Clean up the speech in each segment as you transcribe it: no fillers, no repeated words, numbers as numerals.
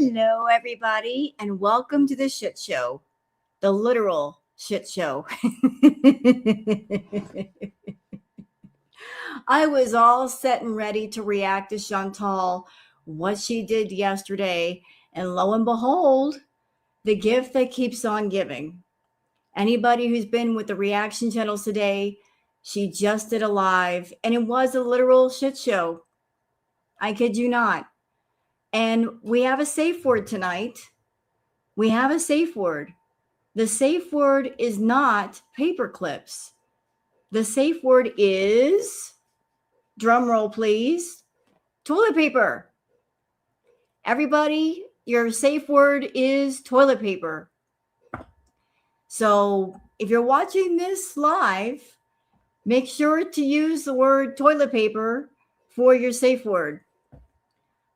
Hello, everybody, and welcome to the shit show, the literal shit show. I was all set and ready to react to Chantal, what she did yesterday, and lo and behold, the gift that keeps on giving. Anybody who's been with the reaction channels today, she just did a live, and it was a literal shit show. I kid you not. And we have a safe word tonight. We have a safe word. The safe word is not paper clips. The safe word is, drum roll please, toilet paper. Everybody, your safe word is toilet paper. So if you're watching this live, make sure to use the word toilet paper for your safe word.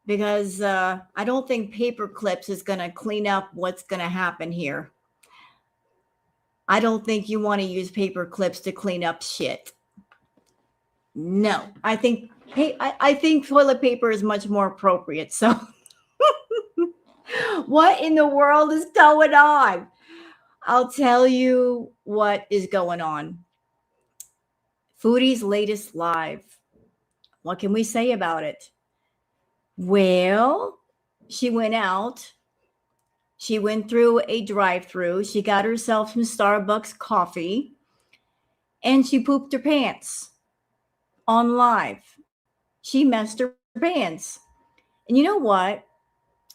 Because I don't think paper clips is going to clean up what's going to happen here. I don't think you want to use paper clips to clean up shit. No, I think toilet paper is much more appropriate. So what in the world is going on? I'll tell you what is going on. Foodie's latest live. What can we say about it? Well, she went out. She went through a drive-through. She got herself some Starbucks coffee. And she pooped her pants on live. She messed her pants. And you know what?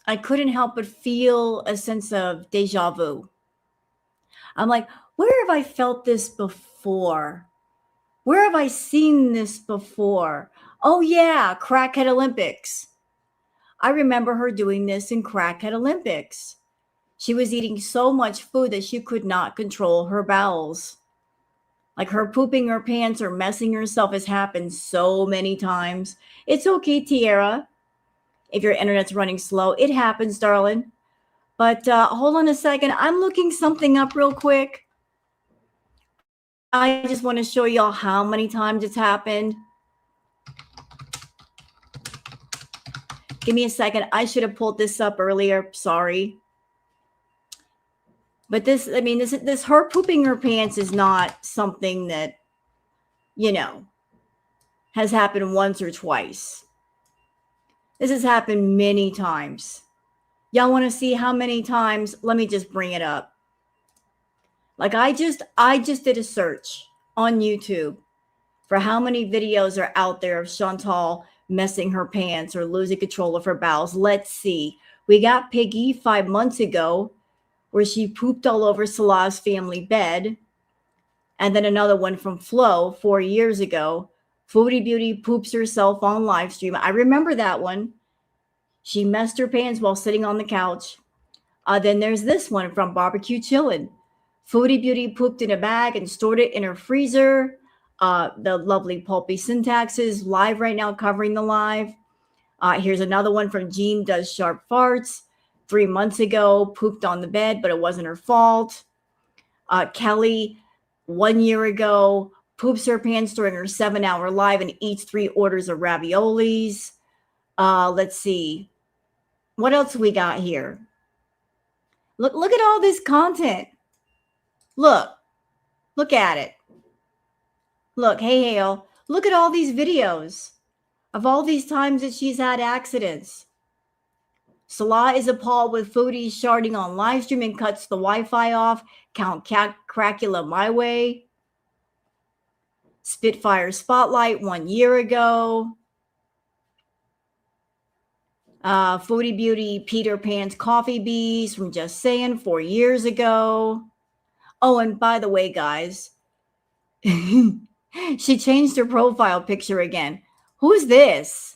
I couldn't help but feel a sense of deja vu. I'm like, where have I felt this before? Where have I seen this before? Oh, yeah, Crackhead Olympics. I remember her doing this in Crackhead Olympics. She was eating so much food that she could not control her bowels. Like her pooping her pants or messing herself has happened so many times. It's okay, Tiara. If your internet's running slow, it happens, darling. But hold on a second. I'm looking something up real quick. I just want to show y'all how many times it's happened. Give me a second. I should have pulled this up earlier. Sorry. But this her pooping her pants is not something that, has happened once or twice. This has happened many times. Y'all want to see how many times? Let me just bring it up. Like I just did a search on YouTube for how many videos are out there of Chantal messing her pants or losing control of her bowels. Let's see. We got Piggy 5 months ago, where she pooped all over Salah's family bed. And then another one from Flo 4 years ago. Foodie Beauty poops herself on live stream. I remember that one. She messed her pants while sitting on the couch. Then there's this one from Barbecue Chillin'. Foodie Beauty pooped in a bag and stored it in her freezer. The lovely Pulpy Syntaxes live right now, covering the live. Here's another one from Jean Does Sharp Farts. 3 months ago, pooped on the bed, but it wasn't her fault. Kelly, 1 year ago, poops her pants during her 7-hour live and eats 3 orders of raviolis. Let's see. What else we got here? Look at all this content. Look at it. Look, hey, Hale, look at all these videos of all these times that she's had accidents. Salah is appalled with Foodie sharding on live stream and cuts the Wi-Fi off. Count Cracula my way. Spitfire Spotlight 1 year ago. Foodie Beauty Peter Pan's Coffee Bees from Just Saying 4 years ago. Oh, and by the way, guys, she changed her profile picture again. Who's this?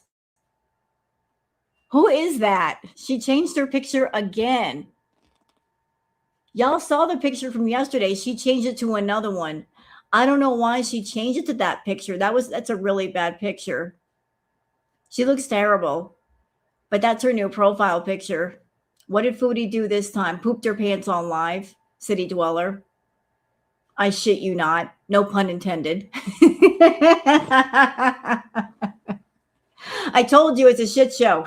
Who is that? She changed her picture again. Y'all saw the picture from yesterday. She changed it to another one. I don't know why she changed it to that picture. That's a really bad picture. She looks terrible. But that's her new profile picture. What did Foodie do this time? Pooped her pants on live. City Dweller. I shit you not. No pun intended. I told you it's a shit show.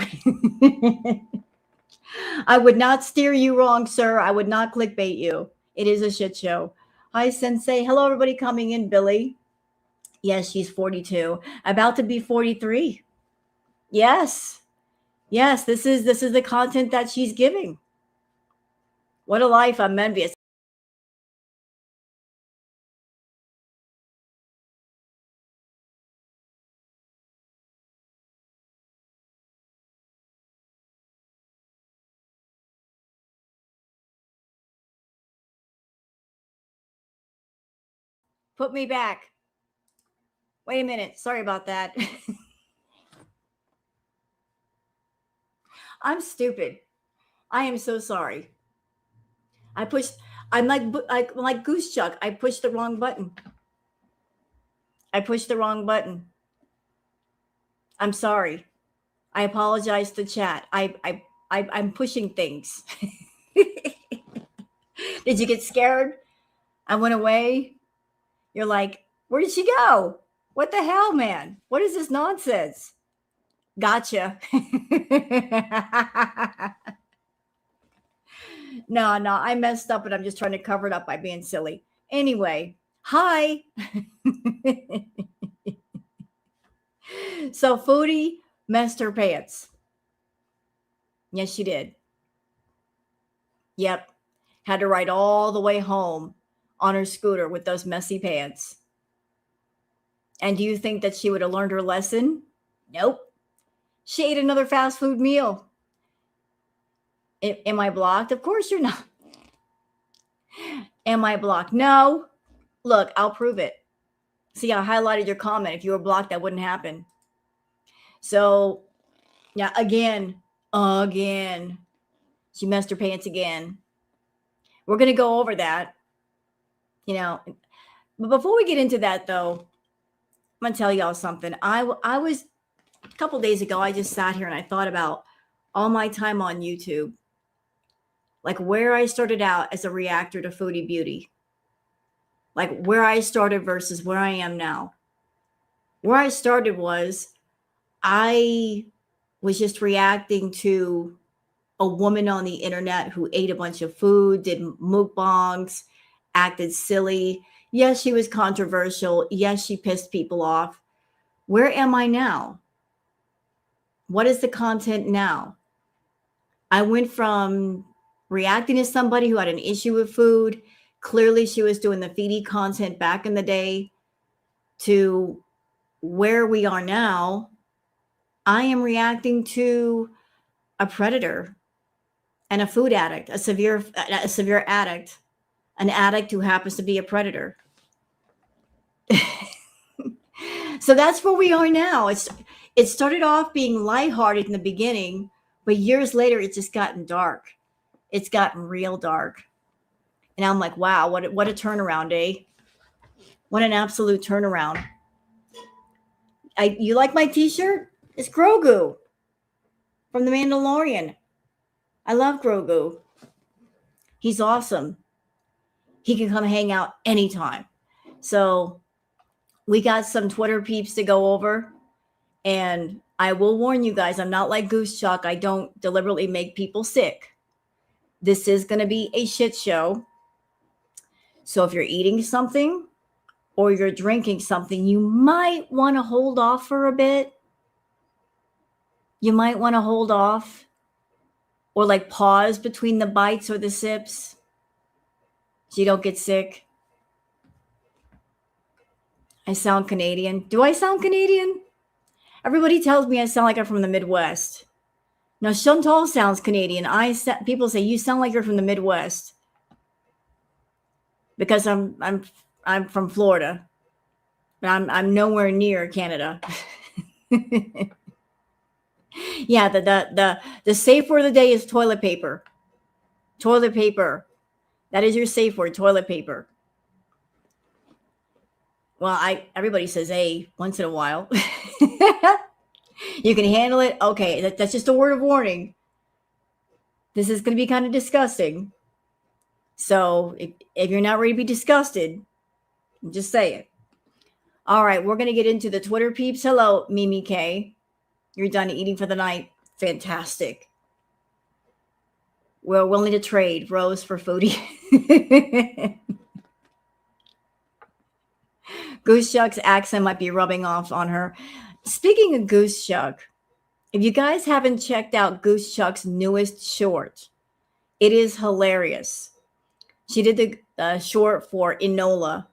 I would not steer you wrong, sir. I would not clickbait you. It is a shit show. Hi, Sensei. Hello, everybody coming in. Billy. Yes, she's 42. About to be 43. Yes. Yes, this is the content that she's giving. What a life. I'm envious. Put me back. Wait a minute. Sorry about that. I'm stupid. I am so sorry. I pushed. I'm like Goose Chuck. I pushed the wrong button. I pushed the wrong button. I'm sorry. I apologize to chat. I'm pushing things. Did you get scared? I went away. You're like, where did she go? What the hell, man? What is this nonsense? Gotcha. No, I messed up, and I'm just trying to cover it up by being silly. Anyway, hi. So Foodie messed her pants. Yes, she did. Yep. Had to ride all the way home on her scooter with those messy pants. And do you think that she would have learned her lesson? Nope. She ate another fast food meal. Am I blocked? Of course you're not. Am I blocked? No. Look, I'll prove it. See, I highlighted your comment. If you were blocked, that wouldn't happen. So, yeah, again, she messed her pants again. We're going to go over that, But before we get into that, though, I'm going to tell y'all something. I was, a couple days ago, I just sat here and I thought about all my time on YouTube, like where I started out as a reactor to Foodie Beauty, like where I started versus where I am now. Where I started was I was just reacting to a woman on the internet who ate a bunch of food, did mukbangs, acted silly. Yes, she was controversial. Yes, she pissed people off. Where am I now? What is the content now? I went from reacting to somebody who had an issue with food. Clearly, she was doing the feedy content back in the day to where we are now. I am reacting to a predator and a food addict, a severe addict, an addict who happens to be a predator. So that's where we are now. It started off being lighthearted in the beginning, but years later, it's just gotten dark. It's gotten real dark. And I'm like, wow, what a turnaround, eh? What an absolute turnaround. You like my t-shirt? It's Grogu from The Mandalorian. I love Grogu. He's awesome. He can come hang out anytime. So we got some Twitter peeps to go over. And I will warn you guys, I'm not like Goose Chuck. I don't deliberately make people sick. This is going to be a shit show. So if you're eating something or you're drinking something, you might want to hold off for a bit. You might want to hold off or like pause between the bites or the sips so you don't get sick. I sound Canadian. Do I sound Canadian? Everybody tells me I sound like I'm from the Midwest. Now, Sh&T sounds Canadian. People say you sound like you're from the Midwest because I'm from Florida, but I'm nowhere near Canada. Yeah, the safe word of the day is toilet paper. Toilet paper. That is your safe word, toilet paper. Well, everybody says A once in a while. You can handle it. Okay, that's just a word of warning. This is going to be kind of disgusting. So if you're not ready to be disgusted, just say it. All right, we're going to get into the Twitter peeps. Hello, Mimi K. You're done eating for the night. Fantastic. We're willing to trade Rose for Foodie. Goose Shuck's accent might be rubbing off on her. Speaking of Goose Shuck, if you guys haven't checked out Goose Shuck's newest short, it is hilarious. She did the short for Enola,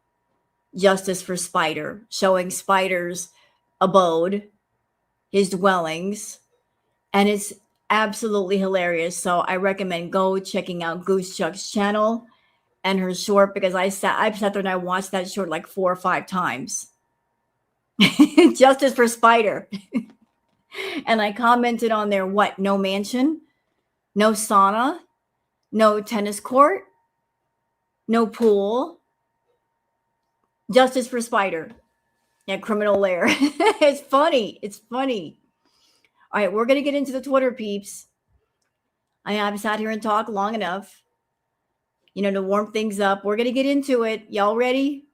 Justice for Spider, showing Spider's abode, his dwellings, and it's absolutely hilarious. So I recommend go checking out Goose Shuck's channel and her short, because I sat there and I watched that short like 4 or 5 times. Justice for Spider. And I commented on there, what? No mansion, no sauna, no tennis court, no pool. Justice for Spider. Yeah, criminal lair. It's funny. It's funny. All right, we're going to get into the Twitter peeps. I have sat here and talked long enough, to warm things up. We're going to get into it. Y'all ready?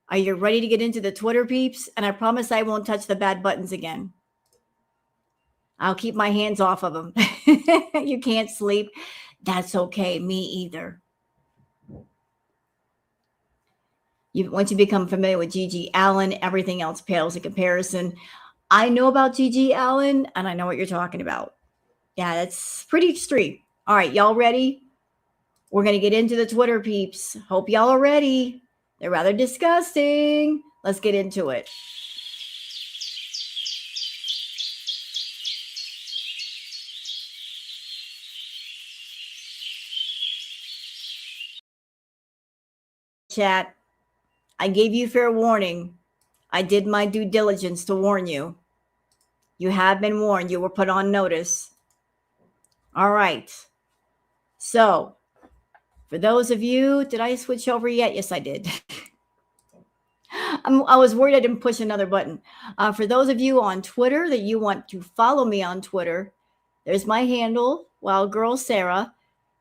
Are you ready to get into the Twitter peeps? And I promise I won't touch the bad buttons again. I'll keep my hands off of them. You can't sleep. That's okay. Me either. Once you become familiar with Gigi Allen, everything else pales in comparison. I know about Gigi Allen, and I know what you're talking about. Yeah, that's pretty extreme. All right, y'all ready? We're going to get into the Twitter peeps. Hope y'all are ready. They're rather disgusting. Let's get into it. Chat, I gave you fair warning. I did my due diligence to warn you. You have been warned. You were put on notice. All right. So, for those of you, did I switch over yet? Yes, I did. I was worried I didn't push another button. For those of you on Twitter that you want to follow me on Twitter, there's my handle, Wild Girl Sarah.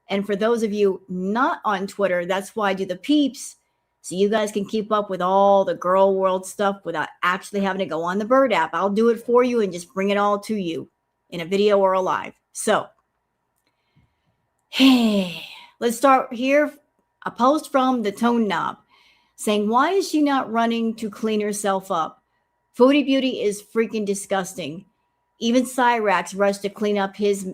And for those of you not on Twitter, that's why I do the peeps, so you guys can keep up with all the girl world stuff without actually having to go on the Bird app. I'll do it for you and just bring it all to you in a video or a live. So, hey, let's start here. A post from the Tone Knob saying, why is she not running to clean herself up? Foodie Beauty is freaking disgusting. Even Cyrax rushed to clean up his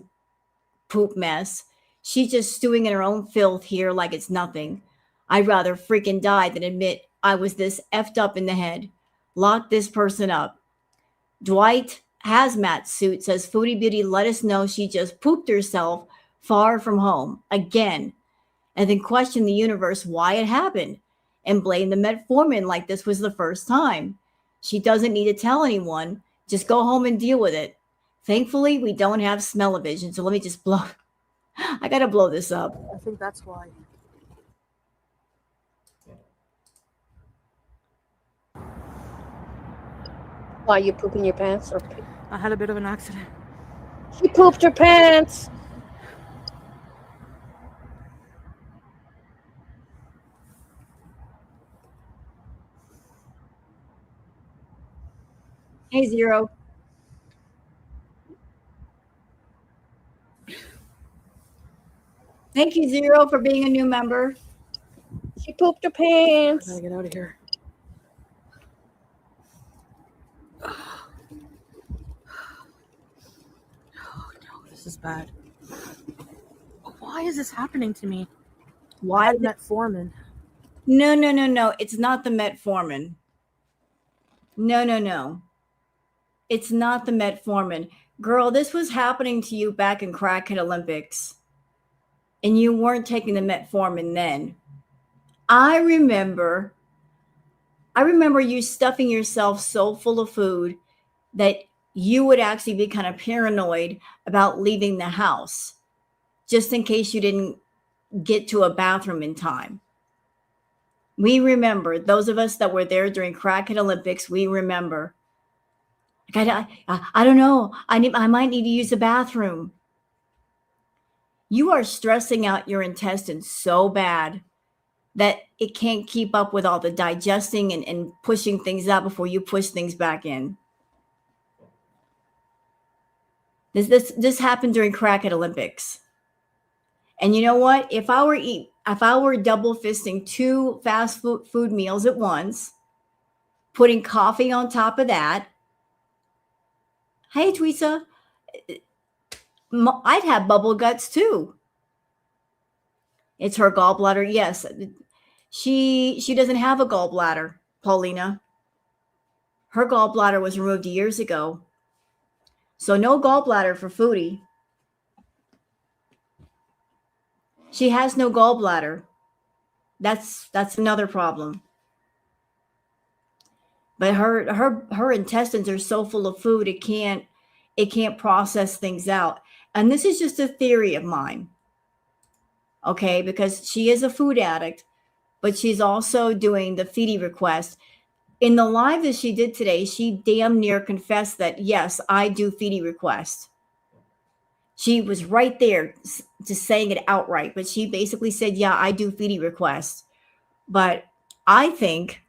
poop mess. She's just stewing in her own filth here like it's nothing. I'd rather freaking die than admit I was this effed up in the head. Lock this person up. Dwight Hazmat Suit says, Foodie Beauty let us know she just pooped herself far from home again, and then question the universe why it happened and blame the metformin like this was the first time. She doesn't need to tell anyone. Just go home and deal with it. Thankfully, we don't have smell-o-vision, so let me just blow. I got to blow this up. I think that's why. Why, you pooping your pants? Or I had a bit of an accident. she pooped her pants. Hey, Zero. Thank you, Zero, for being a new member. She pooped her pants. I gotta get out of here. Oh no, this is bad. Why is this happening to me? Why? Metformin. No. It's not the metformin. No. It's not the metformin. Girl, this was happening to you back in Crackhead Olympics. And you weren't taking the metformin then. I remember you stuffing yourself so full of food that you would actually be kind of paranoid about leaving the house, just in case you didn't get to a bathroom in time. We remember, those of us that were there during Crackhead Olympics, we remember. I don't know. I might need to use the bathroom. You are stressing out your intestines so bad that it can't keep up with all the digesting and pushing things out before you push things back in. This happened during Crackhead Olympics. And you know what? If I were double fisting 2 fast food meals at once, putting coffee on top of that, hey, Tweesa, I'd have bubble guts too. It's her gallbladder. Yes. She doesn't have a gallbladder, Paulina. Her gallbladder was removed years ago. So no gallbladder for Foodie. She has no gallbladder. That's another problem. But her intestines are so full of food it can't process things out. And this is just a theory of mine. Okay, because she is a food addict, but she's also doing the Foodie request. In the live that she did today, she damn near confessed that, yes, I do Foodie request. She was right there just saying it outright, but she basically said, yeah, I do Foodie request. But I think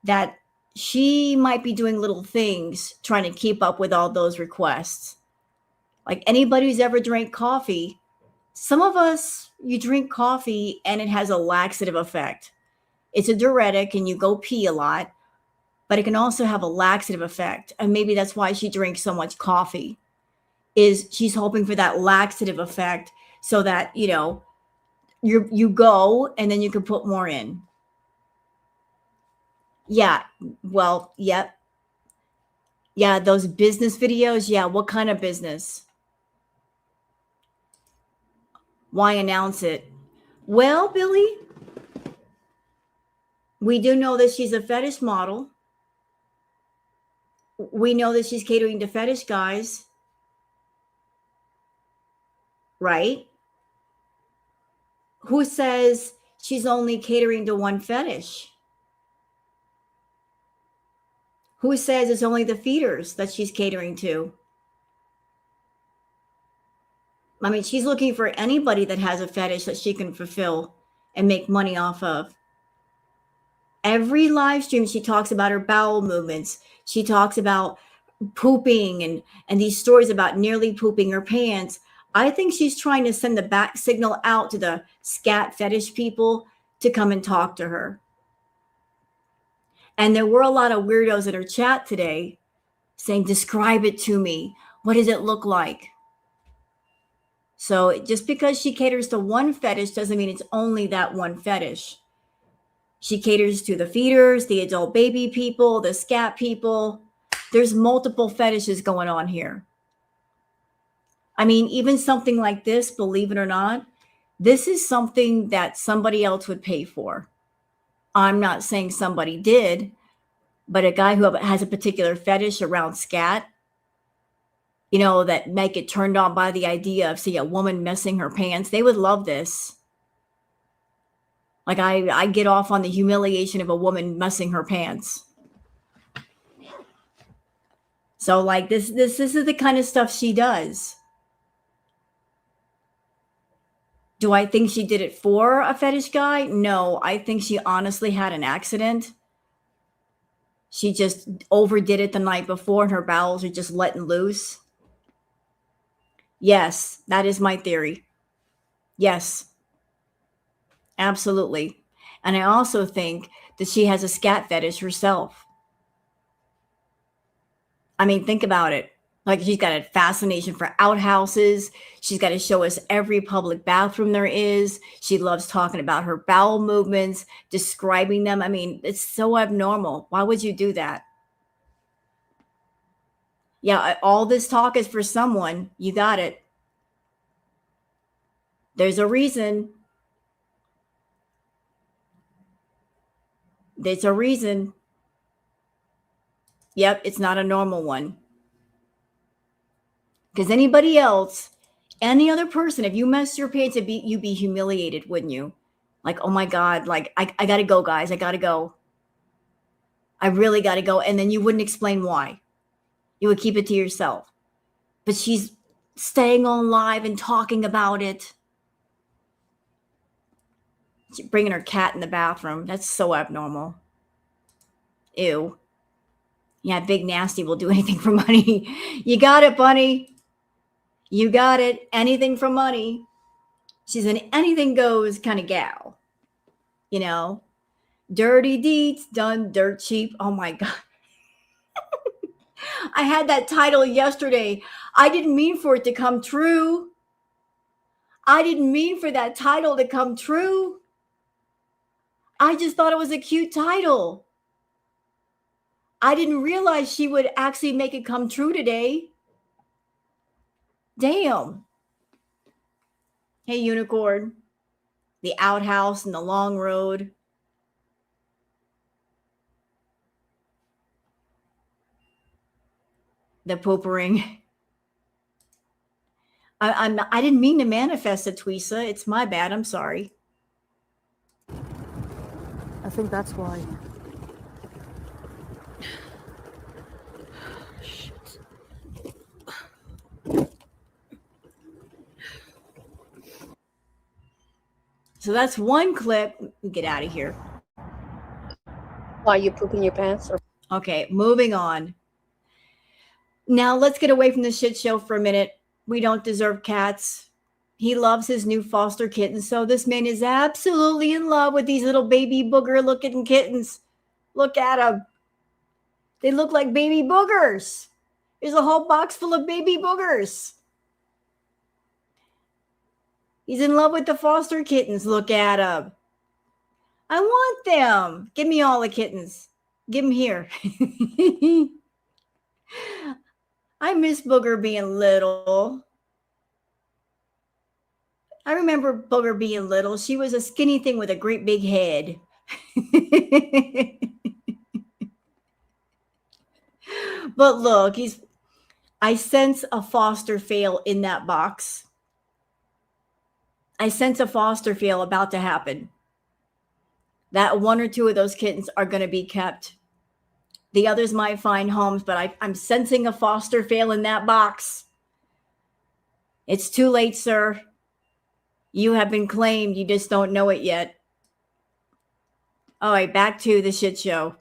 that she might be doing little things trying to keep up with all those requests. Like anybody who's ever drank coffee, some of us, you drink coffee and it has a laxative effect. It's a diuretic and you go pee a lot, but it can also have a laxative effect. And maybe that's why she drinks so much coffee, is she's hoping for that laxative effect so that, you go and then you can put more in. Yeah. Well, yep. Yeah. Those business videos. Yeah. What kind of business? Why announce it? Well, Billy, we do know that she's a fetish model. We know that she's catering to fetish guys. Right? Who says she's only catering to one fetish? Who says it's only the feeders that she's catering to? I mean, she's looking for anybody that has a fetish that she can fulfill and make money off of. Every live stream, she talks about her bowel movements. She talks about pooping and these stories about nearly pooping her pants. I think she's trying to send the back signal out to the scat fetish people to come and talk to her. And there were a lot of weirdos in her chat today saying, describe it to me. What does it look like? So just because she caters to one fetish doesn't mean it's only that one fetish. She caters to the feeders, the adult baby people, the scat people. There's multiple fetishes going on here. I mean, even something like this, believe it or not, this is something that somebody else would pay for. I'm not saying somebody did, but a guy who has a particular fetish around scat, that might get turned on by the idea of, see, a woman messing her pants. They would love this. Like I get off on the humiliation of a woman messing her pants. So like this is the kind of stuff she does. Do I think she did it for a fetish guy? No, I think she honestly had an accident. She just overdid it the night before and her bowels are just letting loose. Yes, that is my theory. Yes, absolutely. And I also think that she has a scat fetish herself. I mean, think about it. Like she's got a fascination for outhouses. She's got to show us every public bathroom there is. She loves talking about her bowel movements, describing them. I mean, it's so abnormal. Why would you do that? Yeah, all this talk is for someone. You got it. There's a reason. There's a reason. Yep, it's not a normal one. Because anybody else, any other person, if you messed your pants, you'd be humiliated, wouldn't you? Like, oh my God, like, I got to go, guys. I got to go. I really got to go. And then you wouldn't explain why. You would keep it to yourself. But she's staying on live and talking about it. She's bringing her cat in the bathroom. That's so abnormal. Ew. Yeah, Big Nasty will do anything for money. You got it, Bunny. You got it. Anything for money. She's an anything goes kind of gal, you know. Dirty deeds done dirt cheap. Oh my God. I had that title yesterday. I didn't mean for it to come true. I didn't mean for that title to come true. I just thought it was a cute title. I didn't realize she would actually make it come true today. Damn. Hey, Unicorn. The outhouse and the long road. The poopering. I didn't mean to manifest it, Tweesa. It's my bad. I'm sorry. I think that's why. So that's one clip. Get out of here. Why you pooping your pants? Or Okay, moving on. Now let's get away from the shit show for a minute. We don't deserve cats. He loves his new foster kittens. So this man is absolutely in love with these little baby booger looking kittens. Look at them. They look like baby boogers. There's a whole box full of baby boogers. He's in love with the foster kittens. Look at them. I want them. Give me all the kittens. Give them here. I miss Booger being little. I remember Booger being little. She was a skinny thing with a great big head. But look, I sense a foster fail in that box. I sense a foster fail about to happen. That one or two of those kittens are going to be kept. The others might find homes, but I'm sensing a foster fail in that box. It's too late, sir. You have been claimed. You just don't know it yet. All right, back to the shit show.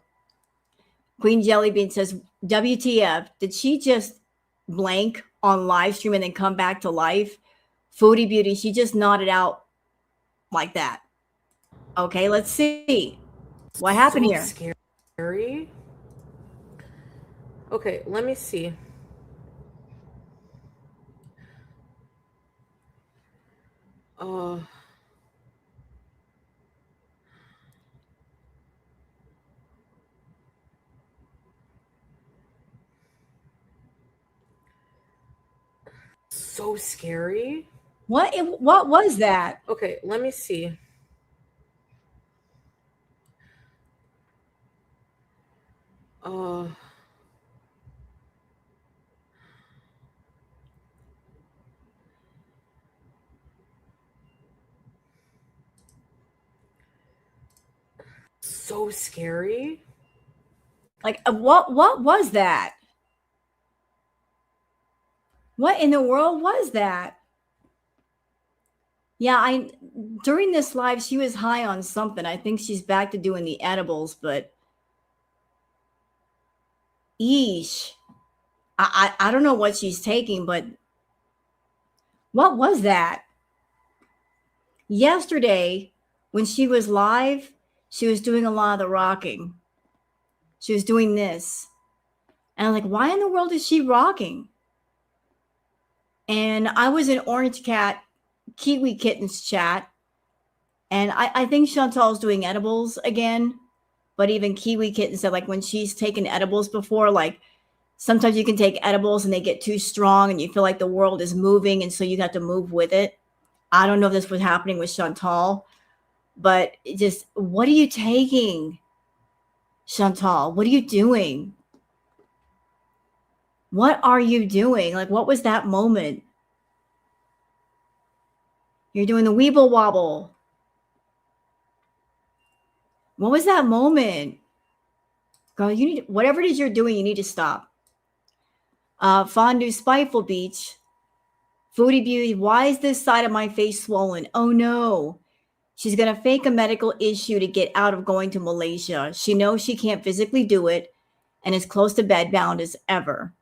Queen Jellybean says, WTF, did she just blank on live stream and then come back to life? Foodie Beauty, she just nodded out like that. Okay, let's see. What happened here? Scary. Okay, let me see. So scary. What was that? Okay, let me see. So scary. Like what was that? What in the world was that? Yeah, during this live, she was high on something. I think she's back to doing the edibles, but eesh. I don't know what she's taking, but what was that? Yesterday, when she was live, she was doing a lot of the rocking. She was doing this. And I'm like, why in the world is she rocking? And I was in Orange Cat Kiwi Kittens chat. And I think Chantal's doing edibles again. But even Kiwi Kitten said, like, when she's taken edibles before, like, sometimes you can take edibles and they get too strong and you feel like the world is moving. And so you have to move with it. I don't know if this was happening with Chantal. But just, what are you taking, Chantal? What are you doing? What are you doing? Like, what was that moment? You're doing the weeble wobble. What was that moment? Girl, you need, whatever it is you're doing, you need to stop. Fondue Spiteful Beach. Foodie Beauty, why is this side of my face swollen? Oh no. She's going to fake a medical issue to get out of going to Malaysia. She knows she can't physically do it and is close to bedbound as ever.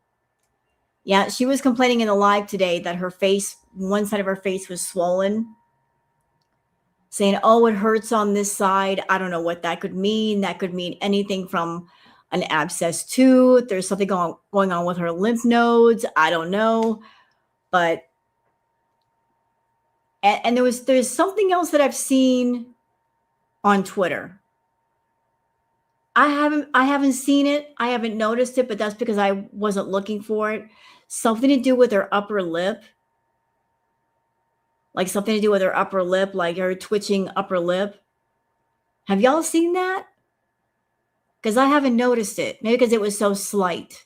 Yeah, she was complaining in the live today that her face, one side of her face was swollen. saying, oh, it hurts on this side. I don't know what that could mean. That could mean anything from an abscessed tooth. There's something going on with her lymph nodes. I don't know. But and there's something else that I've seen on Twitter. I haven't seen it. I haven't noticed it, but that's because I wasn't looking for it. Something to do with her upper lip. Like something to do with her upper lip, like her twitching upper lip. Have y'all seen that? Because I haven't noticed it. Maybe because it was so slight.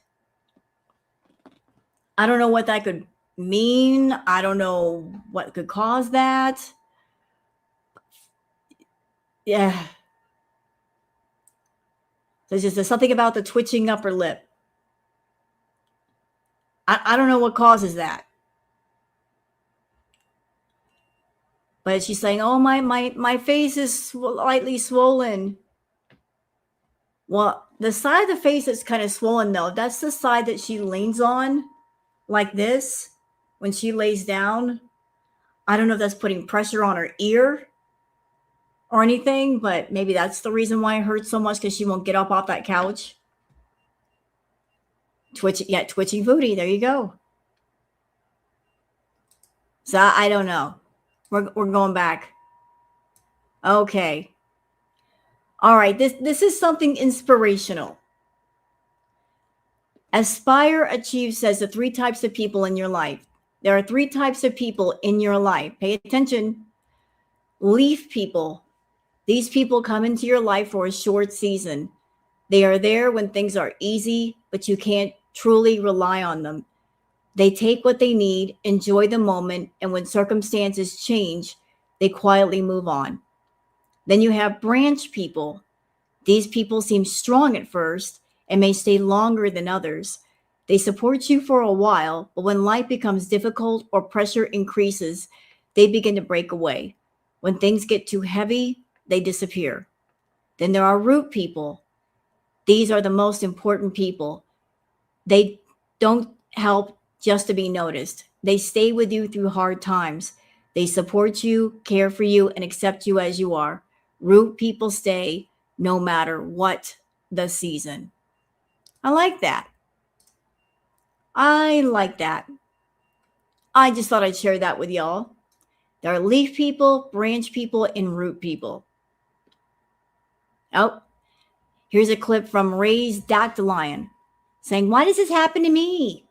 I don't know what that could mean. I don't know what could cause that. Yeah. There's just something about the twitching upper lip. I don't know what causes that. But she's saying, oh, my face is slightly swollen. Well, the side of the face that's kind of swollen, though, that's the side that she leans on like this when she lays down. I don't know if that's putting pressure on her ear or anything, but maybe that's the reason why it hurts so much, because she won't get up off that couch. Twitching Foodie. There you go. So I don't know. We're going back. Okay. All right. This is something inspirational. Aspire, Achieve says the 3 types of people in your life. There are 3 types of people in your life. Pay attention. Leaf people. These people come into your life for a short season. They are there when things are easy, but you can't truly rely on them. They take what they need, enjoy the moment, and when circumstances change, they quietly move on. Then you have branch people. These people seem strong at first and may stay longer than others. They support you for a while, but when life becomes difficult or pressure increases, they begin to break away. When things get too heavy, they disappear. Then there are root people. These are the most important people. They don't help just to be noticed. They stay with you through hard times. They support you, care for you, and accept you as you are. Root people stay no matter what the season. I like that. I like that. I just thought I'd share that with y'all. There are leaf people, branch people, and root people. Oh, here's a clip from Ray's Dactylion saying, why does this happen to me?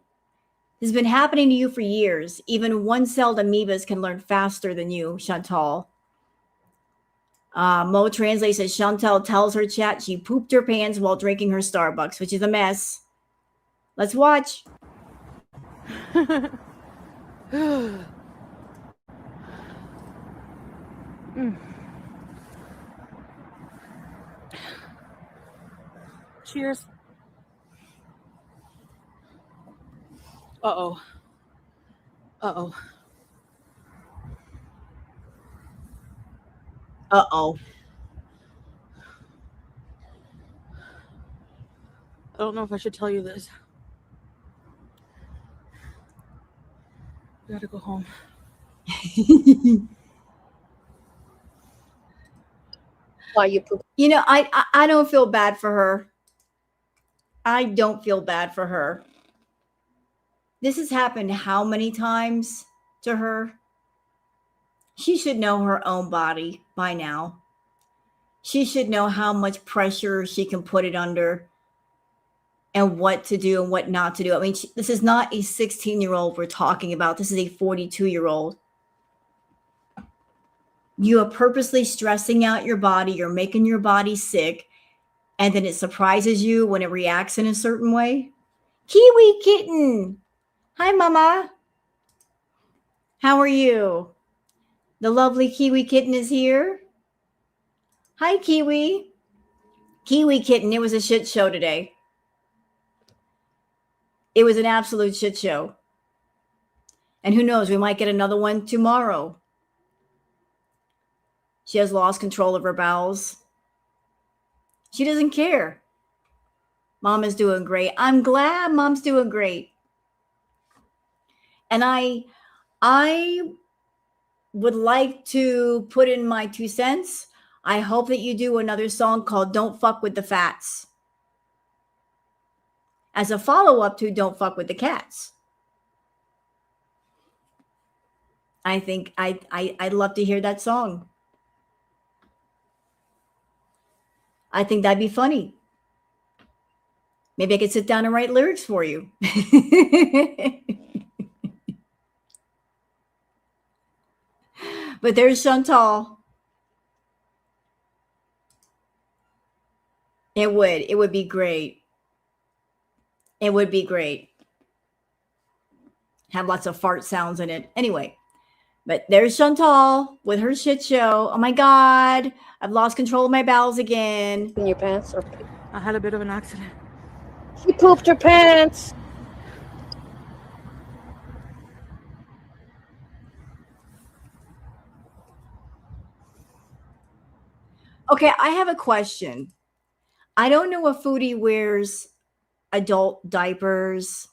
This has been happening to you for years. Even one-celled amoebas can learn faster than you, Chantal. Mo Translate says Chantal tells her chat she pooped her pants while drinking her Starbucks, which is a mess. Let's watch. Cheers. Uh-oh. Uh-oh. Uh-oh. I don't know if I should tell you this. I gotta go home. Why you poop? You know, I don't feel bad for her. I don't feel bad for her. This has happened how many times to her? She should know her own body by now. She should know how much pressure she can put it under and what to do and what not to do. I mean, this is not a 16-year-old we're talking about. This is a 42-year-old. You are purposely stressing out your body. You're making your body sick. And then it surprises you when it reacts in a certain way. Kiwi kitten. Hi, Mama. How are you? The lovely Kiwi kitten is here. Hi, Kiwi. Kiwi kitten, it was a shit show today. It was an absolute shit show. And who knows, we might get another one tomorrow. She has lost control of her bowels. She doesn't care. Mom is doing great. I'm glad Mom's doing great. And I would like to put in my 2 cents. I hope that you do another song called Don't Fuck with the Fats as a follow-up to Don't Fuck with the Cats. I think I'd love to hear that song. I think that'd be funny. Maybe I could sit down and write lyrics for you. But there's Chantal. It would be great. It would be great. Have lots of fart sounds in it. Anyway, but there's Chantal with her shit show. Oh my God, I've lost control of my bowels again. In your pants? Or I had a bit of an accident. she pooped her pants. Okay, I have a question. I don't know if Foodie wears adult diapers.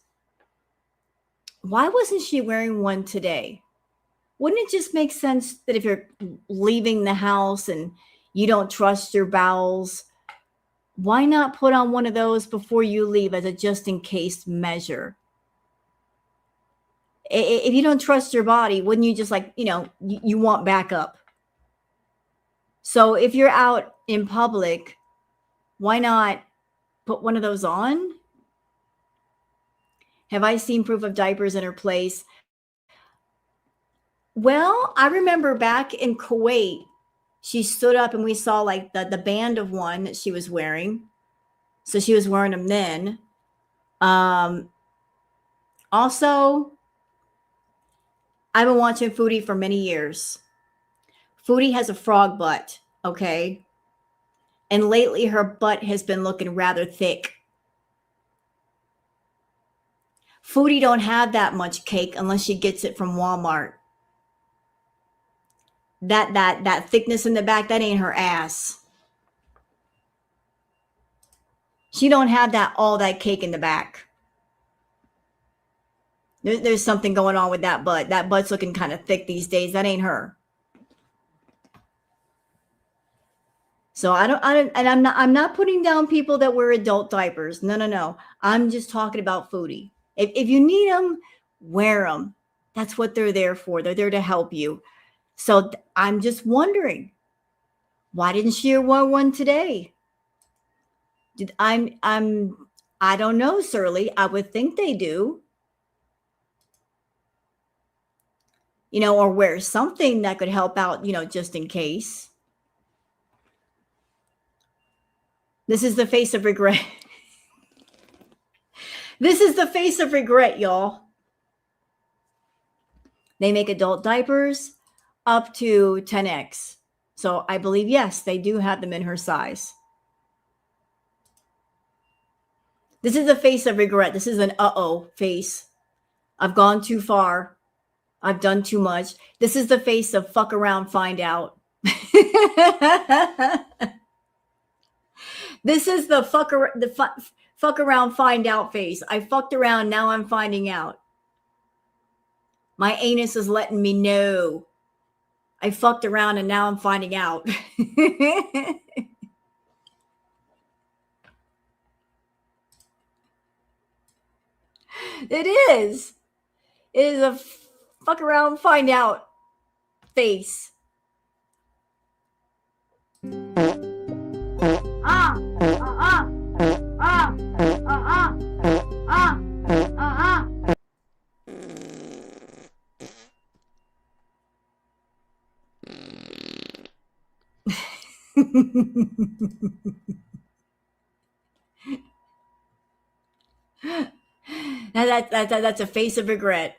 Why wasn't she wearing one today? Wouldn't it just make sense that if you're leaving the house and you don't trust your bowels, why not put on one of those before you leave as a just in case measure? If you don't trust your body, wouldn't you just you want backup? So if you're out in public, why not put one of those on? Have I seen proof of diapers in her place? Well, I remember back in Kuwait, she stood up and we saw like the band of one that she was wearing. So she was wearing them then. Also, I've been watching Foodie for many years. Foodie has a frog butt, okay? And lately her butt has been looking rather thick. Foodie don't have that much cake unless she gets it from Walmart. That thickness in the back, that ain't her ass. She don't have all that cake in the back. There's something going on with that butt. That butt's looking kind of thick these days. That ain't her. So I'm not putting down people that wear adult diapers. No. I'm just talking about Foodie. If you need them, wear them. That's what they're there for. They're there to help you. So I'm just wondering, why didn't she wear one today? I don't know, Surly. I would think they do. Or wear something that could help out, just in case. This is the face of regret. This is the face of regret, y'all. They make adult diapers up to 10X. So I believe, yes, they do have them in her size. This is the face of regret. This is an uh-oh face. I've gone too far. I've done too much. This is the face of fuck around, find out. This is the fuck around, find out face. I fucked around, now I'm finding out. My anus is letting me know. I fucked around and now I'm finding out. It is. It is a fuck around, find out face. That's a face of regret.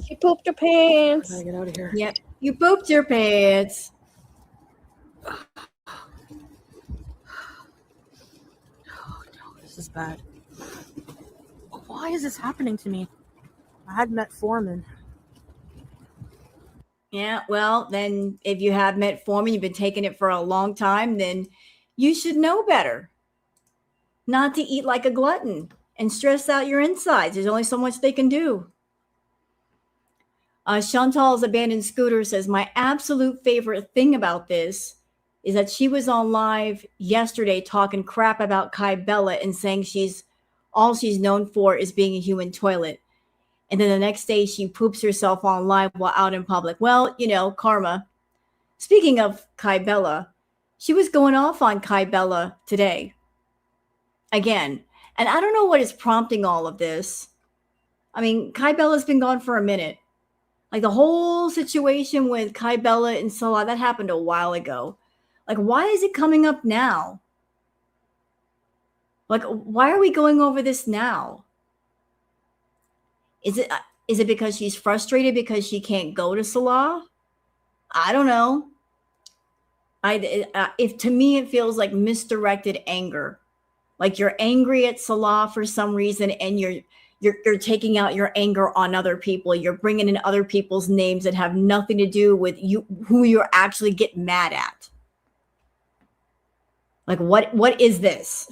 She pooped her pants. I gotta get out of here. Yep, you pooped your pants. Oh no, this is bad. Why is this happening to me? I had met Foreman. Yeah, well, then if you have metformin, you've been taking it for a long time, then you should know better not to eat like a glutton and stress out your insides. There's only so much they can do. Chantal's abandoned scooter says, my absolute favorite thing about this is that she was on live yesterday talking crap about Kai Bella and saying all she's known for is being a human toilet. And then the next day she poops herself on live while out in public. Well, karma. Speaking of Kai Bella, she was going off on Kai Bella today. Again. And I don't know what is prompting all of this. I mean, Kai Bella's been gone for a minute. Like the whole situation with Kai Bella and Salah, that happened a while ago. Like, why is it coming up now? Like, why are we going over this now? Is it because she's frustrated because she can't go to Salah? I don't know. If to me it feels like misdirected anger. Like you're angry at Salah for some reason, and you're taking out your anger on other people. You're bringing in other people's names that have nothing to do with you, who you're actually getting mad at. Like, what is this?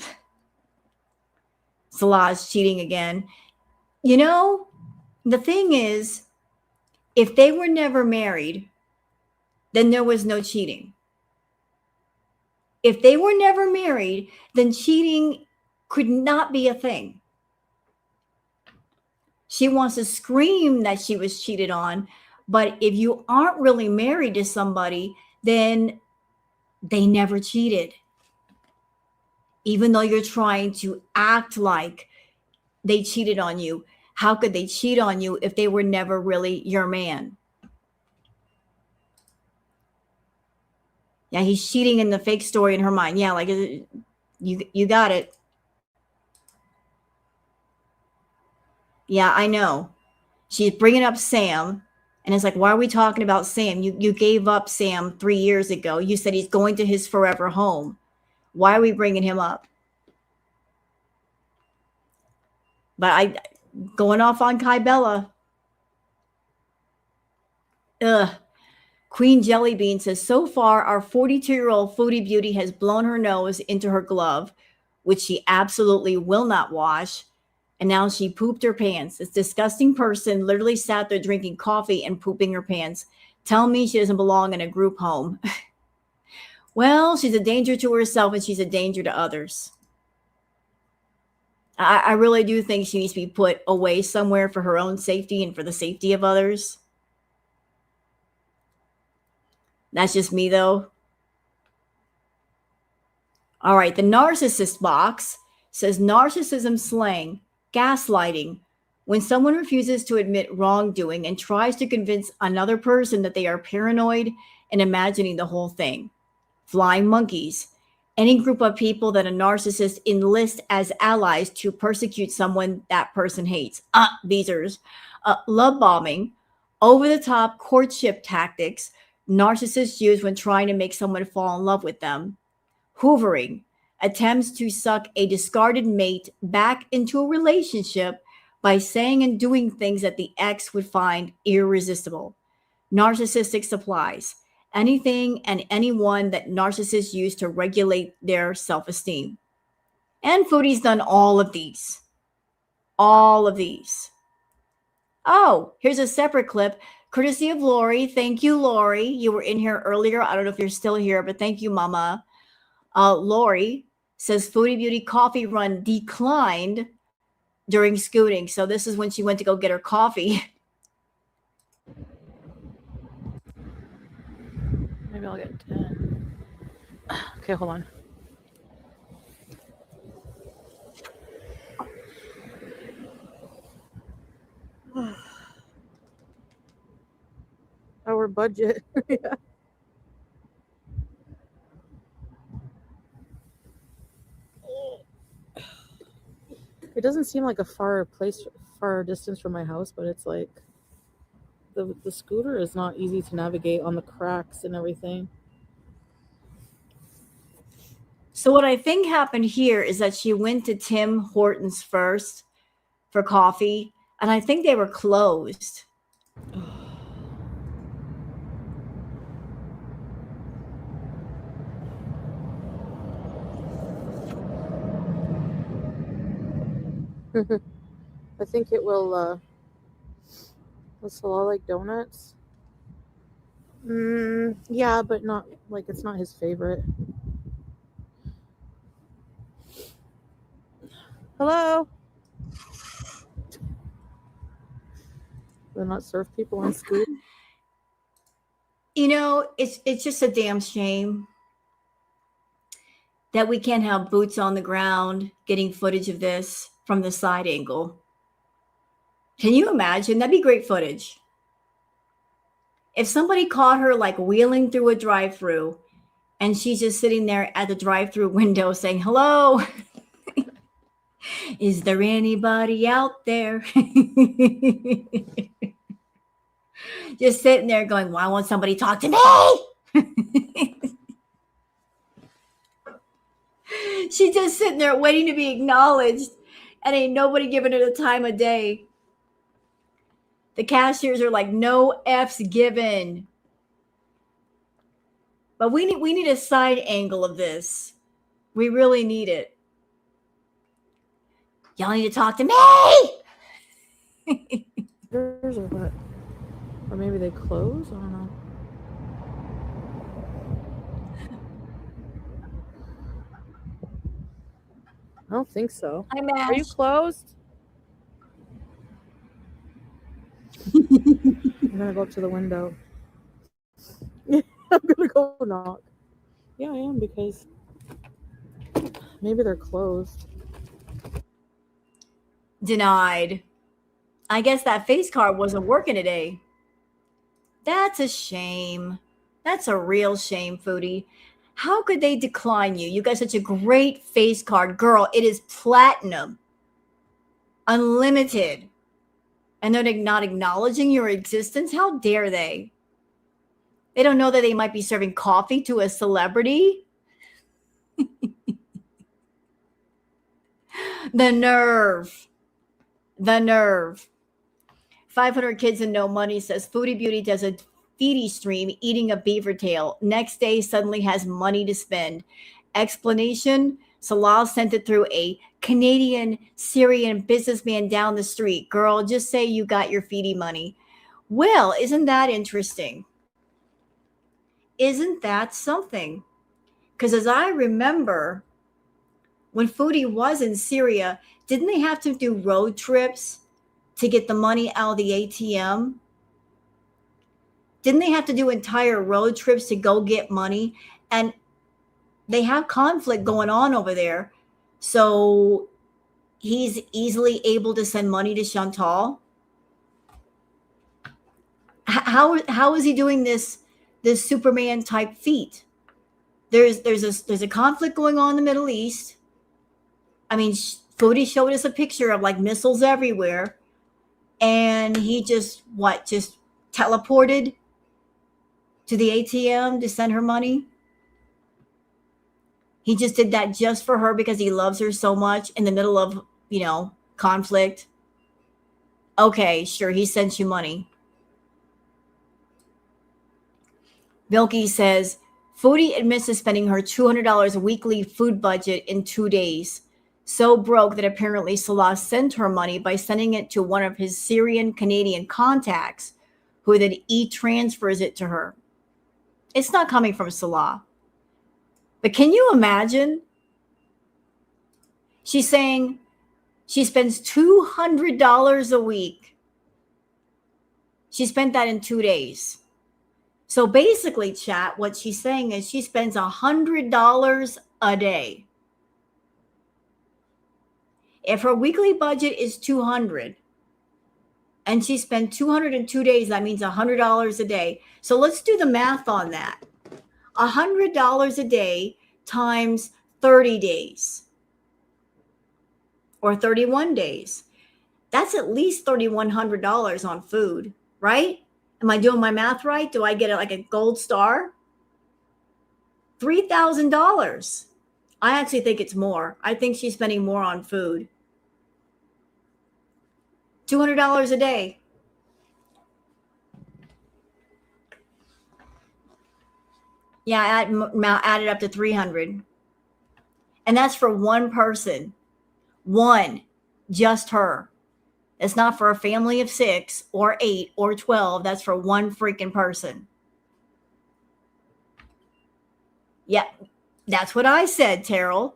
Salah's cheating again. The thing is, if they were never married, then there was no cheating. If they were never married, then cheating could not be a thing. She wants to scream that she was cheated on, but if you aren't really married to somebody, then they never cheated. Even though you're trying to act like they cheated on you. How could they cheat on you if they were never really your man? Yeah, he's cheating in the fake story in her mind. Yeah, like you got it. Yeah, I know. She's bringing up Sam, and it's like, why are we talking about Sam? You gave up Sam 3 years ago. You said he's going to his forever home. Why are we bringing him up? But going off on Kai Bella. Ugh. Queen Jellybean says, so far, our 42-year-old foodie beauty has blown her nose into her glove, which she absolutely will not wash. And now she pooped her pants. This disgusting person literally sat there drinking coffee and pooping her pants. Tell me she doesn't belong in a group home. Well, she's a danger to herself and she's a danger to others. I really do think she needs to be put away somewhere for her own safety and for the safety of others. That's just me, though. All right, the narcissist box says narcissism slang, gaslighting, when someone refuses to admit wrongdoing and tries to convince another person that they are paranoid and imagining the whole thing. Flying monkeys, any group of people that a narcissist enlists as allies to persecute someone that person hates. Beezers. Love bombing, over-the-top courtship tactics narcissists use when trying to make someone fall in love with them. Hoovering, attempts to suck a discarded mate back into a relationship by saying and doing things that the ex would find irresistible. Narcissistic supplies, anything and anyone that narcissists use to regulate their self-esteem. And Foodie's done all of these. All of these. Oh, here's a separate clip. Courtesy of Lori. Thank you, Lori. You were in here earlier. I don't know if you're still here, but thank you, Mama. Lori says Foodie Beauty coffee run declined during scooting. So this is when she went to go get her coffee. Maybe I'll get 10. Okay, hold on. Our budget. Yeah. It doesn't seem like a far distance from my house, but it's like the scooter is not easy to navigate on the cracks and everything. So what I think happened here is that she went to Tim Hortons first for coffee, and I think they were closed. I think it will. Does Salah like donuts? Yeah, but not like it's not his favorite. Hello. They're not serve people on scoot. You know, it's just a damn shame that we can't have boots on the ground getting footage of this from the side angle. Can you imagine? That'd be great footage. If somebody caught her like wheeling through a drive-through and she's just sitting there at the drive-through window saying, "Hello, is there anybody out there?" Just sitting there going, "Why won't somebody talk to me?" She's just sitting there waiting to be acknowledged, and ain't nobody giving her the time of day. The cashiers are like, "No F's given." But we need a side angle of this. We really need it. Y'all need to talk to me. Or what? Or maybe they close? I don't know. I don't think so. I'm Are you closed? I'm gonna go up to the window. I'm gonna go knock. Yeah, I am because maybe they're closed. Denied. I guess that face card wasn't working today. That's a shame. That's a real shame, Foodie. How could they decline you? You got such a great face card. Girl, it is platinum. Unlimited. And they're not acknowledging your existence? How dare they? They don't know that they might be serving coffee to a celebrity? The nerve. The nerve. 500 Kids and No Money says Foodie Beauty does a feedie stream eating a beaver tail. Next day suddenly has money to spend. Explanation: Salah sent it through a Canadian Syrian businessman down the street. Girl, just say you got your feedie money. Well, isn't that interesting? Isn't that something? Because as I remember, when Foodie was in Syria, didn't they have to do road trips to get the money out of the ATM? Didn't they have to do entire road trips to go get money? And they have conflict going on over there. So he's easily able to send money to Chantal. How is he doing this Superman type feat? There's a conflict going on in the Middle East. I mean, Foodie showed us a picture of like missiles everywhere. And he just teleported to the ATM to send her money. He just did that just for her because he loves her so much in the middle of, conflict. Okay, sure, he sent you money. Milky says, Foodie admits to spending her $200 weekly food budget in 2 days. So broke that apparently Salah sent her money by sending it to one of his Syrian Canadian contacts, who then e-transfers it to her. It's not coming from Salah. But can you imagine? She's saying she spends $200 a week. She spent that in 2 days. So basically, chat, what she's saying is she spends $100 a day. If her weekly budget is $200 and she spent 202 days, that means $100 a day. So let's do the math on that. $100 a day times 30 days or 31 days. That's at least $3,100 on food, right? Am I doing my math right? Do I get like a gold star? $3,000. I actually think it's more. I think she's spending more on food. $200 a day. Yeah, add it up to 300. And that's for one person. One Just her. It's not for a family of 6 or 8 or 12. That's for one freaking person. Yeah, that's what I said, Terrell.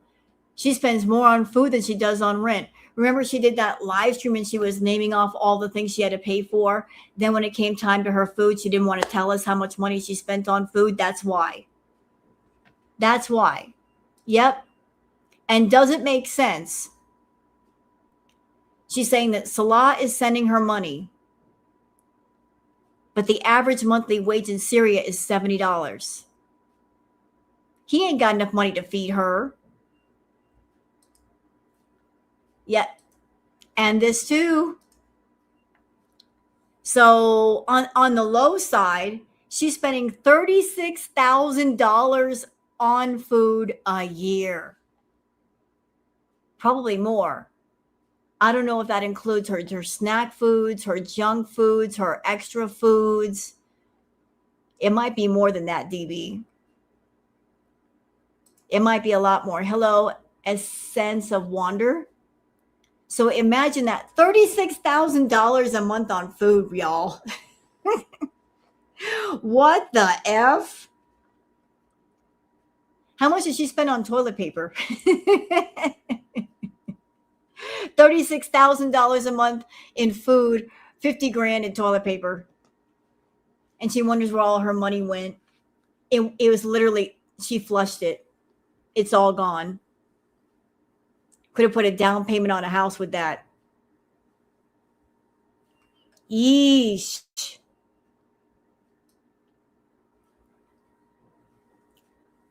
She spends more on food than she does on rent. Remember, she did that live stream and she was naming off all the things she had to pay for. Then when it came time to her food, she didn't want to tell us how much money she spent on food. That's why. That's why. Yep. And does it make sense? She's saying that Salah is sending her money, but the average monthly wage in Syria is $70. He ain't got enough money to feed her. Yeah. And this too. So on the low side, she's spending $36,000 on food a year. Probably more. I don't know if that includes her snack foods, her junk foods, her extra foods. It might be more than that, DB. It might be a lot more. Hello, a sense of wonder. So imagine that $36,000 a month on food, y'all. What the F? How much did she spend on toilet paper? $36,000 a month in food, 50 grand in toilet paper. And she wonders where all her money went. It was literally, she flushed it. It's all gone. Could have put a down payment on a house with that. Yeesh.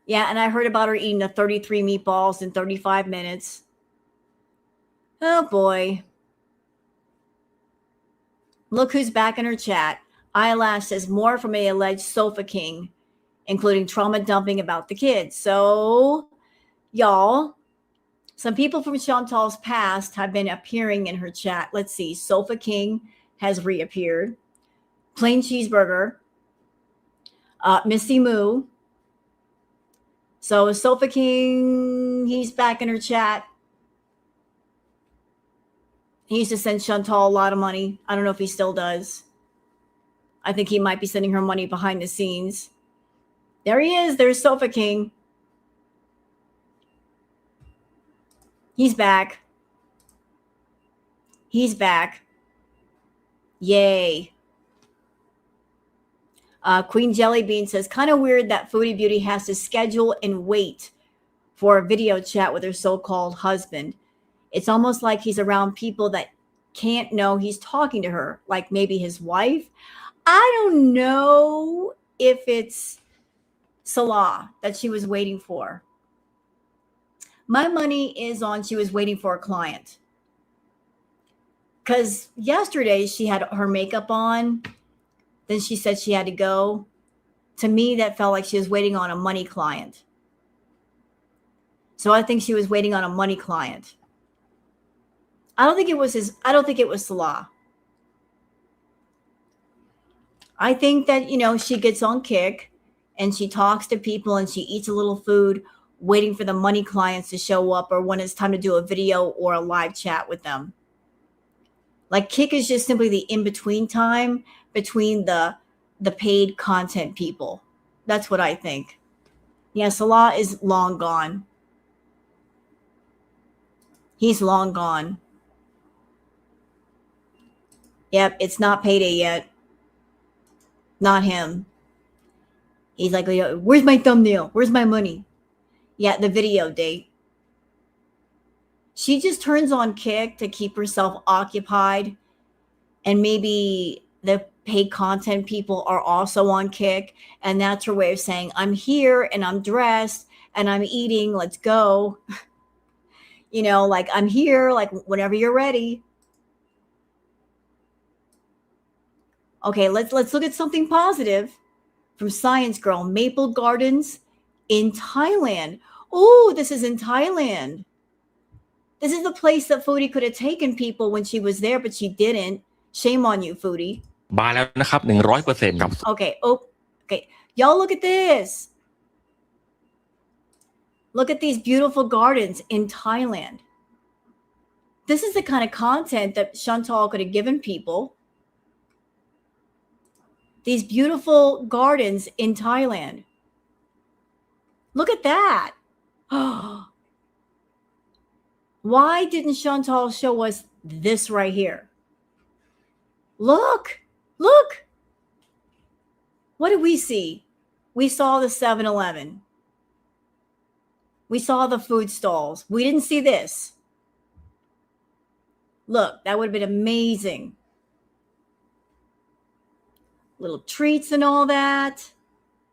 Yeah, and I heard about her eating the 33 meatballs in 35 minutes. Oh boy. Look who's back in her chat. Eyelash says more from a alleged sofa king, including trauma dumping about the kids. So, y'all, some people from Chantal's past have been appearing in her chat. Let's see. Sofa King has reappeared. Plain Cheeseburger. Misty Moo. So Sofa King, he's back in her chat. He used to send Chantal a lot of money. I don't know if he still does. I think he might be sending her money behind the scenes. There he is. There's Sofa King. He's back. He's back. Yay. Queen Jellybean says, kind of weird that Foodie Beauty has to schedule and wait for a video chat with her so-called husband. It's almost like he's around people that can't know he's talking to her, like maybe his wife. I don't know if it's Salah that she was waiting for. My money is on she was waiting for a client. Because yesterday she had her makeup on. Then she said she had to go. To me, that felt like she was waiting on a money client. So I think she was waiting on a money client. I don't think it was Salah. I think that, she gets on Kick and she talks to people and she eats a little food, waiting for the money clients to show up or when it's time to do a video or a live chat with them. Like Kick is just simply the in-between time between the paid content people. That's what I think. Yeah, Salah is long gone. He's long gone. Yep, it's not payday yet. Not him. He's like, where's my thumbnail? Where's my money? Yeah, the video date. She just turns on Kick to keep herself occupied. And maybe the paid content people are also on Kick. And that's her way of saying, I'm here and I'm dressed and I'm eating. Let's go. Like I'm here, like whenever you're ready. Okay, let's look at something positive from Science Girl. Maple Gardens in Thailand. Oh, this is in Thailand. This is the place that Foodie could have taken people when she was there, but she didn't. Shame on you, Foodie. มาแล้วนะครับ 100% ครับ Okay. Oh, okay. Y'all look at this. Look at these beautiful gardens in Thailand. This is the kind of content that Sh&T could have given people. These beautiful gardens in Thailand. Look at that. Why didn't Sh&T show us this right here? Look. What did we see? We saw the 7-Eleven. We saw the food stalls. We didn't see this. Look, that would have been amazing. Little treats and all that.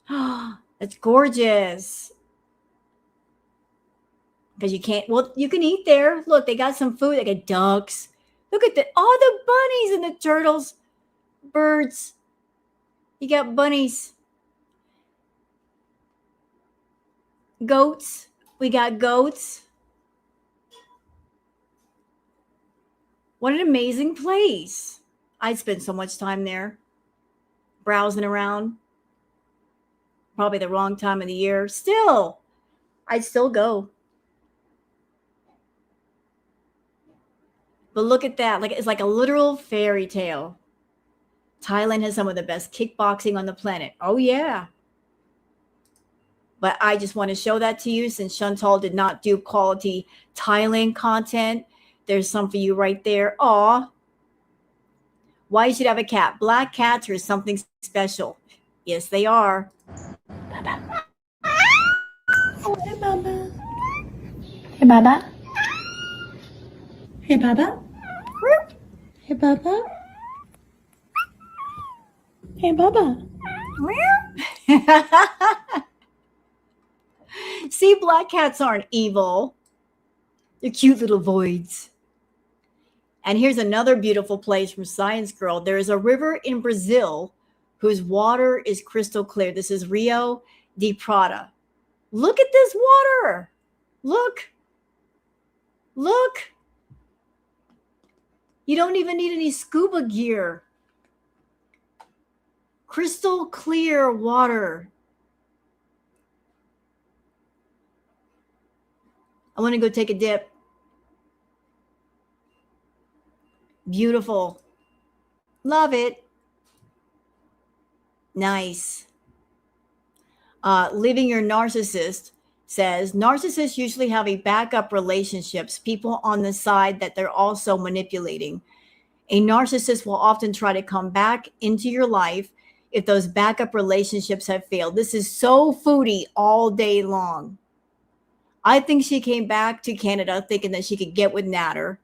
That's gorgeous. Because you can't, well, you can eat there. Look, they got some food. They got ducks. Look at all the bunnies and the turtles, birds. You got bunnies. Goats. We got goats. What an amazing place. I'd spend so much time there, browsing around. Probably the wrong time of the year. Still, I'd still go. But look at that. Like, it's like a literal fairy tale. Thailand has some of the best kickboxing on the planet. Oh, yeah. But I just want to show that to you since Sh&T did not do quality Thailand content. There's some for you right there. Aw. Why you should have a cat? Black cats are something special. Yes, they are. Baba. Hey, Baba. Hey, Baba. Hey, Baba. Hey, Baba. Hey, Baba. See, black cats aren't evil. They're cute little voids. And here's another beautiful place from Science Girl. There is a river in Brazil whose water is crystal clear. This is Rio de Prata. Look at this water. Look. You don't even need any scuba gear. Crystal clear water. I want to go take a dip. Beautiful. Love it. Nice. Living Your Narcissist says, narcissists usually have a backup relationships, people on the side that they're also manipulating. A narcissist will often try to come back into your life if those backup relationships have failed. This is so Foodie all day long. I think she came back to Canada thinking that she could get with Natter.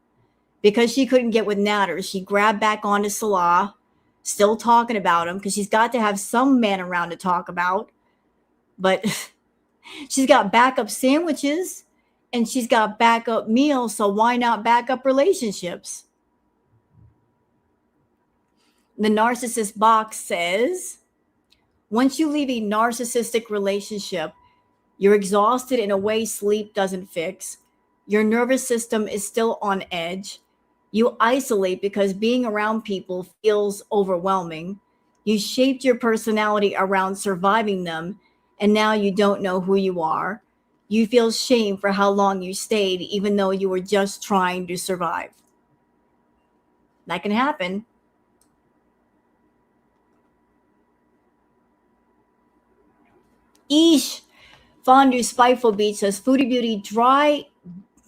Because she couldn't get with Natter, she grabbed back onto Salah, still talking about him because she's got to have some man around to talk about. But she's got backup sandwiches and she's got backup meals, so why not backup relationships? The narcissist box says, once you leave a narcissistic relationship, you're exhausted in a way sleep doesn't fix. Your nervous system is still on edge. You isolate because being around people feels overwhelming. You shaped your personality around surviving them, and now you don't know who you are. You feel shame for how long you stayed, even though you were just trying to survive. That can happen. Eesh. Fondue Spiteful Beach says, Foodie Beauty, dry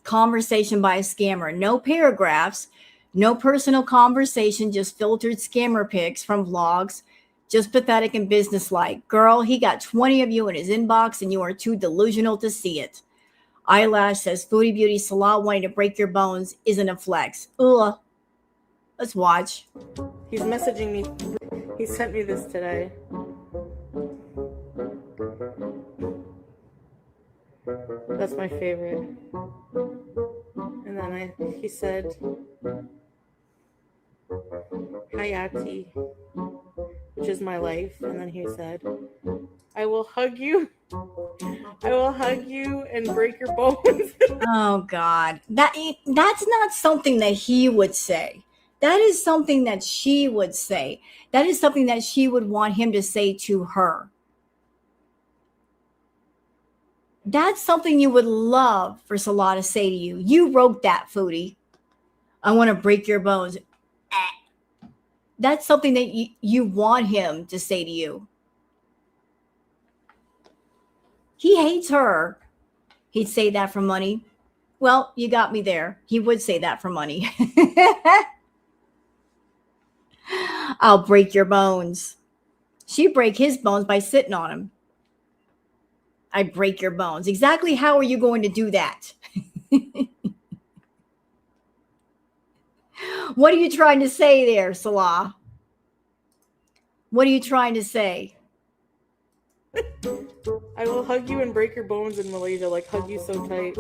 conversation by a scammer. No paragraphs, no personal conversation, just filtered scammer pics from vlogs. Just pathetic and businesslike. Girl, he got 20 of you in his inbox and you are too delusional to see it. Eyelash says, Foodie Beauty, Salah wanting to break your bones isn't a flex. Ugh. Let's watch. He's messaging me. He sent me this today. That's my favorite. And then he said, Hayati, which is my life. And then he said, I will hug you. I will hug you and break your bones. Oh, God. That's not something that he would say. That is something that she would say. That is something that she would want him to say to her. That's something you would love for Salah to say to you. You wrote that, Foodie. I want to break your bones. That's something that you want him to say to you. He hates her. He'd say that for money. Well, you got me there. He would say that for money. I'll break your bones. She'd break his bones by sitting on him. I break your bones. Exactly how are you going to do that? What are you trying to say there, Salah? What are you trying to say? I will hug you and break your bones in Malaysia, like hug you so tight.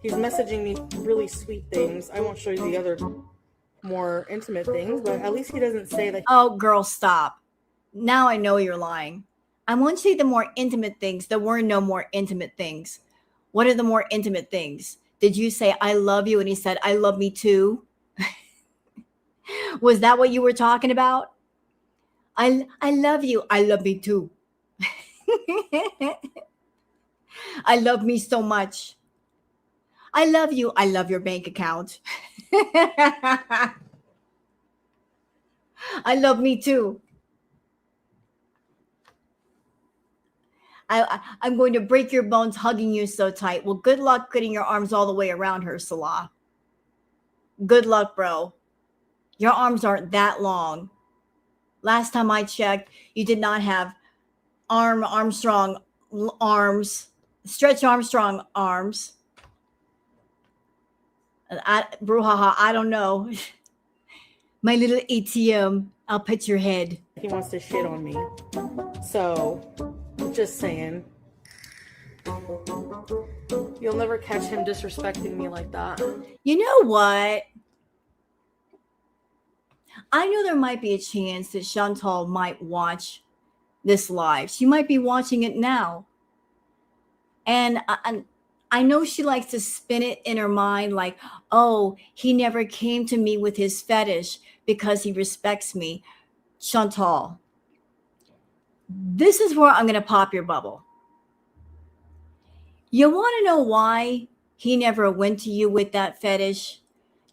He's messaging me really sweet things. I won't show you the other more intimate things, but at least he doesn't say that. Oh, girl, stop. Now I know you're lying. I won't say the more intimate things. There were no more intimate things. What are the more intimate things? Did you say, I love you? And he said, I love me too. Was that what you were talking about? I love you. I love me too. I love me so much. I love you. I love your bank account. I love me too. I'm going to break your bones hugging you so tight. Well, good luck getting your arms all the way around her, Salah. Good luck, bro. Your arms aren't that long. Last time I checked, you did not have Armstrong arms, Stretch Armstrong arms. Brouhaha, I don't know. My little ATM, I'll pet your head. He wants to shit on me. So, just saying. You'll never catch him disrespecting me like that. You know what? I know there might be a chance that Chantal might watch this live. She might be watching it now. And I know she likes to spin it in her mind like, oh, he never came to me with his fetish because he respects me. Chantal, this is where I'm going to pop your bubble. You want to know why he never went to you with that fetish,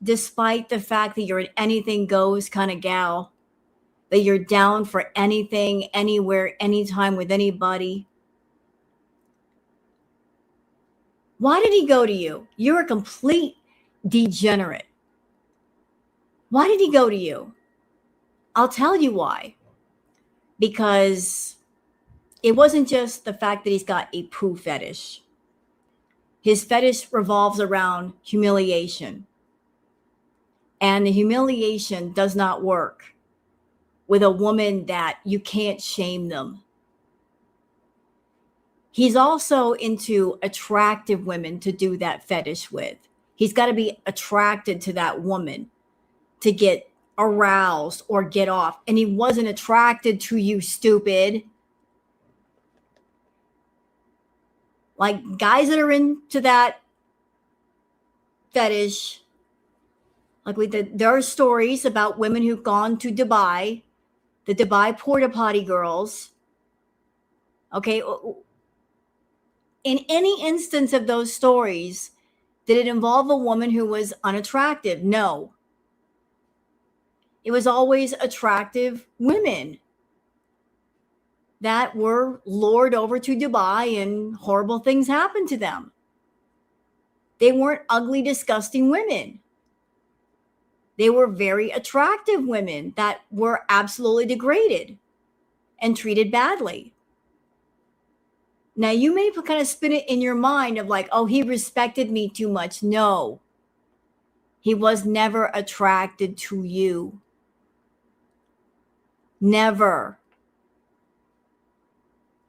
despite the fact that you're an anything goes kind of gal, that you're down for anything, anywhere, anytime with anybody? Why did he go to you? You're a complete degenerate. Why did he go to you? I'll tell you why. Because it wasn't just the fact that he's got a poo fetish. His fetish revolves around humiliation. And the humiliation does not work with a woman that you can't shame them. He's also into attractive women to do that fetish with. He's got to be attracted to that woman to get aroused or get off. And he wasn't attracted to you, stupid. Like guys that are into that fetish, like there are stories about women who've gone to Dubai, the Dubai porta potty girls. Okay. In any instance of those stories, did it involve a woman who was unattractive? No. It was always attractive women that were lured over to Dubai and horrible things happened to them. They weren't ugly, disgusting women. They were very attractive women that were absolutely degraded and treated badly. Now, you may kind of spin it in your mind of like, oh, he respected me too much. No, he was never attracted to you. Never.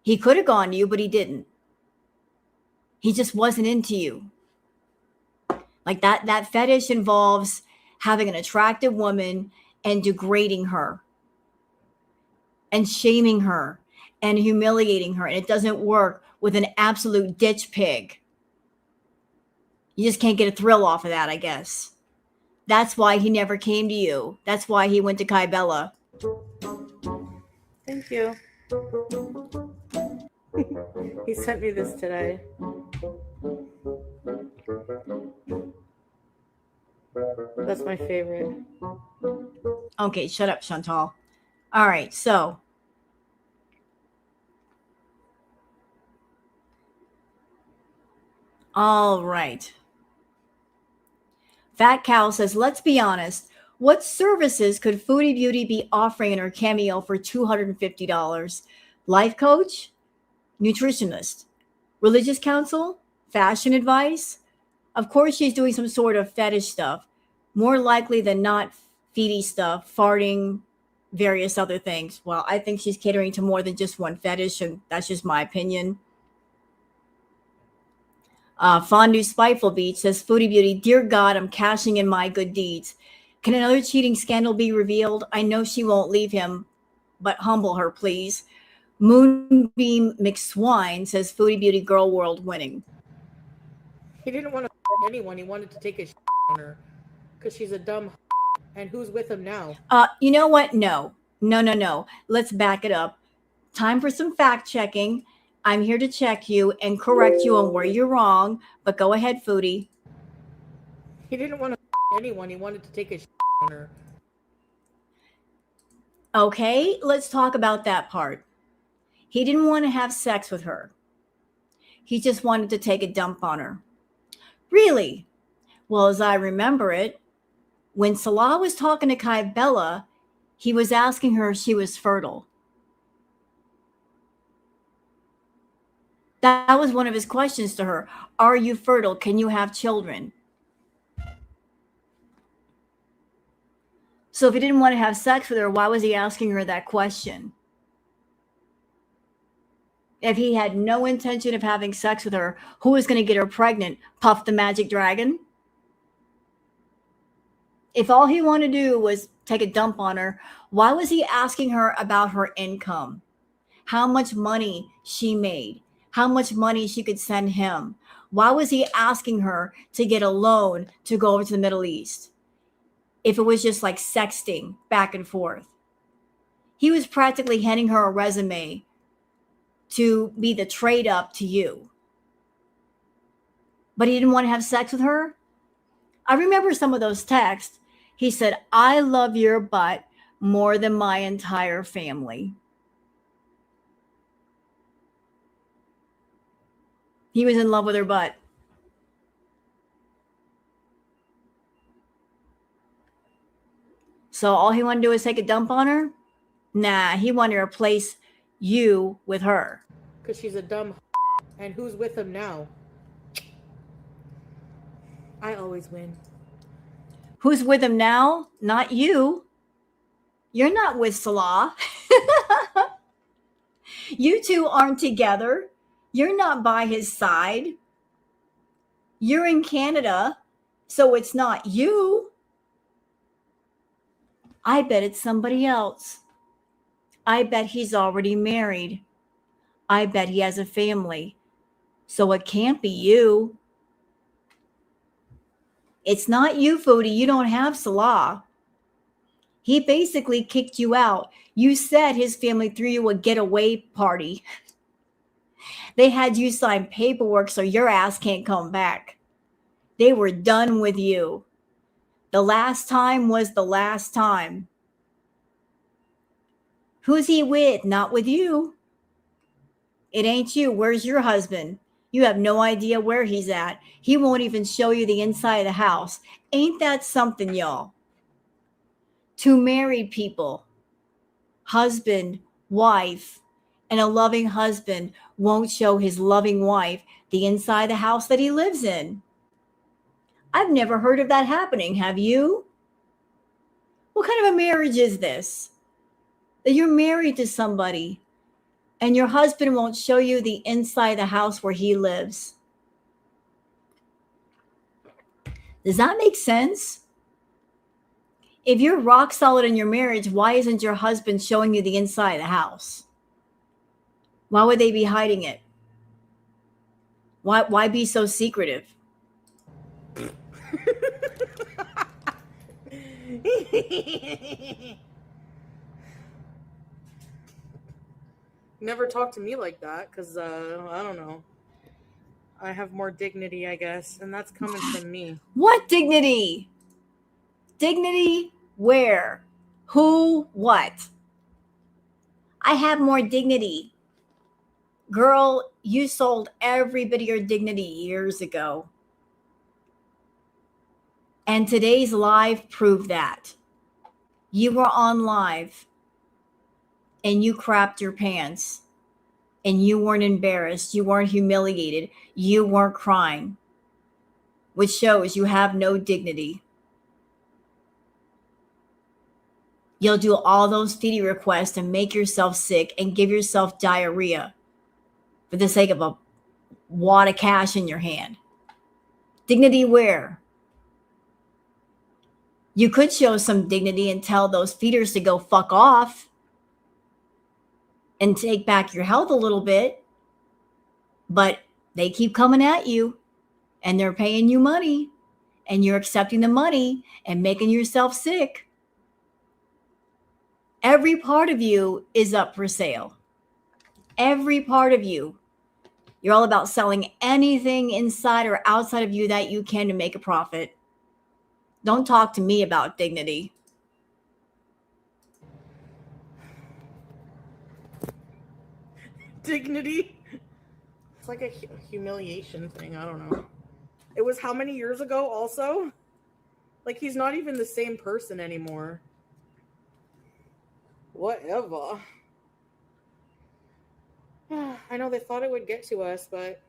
He could have gone to you, but he didn't. He just wasn't into you. Like that fetish involves having an attractive woman and degrading her and shaming her and humiliating her. And it doesn't work with an absolute ditch pig. You just can't get a thrill off of that, I guess. That's why he never came to you. That's why he went to Kai Bella. Thank you. He sent me this today. That's my favorite. Okay, shut up, Chantal. All right, so all right. Fat Cow says, let's be honest. What services could Foodie Beauty be offering in her cameo for $250? Life coach, nutritionist, religious counsel, fashion advice? Of course, she's doing some sort of fetish stuff. More likely than not, feety stuff, farting, various other things. Well, I think she's catering to more than just one fetish, and that's just my opinion. Fondue Spiteful Beach says, Foodie Beauty, dear God, I'm cashing in my good deeds. Can another cheating scandal be revealed? I know she won't leave him, but humble her, please. Moonbeam McSwine says, Foodie Beauty, girl world winning. He didn't want to anyone. He wanted to take a on her because she's a dumb. And who's with him now? You know what? No. Let's back it up. Time for some fact checking. I'm here to check you and correct you on where you're wrong, but go ahead, Foodie. He didn't want to anyone. He wanted to take a on her. Okay, let's talk about that part. He didn't want to have sex with her. He just wanted to take a dump on her. Really? Well, as I remember it, when Salah was talking to Kai Bella, he was asking her if she was fertile. That was one of his questions to her. Are you fertile? Can you have children? So if he didn't want to have sex with her, why was he asking her that question? If he had no intention of having sex with her, who was going to get her pregnant? Puff the Magic Dragon? If all he wanted to do was take a dump on her, why was he asking her about her income? How much money she made? How much money she could send him? Why was he asking her to get a loan to go over to the Middle East? If it was just like sexting back and forth. He was practically handing her a resume to be the trade up to you. But he didn't want to have sex with her? I remember some of those texts. He said, I love your butt more than my entire family. He was in love with her butt. So all he wanted to do was take a dump on her? Nah, he wanted to replace you with her. Because she's a dumb. And who's with him now? I always win. Who's with him now? Not you. You're not with Salah. You two aren't together. You're not by his side. You're in Canada, so it's not you. I bet it's somebody else. I bet he's already married. I bet he has a family. So it can't be you. It's not you, Foodie. You don't have Salah. He basically kicked you out. You said his family threw you a getaway party. They had you sign paperwork so your ass can't come back. They were done with you. The last time was the last time. Who's he with? Not with you. It ain't you. Where's your husband? You have no idea where he's at. He won't even show you the inside of the house. Ain't that something, y'all? Two married people, husband, wife, and a loving husband won't show his loving wife the inside of the house that he lives in. I've never heard of that happening. Have you? What kind of a marriage is this? That you're married to somebody and your husband won't show you the inside of the house where he lives. Does that make sense? If you're rock solid in your marriage, why isn't your husband showing you the inside of the house? Why would they be hiding it? Why be so secretive? Never talk to me like that because, I don't know. I have more dignity, I guess, and that's coming from me. What dignity? Dignity where? Who? What? I have more dignity. Girl, you sold every bit of your dignity years ago. And today's live proved that. You were on live and you crapped your pants and you weren't embarrassed. You weren't humiliated. You weren't crying, which shows you have no dignity. You'll do all those Foodie requests and make yourself sick and give yourself diarrhea for the sake of a wad of cash in your hand. Dignity where? You could show some dignity and tell those feeders to go fuck off and take back your health a little bit, but they keep coming at you and they're paying you money and you're accepting the money and making yourself sick. Every part of you is up for sale. Every part of you. You're all about selling anything inside or outside of you that you can to make a profit. Don't talk to me about dignity. Dignity? It's like a humiliation thing. I don't know. It was how many years ago also? Like, he's not even the same person anymore. Whatever. I know they thought it would get to us, but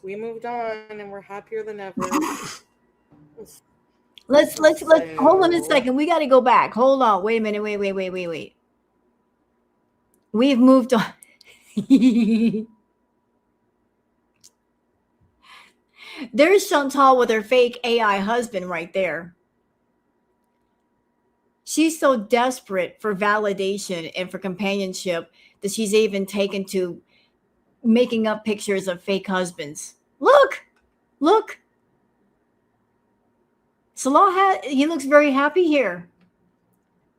we moved on and we're happier than ever. Let's hold on a second. We got to go back. Hold on. Wait a minute. Wait. We've moved on. There's Chantal with her fake AI husband right there. She's so desperate for validation and for companionship that she's even taken to making up pictures of fake husbands. Look. Salah he looks very happy here.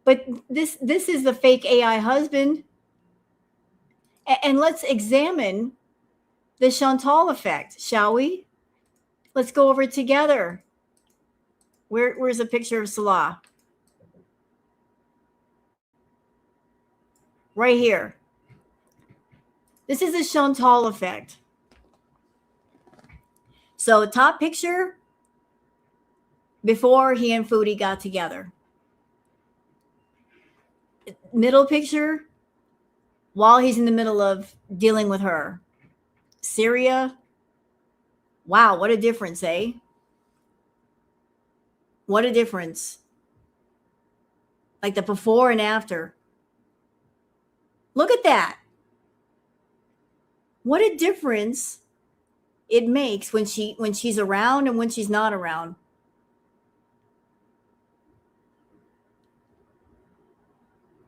But this is the fake AI husband. And let's examine the Chantal effect, shall we? Let's go over it together. Where's a picture of Salah? Right here. This is the Chantal effect. So top picture before he and Foodie got together. Middle picture while he's in the middle of dealing with her. Syria. Wow, what a difference, eh? What a difference. Like the before and after. Look at that. What a difference it makes when she's around and when she's not around.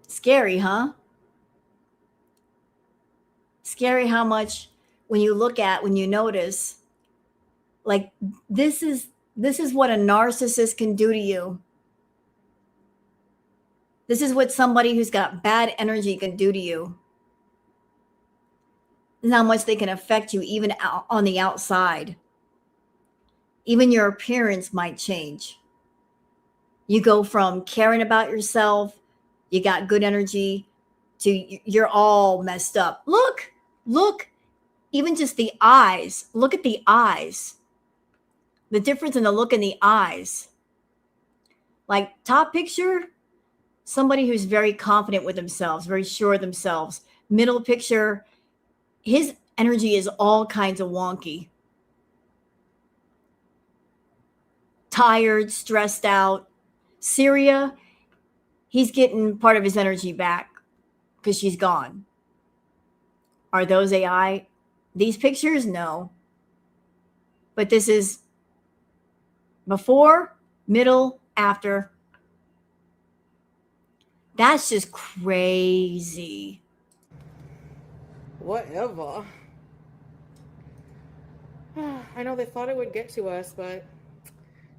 Scary, huh? Scary how much when you notice, like this is what a narcissist can do to you. This is what somebody who's got bad energy can do to you. And how much they can affect you even on the outside. Even your appearance might change. You go from caring about yourself, you got good energy, to you're all messed up. Look, even just the eyes. Look at the eyes. The difference in the look in the eyes. Like top picture, somebody who's very confident with themselves, very sure of themselves. Middle picture, his energy is all kinds of wonky. Tired, stressed out. Syria, he's getting part of his energy back because she's gone. Are those AI? These pictures? No. But this is before, middle, after. That's just crazy. Whatever. I know they thought it would get to us, but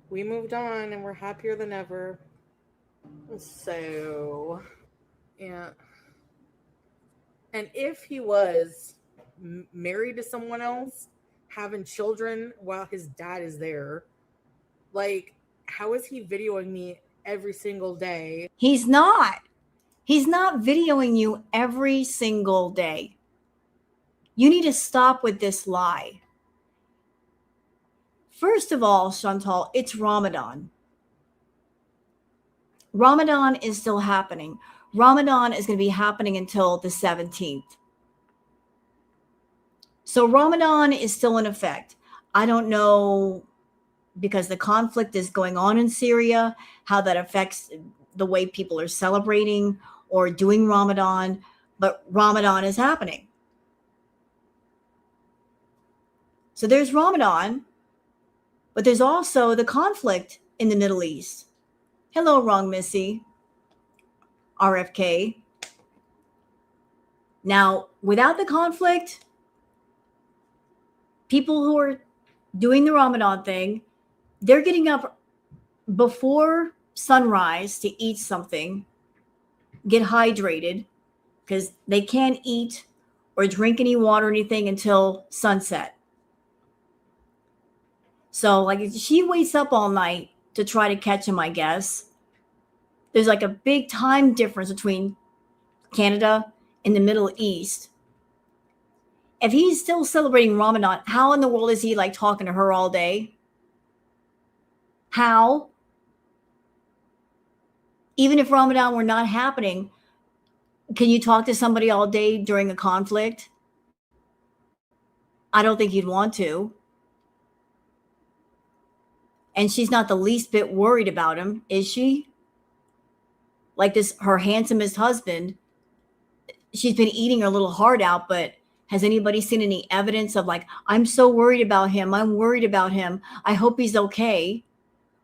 we moved on and we're happier than ever. So, yeah. And if he was married to someone else, having children while his dad is there, like, How is he videoing me every single day? He's not. He's not videoing you every single day. You need to stop with this lie. First of all, Chantal, it's Ramadan. Ramadan is still happening. Ramadan is going to be happening until the 17th. So Ramadan is still in effect. I don't know, because the conflict is going on in Syria, how that affects the way people are celebrating or doing Ramadan, but Ramadan is happening. So there's Ramadan, but there's also the conflict in the Middle East. Hello, Wrong Missy, RFK. Now, without the conflict, people who are doing the Ramadan thing, they're getting up before sunrise to eat something, get hydrated, because they can't eat or drink any water or anything until sunset. So, like, she waits up all night to try to catch him, I guess. There's like a big time difference between Canada and the Middle East. If he's still celebrating Ramadan, how in the world is he like talking to her all day? How? Even if Ramadan were not happening, can you talk to somebody all day during a conflict? I don't think you'd want to. And she's not the least bit worried about him, is she? Like this, her handsomest husband, she's been eating her little heart out, but has anybody seen any evidence of like, I'm so worried about him. I'm worried about him. I hope he's okay.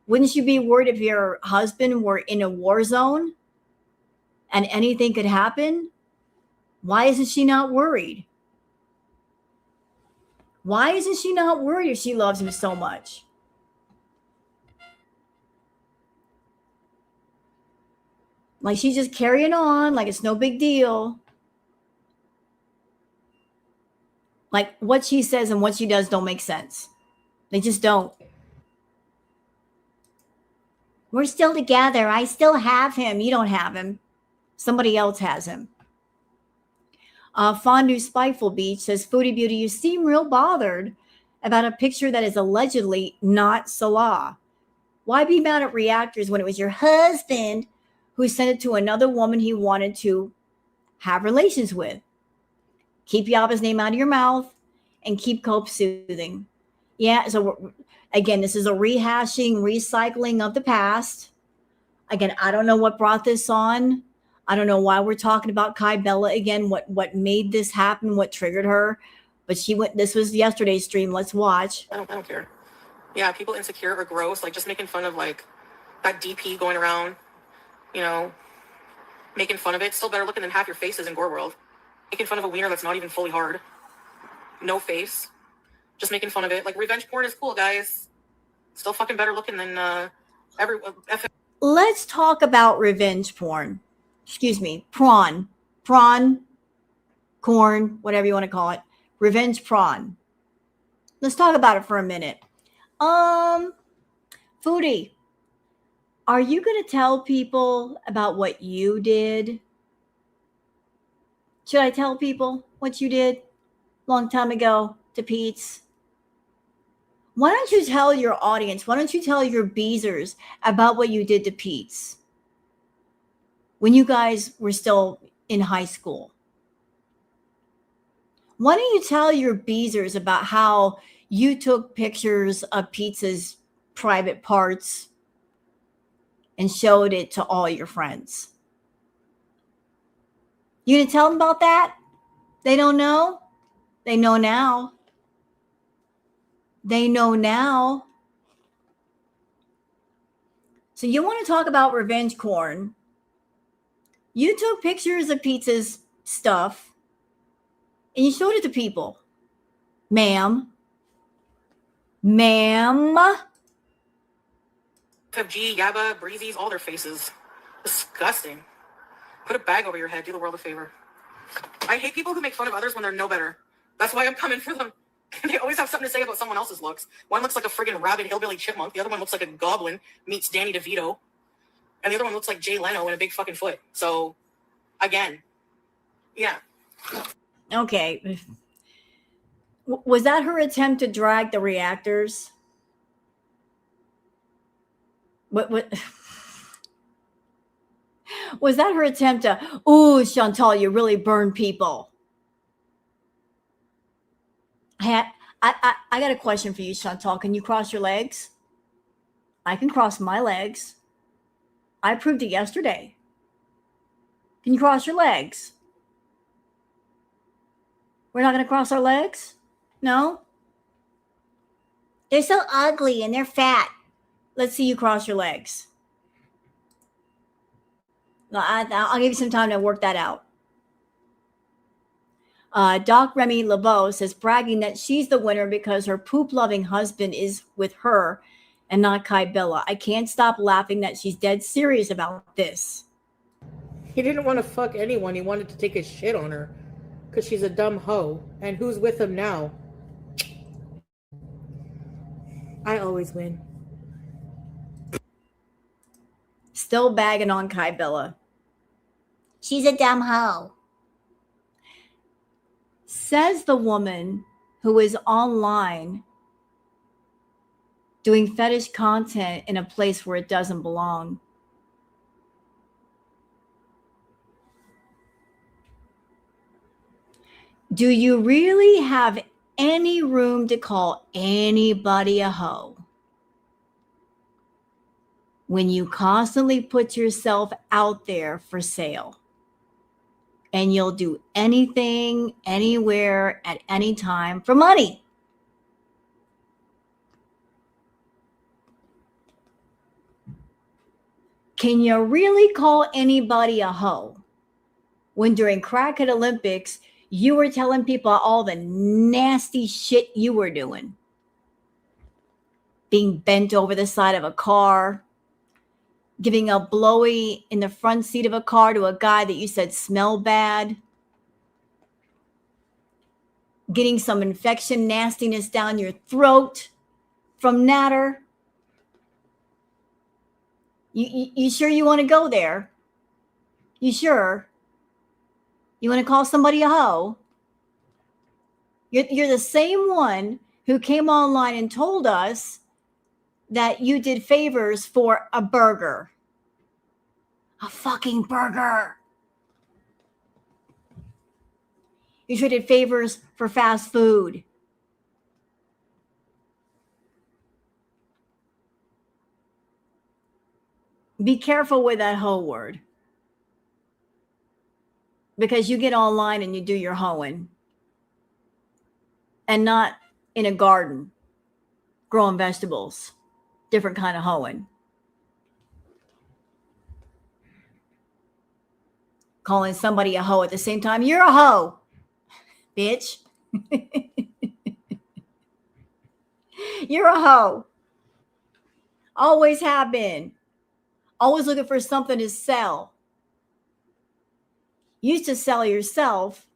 Wouldn't you be worried if your husband were in a war zone and anything could happen? Why isn't she not worried? Why isn't she not worried if she loves him so much? Like she's just carrying on like it's no big deal. Like what she says and what she does don't make sense. They just don't. We're still together. I still have him. You don't have him. Somebody else has him. Fondue Spiteful Beach says, Foodie Beauty, you seem real bothered about a picture that is allegedly not Salah. Why be mad at reactors when it was your husband who sent it to another woman he wanted to have relations with? Keep Yaba's name out of your mouth and keep Cope soothing. Yeah, so again, this is a rehashing, recycling of the past. Again, I don't know what brought this on. I don't know why we're talking about Kai Bella again, what made this happen, what triggered her. But she went, this was yesterday's stream. Let's watch. I don't care. Yeah, people insecure or gross, like just making fun of like that DP going around, you know, making fun of it. Still better looking than half your faces in Gore World. Making fun of a wiener that's not even fully hard. No face. Just making fun of it. Like revenge porn is cool, guys. Still fucking better looking than Let's talk about revenge porn. Excuse me, prawn, corn, whatever you want to call it. Revenge prawn. Let's talk about it for a minute. Foodie, are you going to tell people about what you did? Should I tell people what you did long time ago to Pete's? Why don't you tell your audience, why don't you tell your beezers about what you did to Pete's when you guys were still in high school? Why don't you tell your beezers about how you took pictures of Pete's private parts and showed it to all your friends? You gonna tell them about that? They don't know? They know now. They know now. So you want to talk about revenge porn? You took pictures of Pete's stuff and you showed it to people. Ma'am. FFG, Yaba, Breezies, all their faces. Disgusting. Put a bag over your head. Do the world a favor. I hate people who make fun of others when they're no better. That's why I'm coming for them. They always have something to say about someone else's looks. One looks like a friggin' rabid hillbilly chipmunk. The other one looks like a goblin meets Danny DeVito. And the other one looks like Jay Leno in a big fucking foot. So, again, yeah. Okay. Was that her attempt to drag the reactors? What was that her attempt to, ooh, Chantal, you really burn people? I got a question for you, Chantal. Can you cross your legs? I can cross my legs. I proved it yesterday. Can you cross your legs? We're not going to cross our legs? No? They're so ugly and they're fat. Let's see you cross your legs. I'll give you some time to work that out. Doc Remy LeBeau says bragging that she's the winner because her poop-loving husband is with her and not Kai Bella. I can't stop laughing that she's dead serious about this. He didn't want to fuck anyone. He wanted to take a shit on her because she's a dumb hoe. And who's with him now? I always win. Still bagging on Kai Bella. She's a dumb hoe. Says the woman who is online doing fetish content in a place where it doesn't belong. Do you really have any room to call anybody a hoe when you constantly put yourself out there for sale? And you'll do anything, anywhere, at any time for money. Can you really call anybody a hoe when during Crackhead Olympics, you were telling people all the nasty shit you were doing? Being bent over the side of a car, giving a blowy in the front seat of a car to a guy that you said smelled bad, getting some infection nastiness down your throat from natter. You sure you want to go there? You sure? You want to call somebody a hoe? You're the same one who came online and told us that you did favors for a burger. A fucking burger. You traded favors for fast food. Be careful with that hoe word. Because you get online and you do your hoeing. And not in a garden growing vegetables. Different kind of hoeing. Calling somebody a hoe at the same time. You're a hoe, bitch. You're a hoe. Always have been. Always looking for something to sell. Used to sell yourself.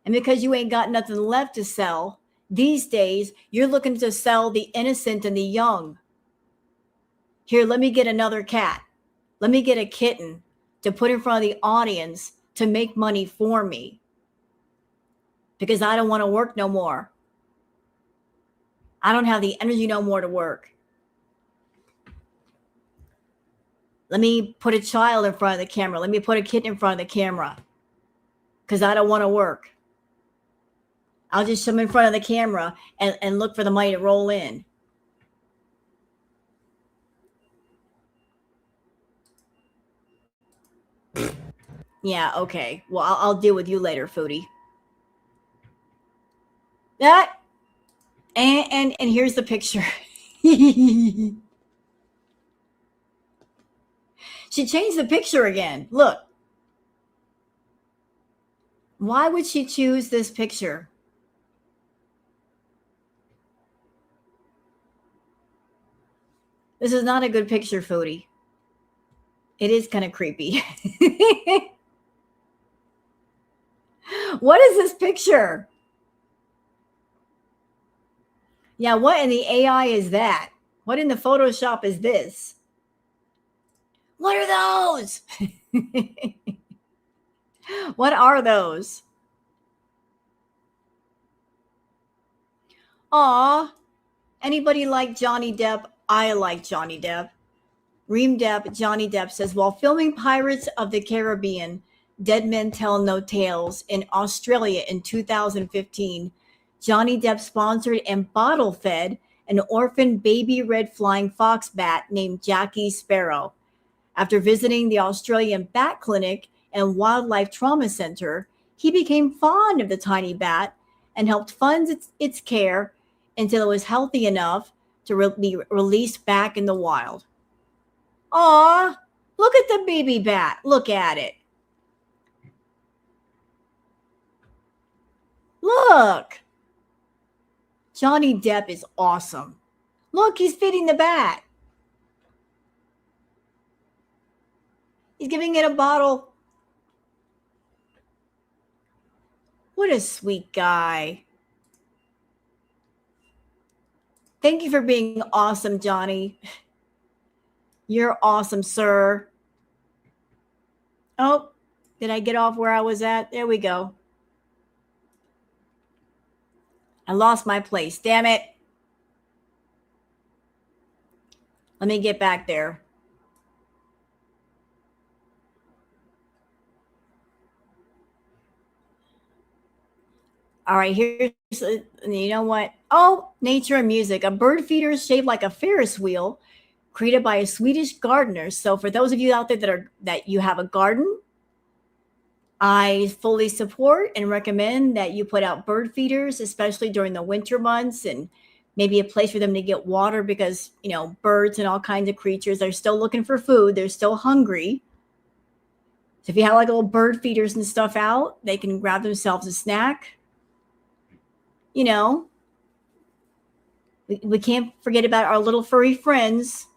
And because you ain't got nothing left to sell, these days, you're looking to sell the innocent and the young. Here, let me get another cat. Let me get a kitten to put in front of the audience to make money for me. Because I don't want to work no more. I don't have the energy no more to work. Let me put a child in front of the camera. Let me put a kitten in front of the camera. Because I don't want to work. I'll just come in front of the camera and look for the money to roll in. Yeah, okay. Well, I'll deal with you later, Foodie. That and here's the picture. She changed the picture again. Look. Why would she choose this picture? This is not a good picture, Foodie. It is kind of creepy. What is this picture? Yeah, what in the AI is that? What in the Photoshop is this? What are those? What are those? Aw, anybody like Johnny Depp? I like Johnny Depp. Reem Depp, Johnny Depp says, while filming Pirates of the Caribbean, Dead Men Tell No Tales in Australia in 2015, Johnny Depp sponsored and bottle fed an orphan baby red flying fox bat named Jackie Sparrow. After visiting the Australian Bat Clinic and Wildlife Trauma Center, he became fond of the tiny bat and helped fund its care until it was healthy enough to be released back in the wild. Aw, look at the baby bat. Look at it. Look. Johnny Depp is awesome. Look, he's feeding the bat. He's giving it a bottle. What a sweet guy. Thank you for being awesome, Johnny. You're awesome, sir. Oh, did I get off where I was at? There we go. I lost my place. Damn it. Let me get back there. All right, here's, you know what? Oh, nature and music. A bird feeder shaped like a Ferris wheel created by a Swedish gardener. So for those of you out there that you have a garden, I fully support and recommend that you put out bird feeders, especially during the winter months, and maybe a place for them to get water because, you know, birds and all kinds of creatures are still looking for food. They're still hungry. So if you have like little bird feeders and stuff out, they can grab themselves a snack. You know, we can't forget about our little furry friends.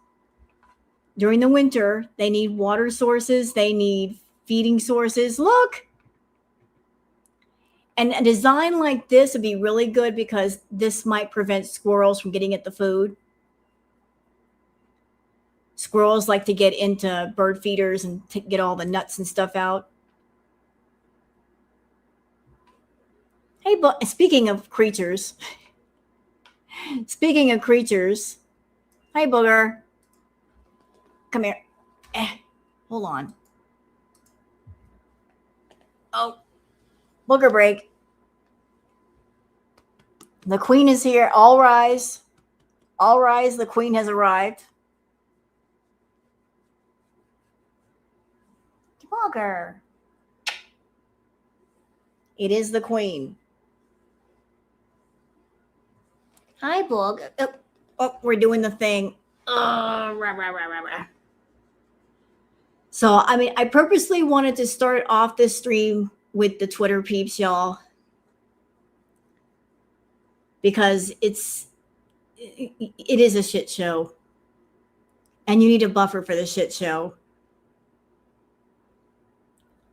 During the winter, they need water sources. They need feeding sources. Look. And a design like this would be really good because this might prevent squirrels from getting at the food. Squirrels like to get into bird feeders and get all the nuts and stuff out. Hey, but speaking of creatures, hi, Booger. Come here. Hold on. Oh, Booger break. The queen is here. All rise. All rise. The queen has arrived. Booger. It is the queen. Hi, Boog. Oh, we're doing the thing. So, I mean, I purposely wanted to start off this stream with the Twitter peeps, y'all, because it is a shit show, and you need a buffer for the shit show.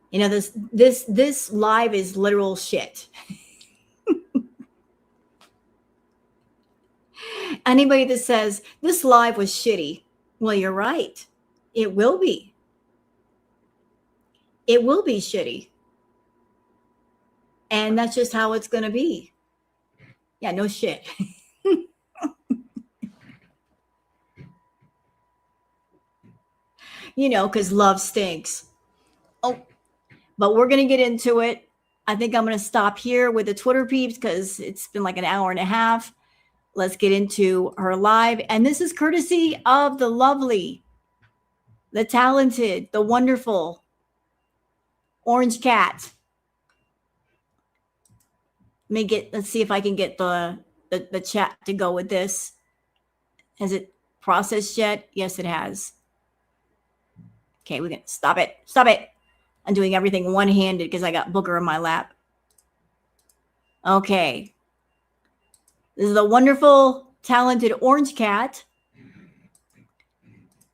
You know, this live is literal shit. Anybody that says this live was shitty, well, you're right. It will be. It will be shitty. And that's just how it's going to be. Yeah, no shit. You know, because love stinks. Oh, but we're going to get into it. I think I'm going to stop here with the Twitter peeps because it's been like an hour and a half. Let's get into her live. And this is courtesy of the lovely, the talented, the wonderful Orange Cat. Let's see if I can get the chat to go with this. Has it processed yet? Yes, it has. Okay, we can stop it. Stop it. I'm doing everything one-handed because I got Booger in my lap. Okay. This is the wonderful, talented Orange Cat.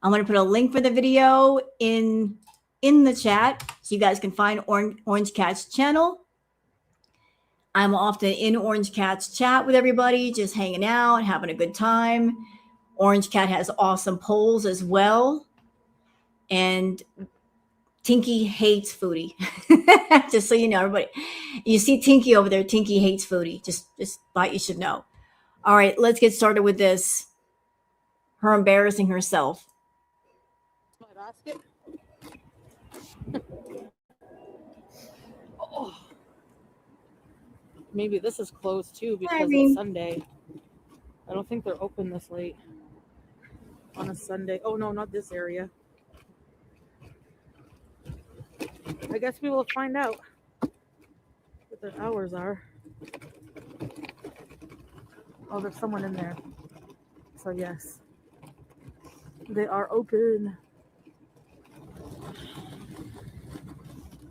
I'm going to put a link for the video in the chat so you guys can find Orange Cat's channel. I'm often in Orange Cat's chat with everybody, just hanging out, having a good time. Orange Cat has awesome polls as well. And Tinky hates Foodie. Just so you know, everybody. You see Tinky over there. Tinky hates Foodie. Just thought you should know. All right, let's get started with this. Her embarrassing herself. My basket. Oh. Maybe this is closed too because it's Sunday. I don't think they're open this late on a Sunday. Oh no, not this area. I guess we will find out what their hours are. Oh, there's someone in there. So yes, they are open.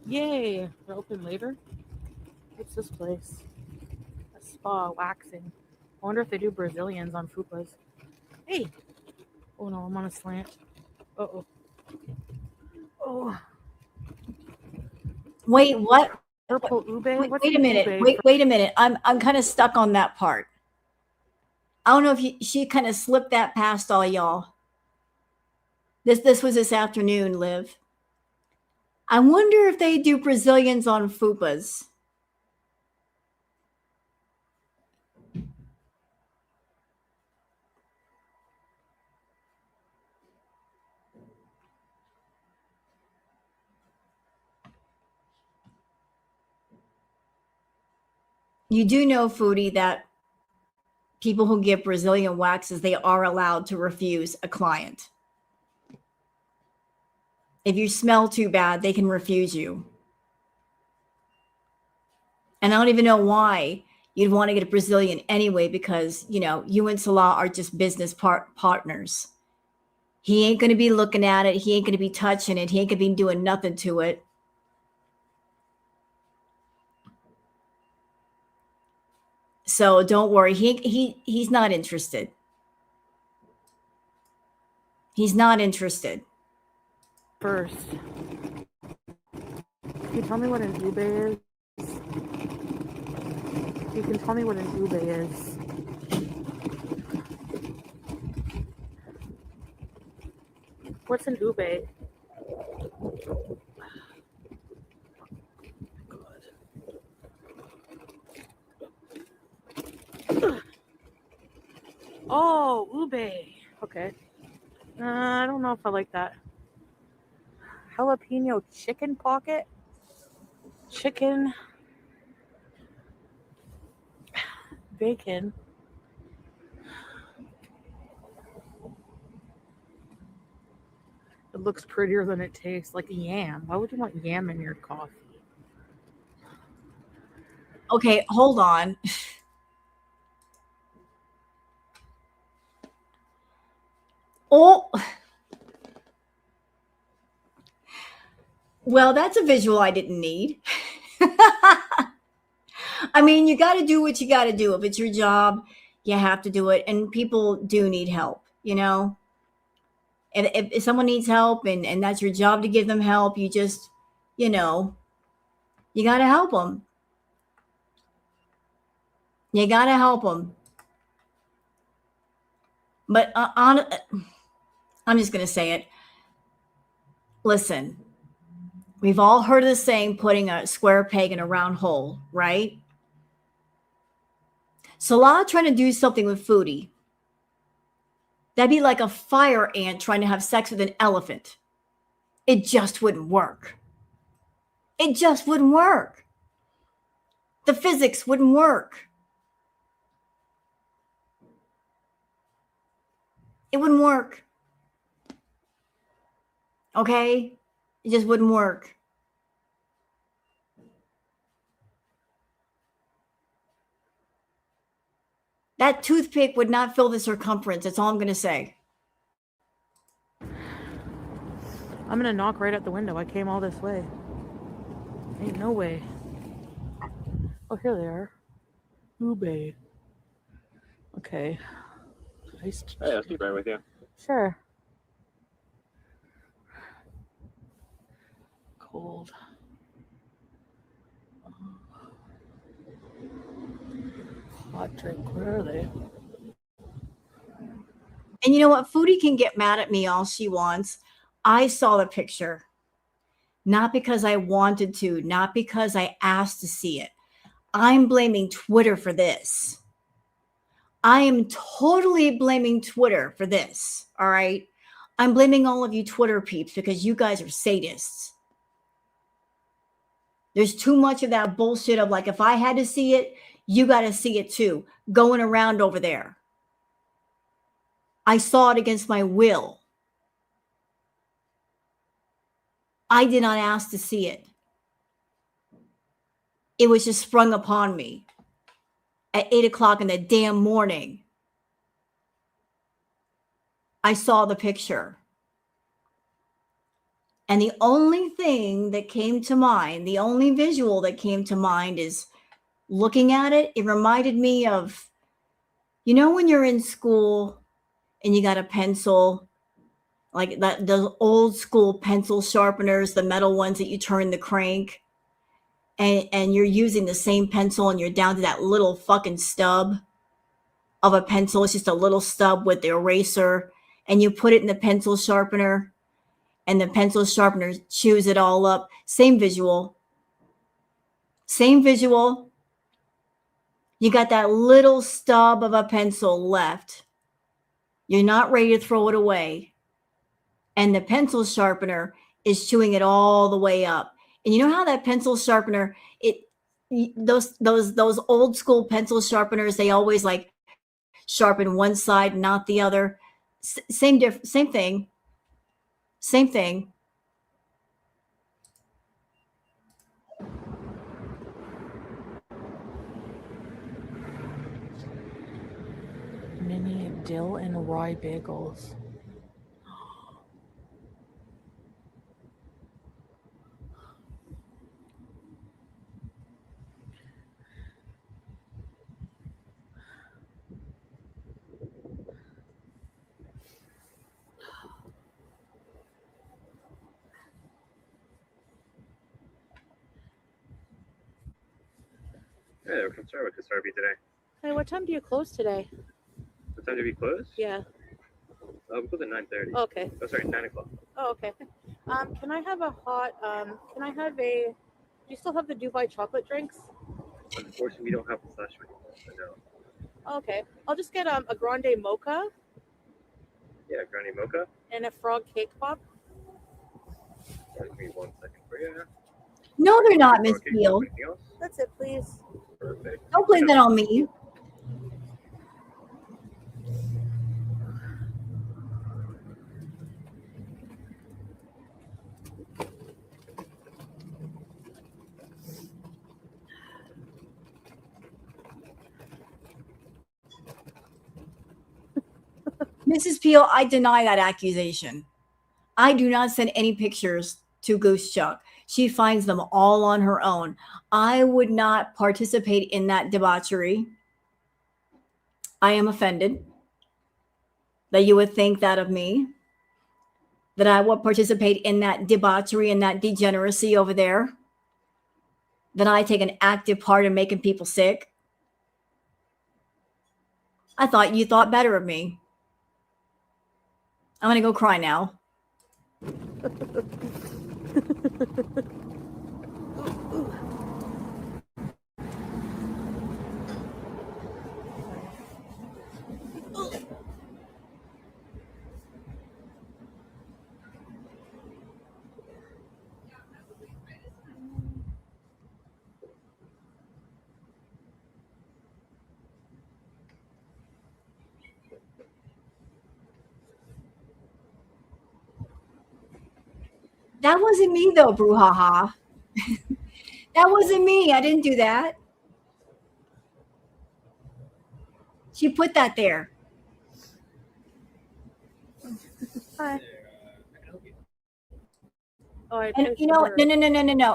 Yay! They're open later. What's this place? A spa waxing. I wonder if they do Brazilians on fupas. Hey! Oh no, I'm on a slant. Uh-oh. Oh. Wait, what? Purple ube? Wait a minute. Wait a minute. I'm kind of stuck on that part. I don't know if she kind of slipped that past all y'all. This was this afternoon, Liv. I wonder if they do Brazilians on fupas. You do know, Foodie, that people who get Brazilian waxes, they are allowed to refuse a client. If you smell too bad, they can refuse you. And I don't even know why you'd want to get a Brazilian anyway, because, you know, you and Salah are just business partners. He ain't going to be looking at it. He ain't going to be touching it. He ain't going to be doing nothing to it. So don't worry. He's not interested. He's not interested. First, can you tell me what an ube is? You can tell me what an ube is. What's an ube? Oh, ube. Okay. I don't know if I like that. Jalapeno chicken pocket? Chicken. Bacon. It looks prettier than it tastes, like a yam. Why would you want yam in your coffee? Okay, hold on. Oh, well, that's a visual I didn't need. I mean, you got to do what you got to do. If it's your job, you have to do it. And people do need help, you know? And if someone needs help and that's your job to give them help, you just, you know, you got to help them. You got to help them. But I'm just going to say it. Listen, we've all heard of the saying, putting a square peg in a round hole, right? Salah trying to do something with Foodie. That'd be like a fire ant trying to have sex with an elephant. It just wouldn't work. It just wouldn't work. The physics wouldn't work. It wouldn't work. Okay? It just wouldn't work. That toothpick would not fill the circumference. That's all I'm going to say. I'm going to knock right at the window. I came all this way. Ain't no way. Oh, here they are. Ube. Okay. Nice. Hey, I'll keep right with you. Sure. Cold. Hot drink. Where are they? And you know what? Foodie can get mad at me all she wants. I saw the picture. Not because I wanted to, not because I asked to see it. I'm blaming Twitter for this. I am totally blaming Twitter for this. All right. I'm blaming all of you Twitter peeps because you guys are sadists. There's too much of that bullshit of like, if I had to see it, you got to see it too, going around over there. I saw it against my will. I did not ask to see it. It was just sprung upon me at 8:00 in the damn morning. I saw the picture. And the only thing that came to mind, the only visual that came to mind is looking at it. It reminded me of, you know, when you're in school and you got a pencil, like that, those old school pencil sharpeners, the metal ones that you turn the crank, and you're using the same pencil and you're down to that little fucking stub of a pencil. It's just a little stub with the eraser, and you put it in the pencil sharpener, and the pencil sharpener chews it all up. Same visual. Same visual. You got that little stub of a pencil left. You're not ready to throw it away. And the pencil sharpener is chewing it all the way up. And you know how that pencil sharpener, those old school pencil sharpeners, they always like sharpen one side, not the other. Same thing. Same thing. Mini dill and rye bagels. Hey there, can start with the Starby today. Hey, what time do you close today? What time do we close? Yeah. We close at 9:30. Okay. Oh, sorry, 9 o'clock. Oh, okay. Can I have a hot? Can I have a? Do you still have the Dubai chocolate drinks? Unfortunately, we don't have the slash menu, so no. Oh, okay. I'll just get a grande mocha Yeah, Granny Mocha. and a frog cake pop. Yeah, give me 1 second for you. No, they're not, Miss Okay, Peel. anything else? That's it, please. Perfect. Don't blame that on me. Mrs. Peel, I deny that accusation. I do not send any pictures to Goose Chuck. She finds them all on her own. I would not participate in that debauchery. I am offended that you would think that of me, that I would participate in that debauchery and that degeneracy over there, that I take an active part in making people sick. I thought you thought better of me. I'm going to go cry now. That wasn't me though, brouhaha. That wasn't me. I didn't do that. She put that there. Hi. Oh, And you know,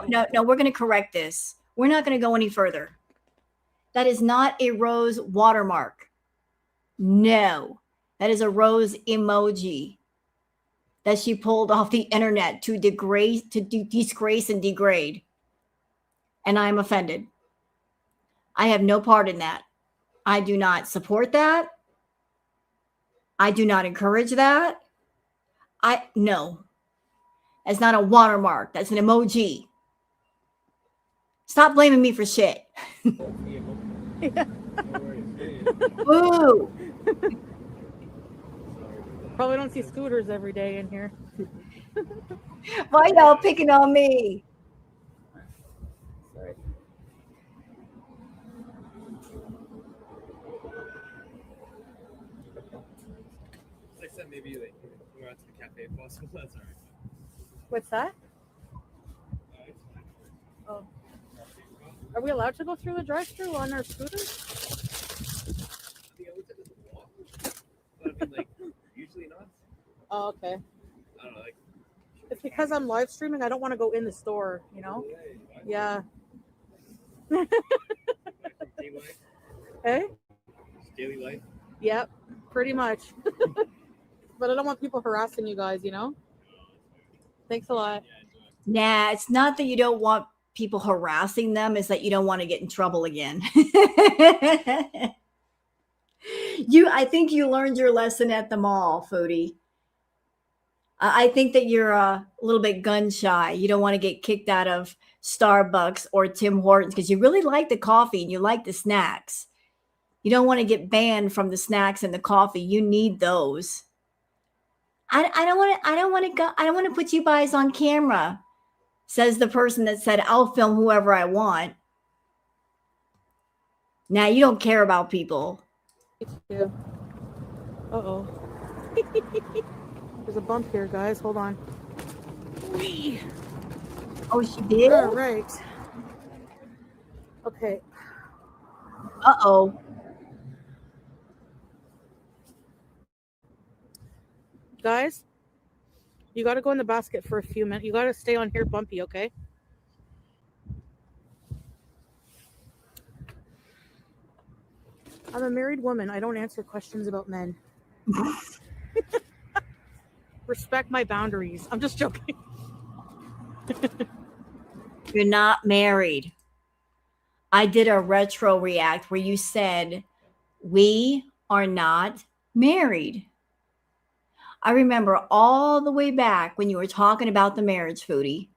no. We're going to correct this. We're not going to go any further. That is not a rose watermark. No, that is a rose emoji that she pulled off the internet to disgrace and degrade. And I'm offended. I have no part in that. I do not support that. I do not encourage that. No. That's not a watermark. That's an emoji. Stop blaming me for shit. Ooh. Probably don't see scooters every day in here. Why y'all picking on me? Sorry. I said maybe like go out to the cafe if possible. That's alright. What's that? Oh. Are we allowed to go through the drive-thru on our scooters? Yeah, we took a walk. But I mean, like, usually not. Oh, okay. I don't know, like. It's because I'm live streaming. I don't want to go in the store, you know? Yeah. Like from daily life? Hey? Just daily life? Yep. Pretty much. But I don't want people harassing you guys, you know? Thanks a lot. Nah, it's not that you don't want people harassing them, it's that you don't want to get in trouble again. I think you learned your lesson at the mall, Foodie. I think that you're a little bit gun shy. You don't want to get kicked out of Starbucks or Tim Hortons because you really like the coffee and you like the snacks. You don't want to get banned from the snacks and the coffee. You need those. I don't want to. I don't want to go. I don't want to put you guys on camera. Says the person that said, "I'll film whoever I want." Now you don't care about people. Yeah. Uh-oh. There's a bump here, guys. Hold on. Whee! Oh, she did? All right. Okay. Uh-oh. Guys, you got to go in the basket for a few minutes. You got to stay on here bumpy, okay? I'm a married woman. I don't answer questions about men. Respect my boundaries. I'm just joking. You're not married. I did a retro react where you said, we are not married. I remember all the way back when you were talking about the marriage, Foodie.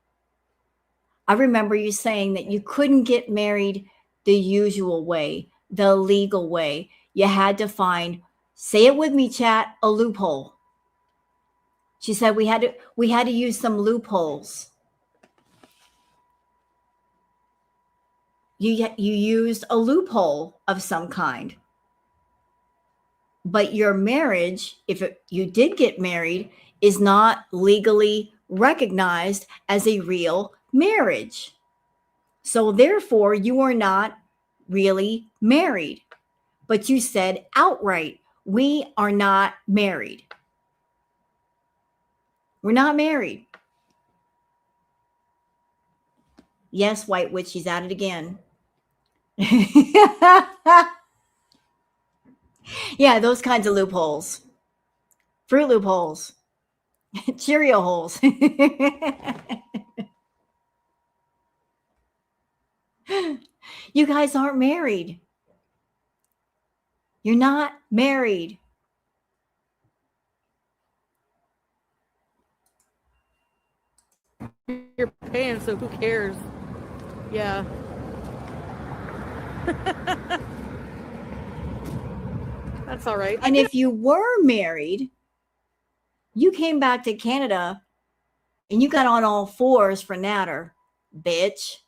I remember you saying that you couldn't get married the usual way, the legal way. You had to find, say it with me, chat, a loophole. She said we had to use some loopholes. You used a loophole of some kind. But your marriage, you did get married, is not legally recognized as a real marriage. So therefore, you are not really married. But you said outright, we are not married. We're not married. Yes, White Witch, she's at it again. Yeah, those kinds of loopholes. Fruit loopholes. Cheerio holes. You guys aren't married. You're not married. You're paying, so who cares? Yeah. That's all right. And if you were married, you came back to Canada and you got on all fours for Natter, bitch.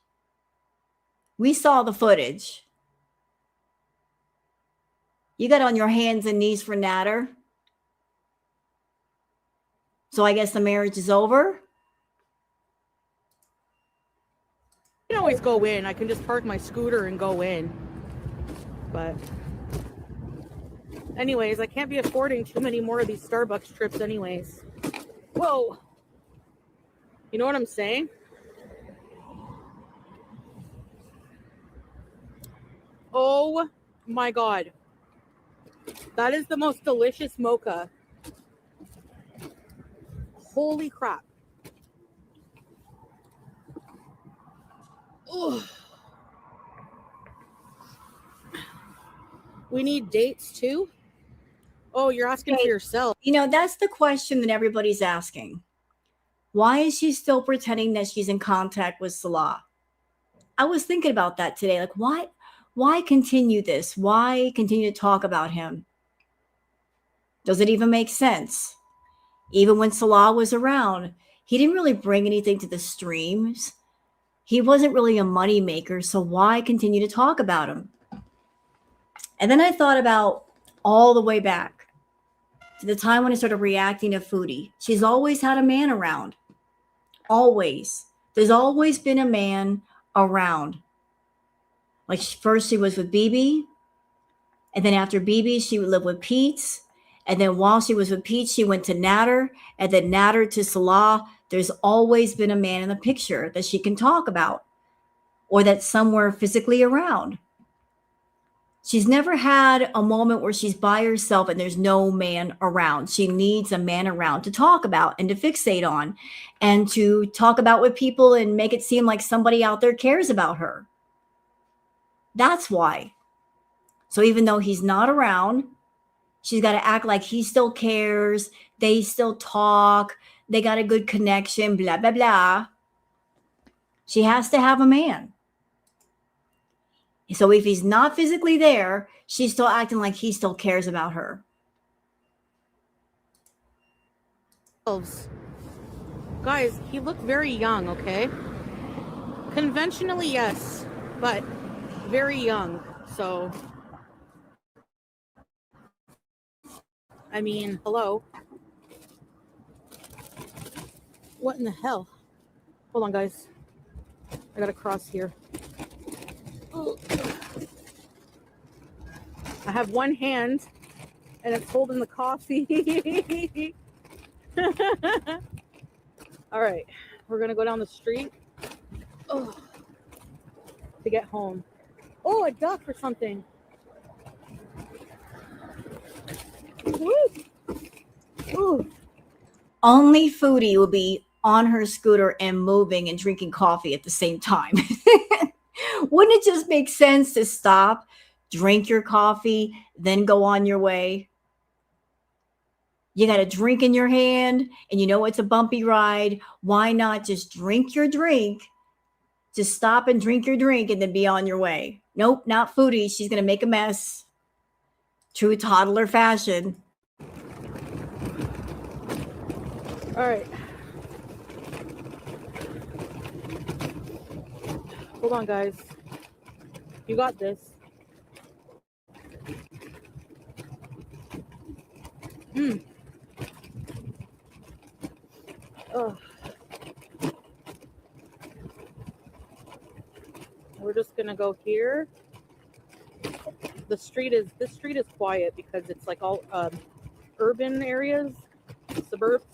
We saw the footage. You got on your hands and knees for Natter. So I guess the marriage is over. I can always go in. I can just park my scooter and go in. But anyways, I can't be affording too many more of these Starbucks trips anyways. Whoa. You know what I'm saying? Oh my God. That is the most delicious mocha. Holy crap. Ugh. We need dates too? Oh, you're asking for Okay. yourself. You know, that's the question that everybody's asking. Why is she still pretending that she's in contact with Salah? I was thinking about that today. Like, why continue this? Why continue to talk about him? Does it even make sense? Even when Salah was around, he didn't really bring anything to the streams. He wasn't really a money maker, so why continue to talk about him? And then I thought about all the way back to the time when I started reacting to Foodie. She's always had a man around. Always. There's always been a man around. Like first she was with BB, and then after BB, she would live with Pete. And then while she was with Pete, she went to Natter, and then Natter to Salah. There's always been a man in the picture that she can talk about or that's somewhere physically around. She's never had a moment where she's by herself and there's no man around. She needs a man around to talk about and to fixate on and to talk about with people and make it seem like somebody out there cares about her. That's why. So even though he's not around, she's got to act like he still cares. They still talk. They got a good connection, blah, blah, blah. She has to have a man. So if he's not physically there, she's still acting like he still cares about her. Guys, he looked very young, okay? Conventionally, yes, but very young. So, I mean, hello. What in the hell? Hold on, guys. I gotta cross here. I have one hand and it's holding the coffee. All right, we're gonna go down the street to get home. Oh, a duck or something. Woo. Ooh. Only Foodie will be on her scooter and moving and drinking coffee at the same time. Wouldn't it just make sense to stop, drink your coffee, then go on your way? You got a drink in your hand and you know it's a bumpy ride. Why not just drink your drink? Just stop and drink your drink and then be on your way. Nope, not Foodie. She's going to make a mess. True toddler fashion. All right. Hold on, guys. You got this. Ugh. We're just gonna go here. This street is quiet because it's like all urban areas, suburbs.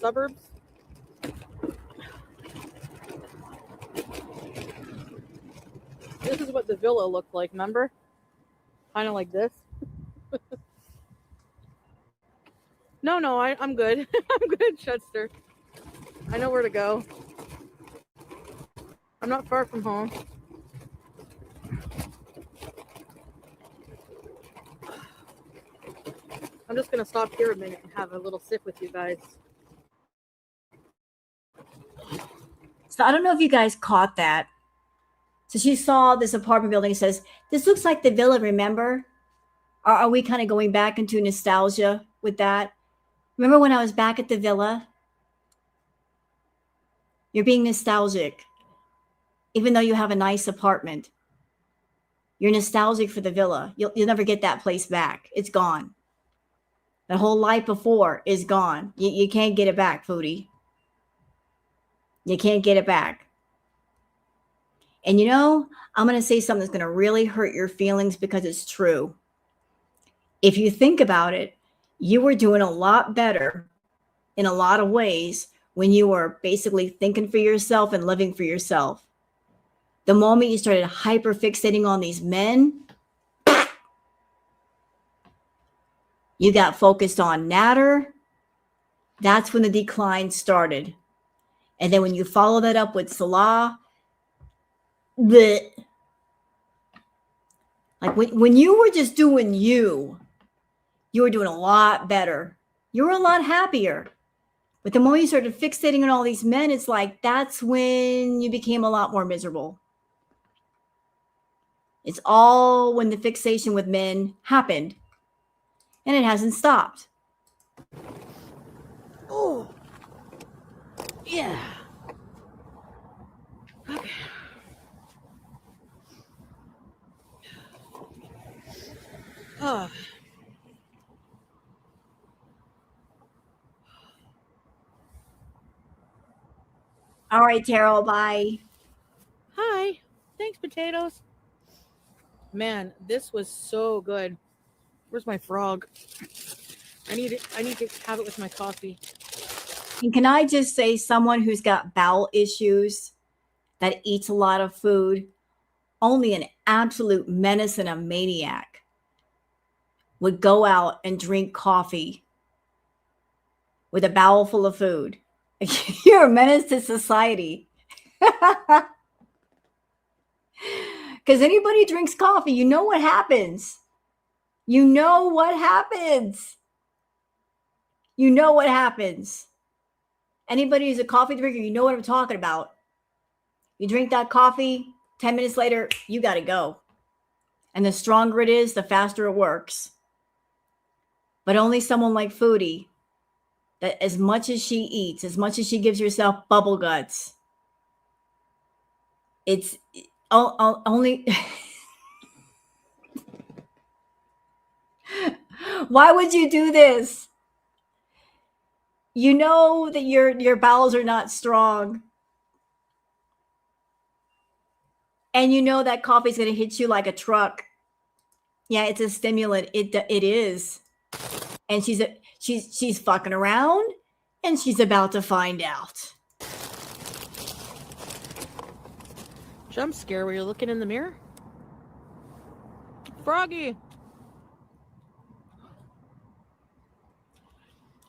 This is what the villa looked like, remember? Kind of like this. No, I'm good. I'm good, Chester. I know where to go. I'm not far from home. I'm just going to stop here a minute and have a little sip with you guys. So I don't know if you guys caught that. So she saw this apartment building and says, this looks like the villa, remember? Are we kind of going back into nostalgia with that? Remember when I was back at the villa? You're being nostalgic. Even though you have a nice apartment. You're nostalgic for the villa. You'll never get that place back. It's gone. The whole life before is gone. You can't get it back, Foodie. You can't get it back. And you know, I'm going to say something that's going to really hurt your feelings because it's true. If you think about it, you were doing a lot better in a lot of ways when you were basically thinking for yourself and living for yourself. The moment you started hyper fixating on these men, you got focused on Natter. That's when the decline started. And then when you follow that up with Salah, like Like when you were just doing you were doing a lot better. You were a lot happier. But the moment you started fixating on all these men, it's like that's when you became a lot more miserable. It's all when the fixation with men happened. And it hasn't stopped. Oh, yeah. Okay. Oh. All right, Terrell, bye. Hi. Thanks, potatoes. Man, this was so good. Where's my frog? I need to have it with my coffee. And can I just say, someone who's got bowel issues, that eats a lot of food, only an absolute menace and a maniac would go out and drink coffee with a bowel full of food. You're a menace to society. Because anybody who drinks coffee, you know what happens. You know what happens. You know what happens. Anybody who's a coffee drinker, you know what I'm talking about. You drink that coffee, 10 minutes later, you got to go. And the stronger it is, the faster it works. But only someone like Foodie, that as much as she eats, as much as she gives herself bubble guts, it's only... Why would you do this? You know that your bowels are not strong. And you know that coffee is going to hit you like a truck. Yeah, it's a stimulant. It is. And she's fucking around, and she's about to find out. Jump scare where you're looking in the mirror? Froggy!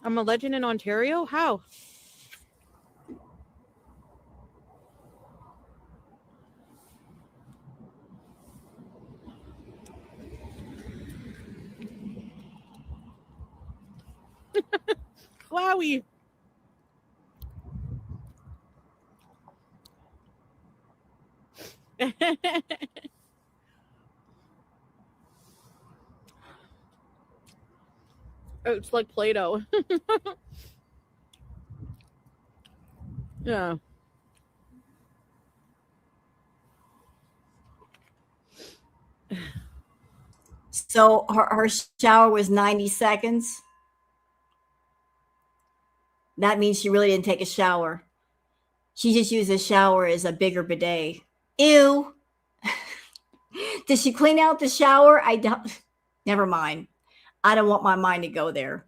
I'm a legend in Ontario? How? Wowie! It's like Play-Doh. Yeah. So her shower was 90 seconds. That means she really didn't take a shower. She just used a shower as a bigger bidet. Ew. Did she clean out the shower? I don't. Never mind. I don't want my mind to go there.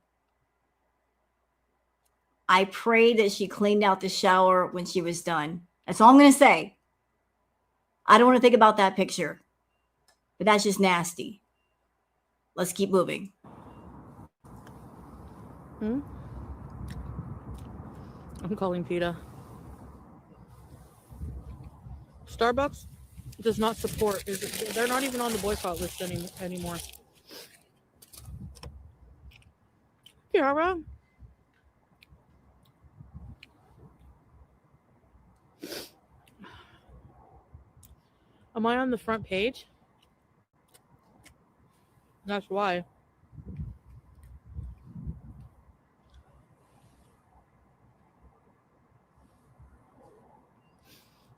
I pray that she cleaned out the shower when she was done. That's all I'm going to say. I don't want to think about that picture. But that's just nasty. Let's keep moving. I'm calling PETA. Starbucks does not support. They're not even on the boycott list anymore. Kiara? Am I on the front page? That's why.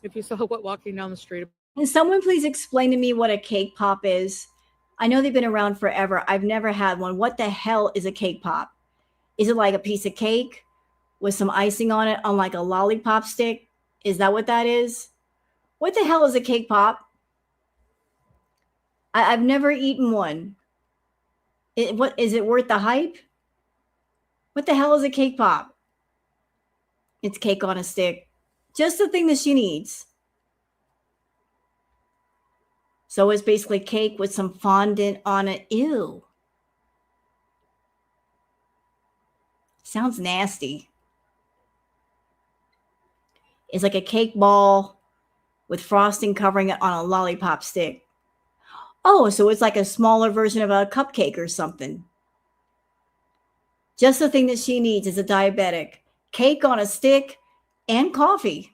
If you saw what walking down the street. Can someone please explain to me what a cake pop is? I know they've been around forever. I've never had one. What the hell is a cake pop? Is it like a piece of cake with some icing on it on like a lollipop stick? Is that what that is? What the hell is a cake pop? I've never eaten one. What is it worth the hype? What the hell is a cake pop? It's cake on a stick. Just the thing that she needs. So it's basically cake with some fondant on it. Ew. Sounds nasty. It's like a cake ball with frosting covering it on a lollipop stick. Oh, so it's like a smaller version of a cupcake or something. Just the thing that she needs is a diabetic. Cake on a stick and coffee.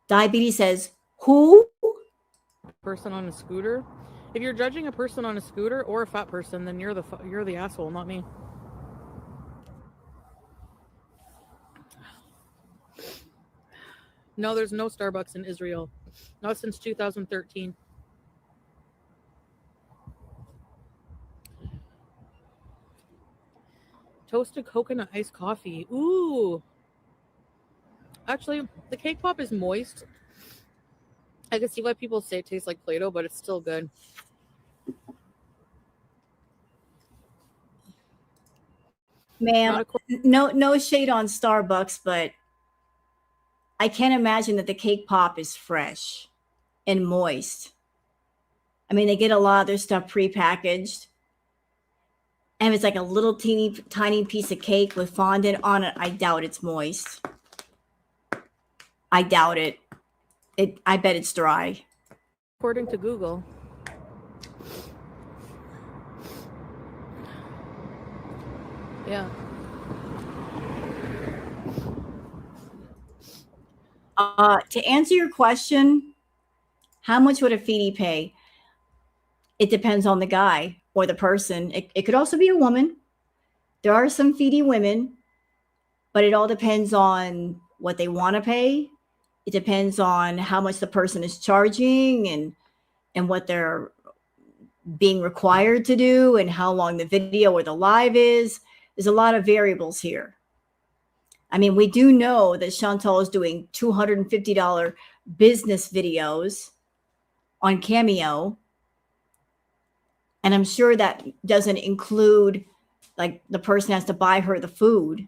Diabetes says, who? Person on a scooter. If you're judging a person on a scooter or a fat person, then you're the asshole, not me. No, there's no Starbucks in Israel. Not since 2013. Toasted coconut iced coffee. Ooh. Actually, the cake pop is moist. I can see why people say it tastes like Play-Doh, but it's still good. Ma'am, no shade on Starbucks, but I can't imagine that the cake pop is fresh and moist. I mean, they get a lot of their stuff prepackaged. And if it's like a little tiny piece of cake with fondant on it, I doubt it's moist. I doubt it. I bet it's dry. According to Google. Yeah. To answer your question, how much would a Foodie pay? It depends on the guy or the person. It could also be a woman. There are some Foodie women, but it all depends on what they want to pay. It depends on how much the person is charging and what they're being required to do and how long the video or the live is. There's a lot of variables here. I mean, we do know that Chantal is doing $250 business videos on Cameo. And I'm sure that doesn't include like the person has to buy her the food,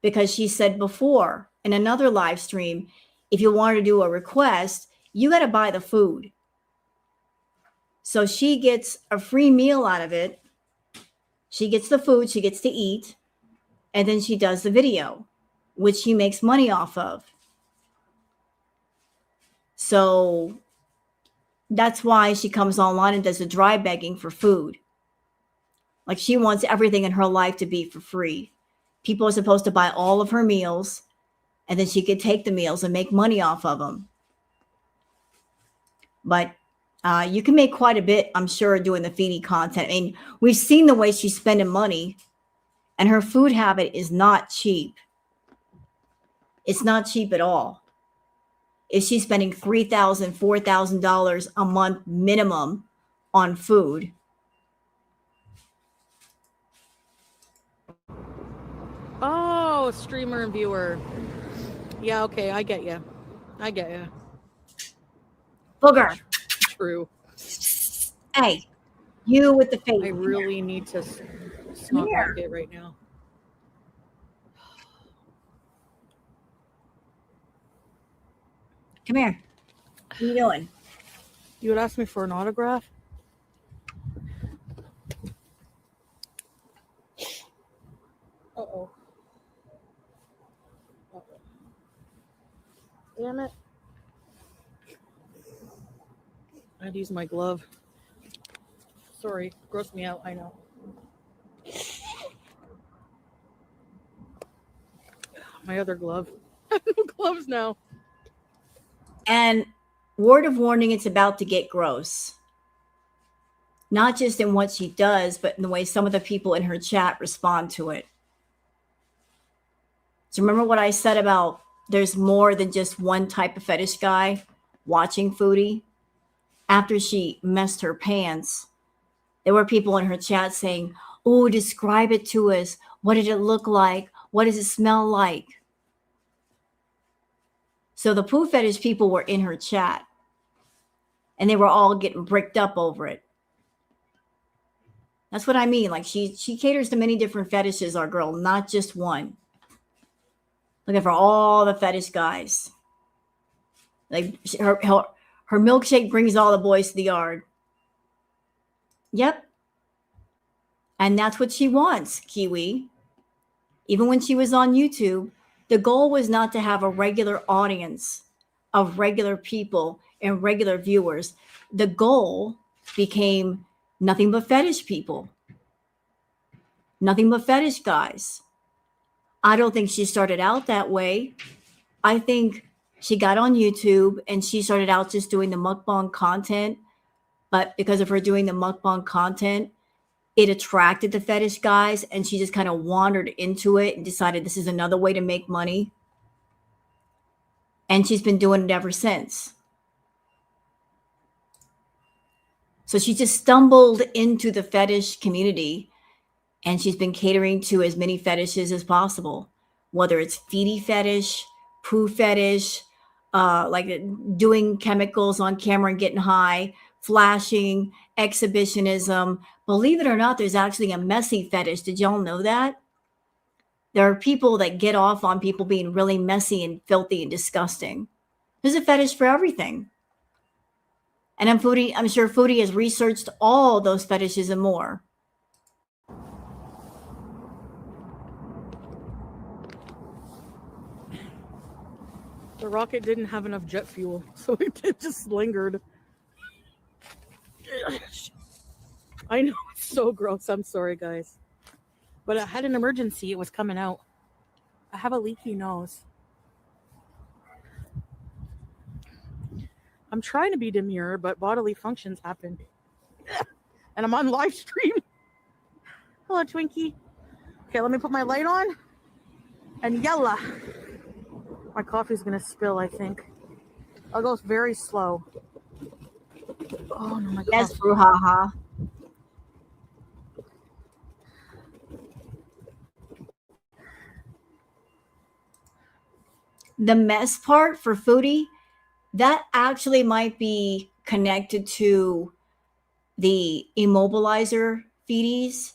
because she said before in another live stream, if you want to do a request, you got to buy the food. So she gets a free meal out of it. She gets the food, she gets to eat, and then she does the video, which she makes money off of. So that's why she comes online and does a dry begging for food. Like, she wants everything in her life to be for free. People are supposed to buy all of her meals, and then she could take the meals and make money off of them. But you can make quite a bit, I'm sure, doing the Foodie content. I mean, we've seen the way she's spending money, and her food habit is not cheap. It's not cheap at all. If she's spending $3,000, $4,000 a month minimum on food. Oh, streamer and viewer. Yeah, okay, I get you. I get you. Booger. True. Hey, you with the face. I really need to snot market right now. Come here. What are you doing? You would ask me for an autograph? Uh-oh. Damn it. I'd use my glove. Sorry, grossed me out, I know. My other glove. I have no gloves now. And word of warning, it's about to get gross. Not just in what she does, but in the way some of the people in her chat respond to it. So remember what I said about there's more than just one type of fetish guy watching Foodie? After she messed her pants, there were people in her chat saying, oh, describe it to us. What did it look like? What does it smell like? So the poo fetish people were in her chat, and they were all getting bricked up over it. That's what I mean. Like, she caters to many different fetishes, our girl, not just one. Looking for all the fetish guys. Like, her milkshake brings all the boys to the yard. Yep. And that's what she wants, Kiwi. Even when she was on YouTube, the goal was not to have a regular audience of regular people and regular viewers. The goal became nothing but fetish people, nothing but fetish guys. I don't think she started out that way. I think she got on YouTube and she started out just doing the mukbang content. But because of her doing the mukbang content, it attracted the fetish guys and she just kind of wandered into it and decided this is another way to make money. And she's been doing it ever since. So she just stumbled into the fetish community and she's been catering to as many fetishes as possible, whether it's feety fetish, poo fetish, like doing chemicals on camera and getting high, flashing, exhibitionism. Believe it or not, there's actually a messy fetish. Did y'all know that? There are people that get off on people being really messy and filthy and disgusting. There's a fetish for everything. And I'm sure Foodie has researched all those fetishes and more. The rocket didn't have enough jet fuel, so it just lingered. I know, it's so gross. I'm sorry, guys. But I had an emergency. It was coming out. I have a leaky nose. I'm trying to be demure, but bodily functions happen. And I'm on live stream. Hello, Twinkie. Okay, let me put my light on. And yalla. My coffee's gonna spill, I think. I'll go very slow. Oh no, my God. Yes, brouhaha. The mess part for Foodie, that actually might be connected to the immobilizer feeties,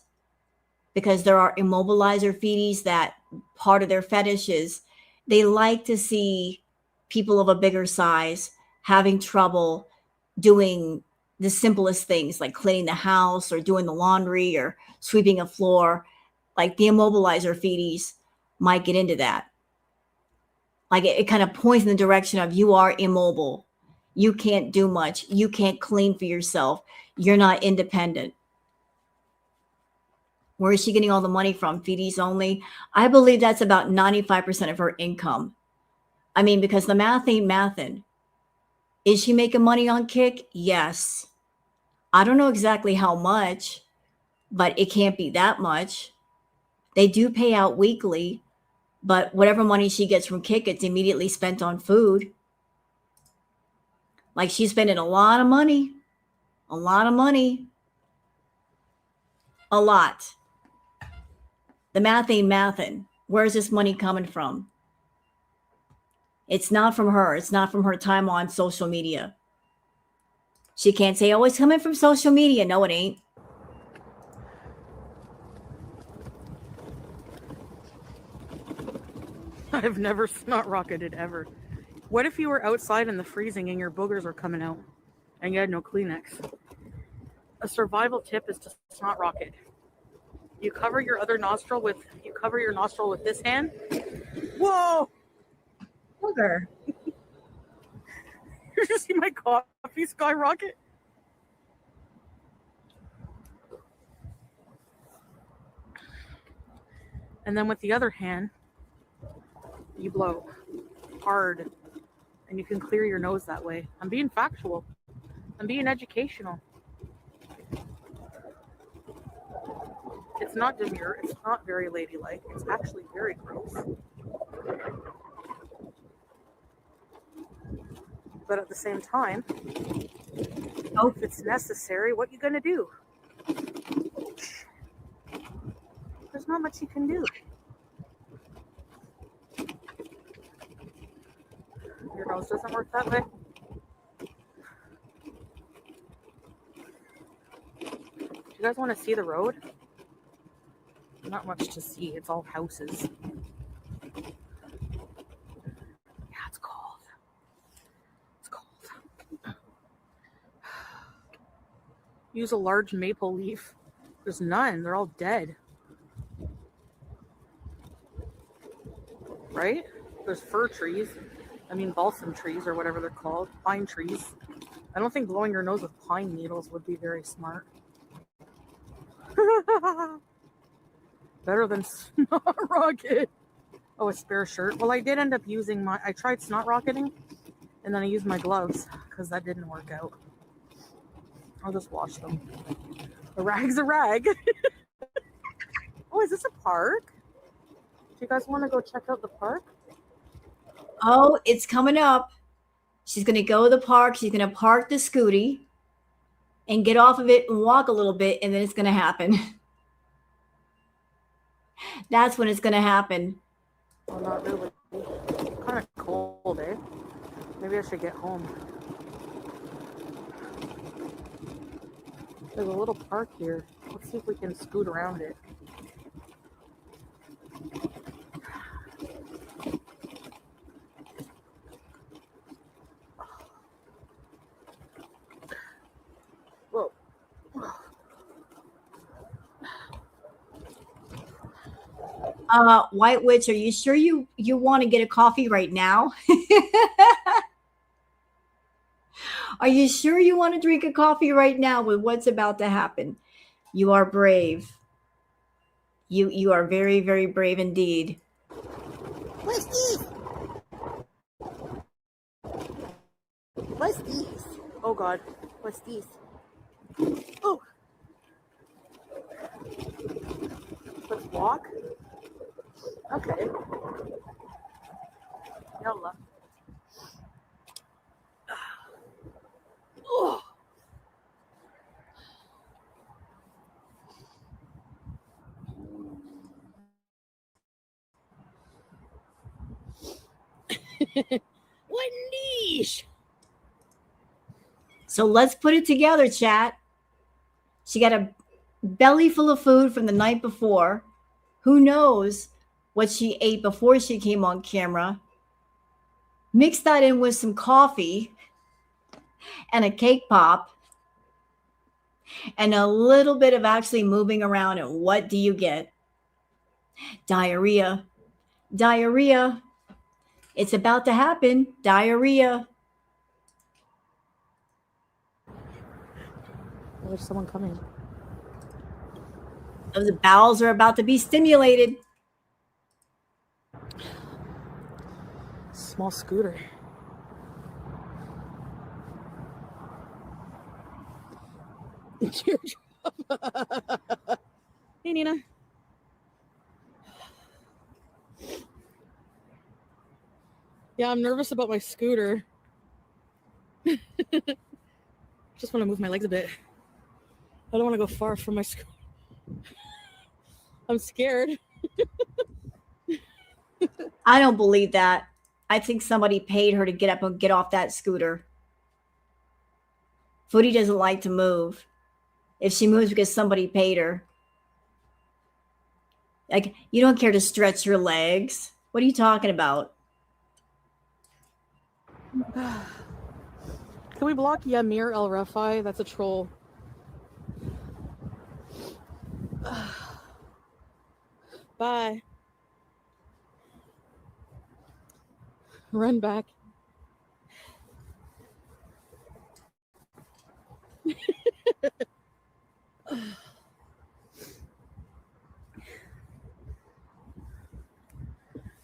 because there are immobilizer feeties that part of their fetish is they like to see people of a bigger size having trouble doing the simplest things like cleaning the house or doing the laundry or sweeping a floor. Like the immobilizer feeties might get into that. Like it kind of points in the direction of you are immobile. You can't do much. You can't clean for yourself. You're not independent. Where is she getting all the money from? Feeties only? I believe that's about 95% of her income. I mean, because the math ain't mathin'. Is she making money on Kick? Yes. I don't know exactly how much, but it can't be that much. They do pay out weekly, but whatever money she gets from Kick, it's immediately spent on food. Like she's spending a lot of money. A lot of money. A lot. The math ain't mathin'. Where's this money coming from? It's not from her. It's not from her time on social media. She can't say, oh, it's coming from social media. No, it ain't. I've never snot rocketed ever. What if you were outside in the freezing and your boogers were coming out and you had no Kleenex? A survival tip is to snot rocket. You cover your nostril with this hand. Whoa! Booger. You see my coffee skyrocket? And then with the other hand, you blow hard and you can clear your nose that way. I'm being factual. I'm being educational. It's not demure. It's not very ladylike. It's actually very gross. But at the same time, if it's necessary, what you gonna do? There's not much you can do. Your nose doesn't work that way. Do you guys want to see the road? Not much to see. It's all houses. Yeah, it's cold. It's cold. Use a large maple leaf. There's none. They're all dead. Right? There's fir trees. I mean balsam trees or whatever they're called. Pine trees. I don't think blowing your nose with pine needles would be very smart. Better than snot rocket. Oh, a spare shirt. Well, I did end up using I tried snot rocketing, and then I used my gloves because that didn't work out. I'll just wash them. A rag's a rag. Oh, is this a park? Do you guys want to go check out the park? Oh, it's coming up. She's going to go to the park. She's going to park the scooty and get off of it and walk a little bit, and then it's going to happen. That's when it's going to happen. Well, not really. Kind of cold, eh? Maybe I should get home. There's a little park here. Let's see if we can scoot around it. Whoa. White Witch, are you sure you want to get a coffee right now? Are you sure you want to drink a coffee right now with what's about to happen? You are brave. You are very, very brave indeed. What's this? What's this? Oh, God. What's this? Oh. Let's walk. Okay. Yalla. Oh. What niche? So let's put it together, chat. She got a belly full of food from the night before. Who knows what she ate before she came on camera? Mix that in with some coffee and a cake pop and a little bit of actually moving around. And what do you get? Diarrhea. Diarrhea. It's about to happen. Diarrhea. Oh, there's someone coming. Those bowels are about to be stimulated. Small scooter. Hey, Nina. Yeah, I'm nervous about my scooter. Just want to move my legs a bit. I don't want to go far from my scooter. I'm scared. I don't believe that. I think somebody paid her to get up and get off that scooter. Foodie doesn't like to move. If she moves because somebody paid her. Like, you don't care to stretch your legs. What are you talking about? Can we block Yamir El Rafai? That's a troll. Bye. Run back.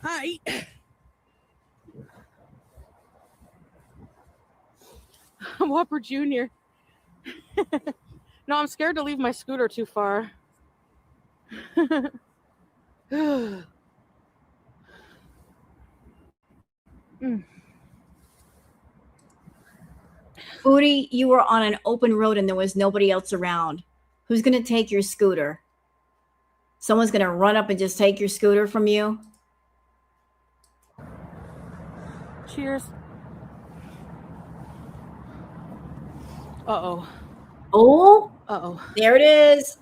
Hi. I'm Whopper Jr. No, I'm scared to leave my scooter too far. Foodie, you were on an open road and there was nobody else around. Who's going to take your scooter? Someone's going to run up and just take your scooter from you? Cheers. Uh-oh. Oh, Uh-oh. there it is.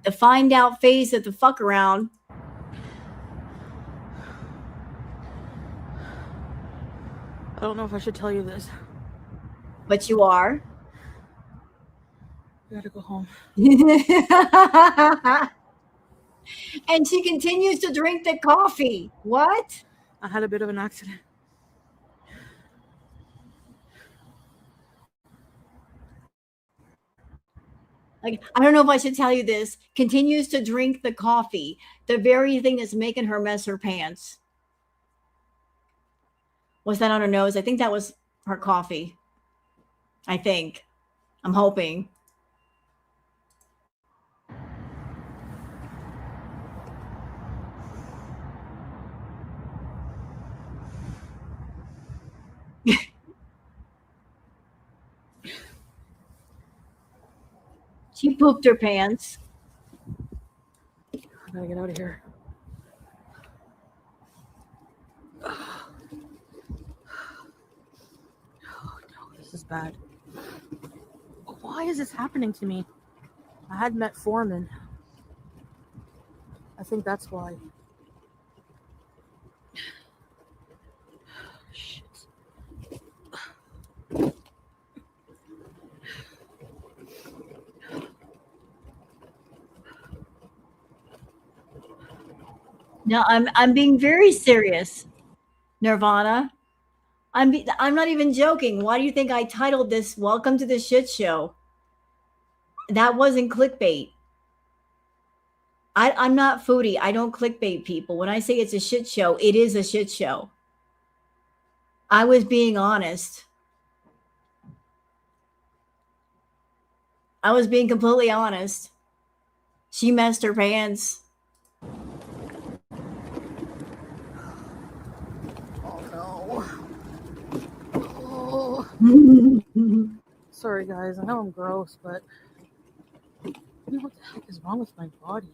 The find out phase of the fuck around. I don't know if I should tell you this. But you are. I gotta go home. And she continues to drink the coffee. What? I had a bit of an accident. Like, I don't know if I should tell you this, continues to drink the coffee, the very thing that's making her mess her pants. Was that on her nose? I think that was her coffee. I think. I'm hoping. She pooped her pants. I gotta get out of here. Oh no, this is bad. Why is this happening to me? I had metformin. I think that's why. Shit. No, I'm being very serious, Nirvana. I'm not even joking. Why do you think I titled this "Welcome to the Shit Show"? That wasn't clickbait. I'm not Foodie. I don't clickbait people. When I say it's a shit show, it is a shit show. I was being honest. I was being completely honest. She messed her pants. Oh no. Oh. Sorry guys, I know I'm gross, but I don't know what the heck is wrong with my body.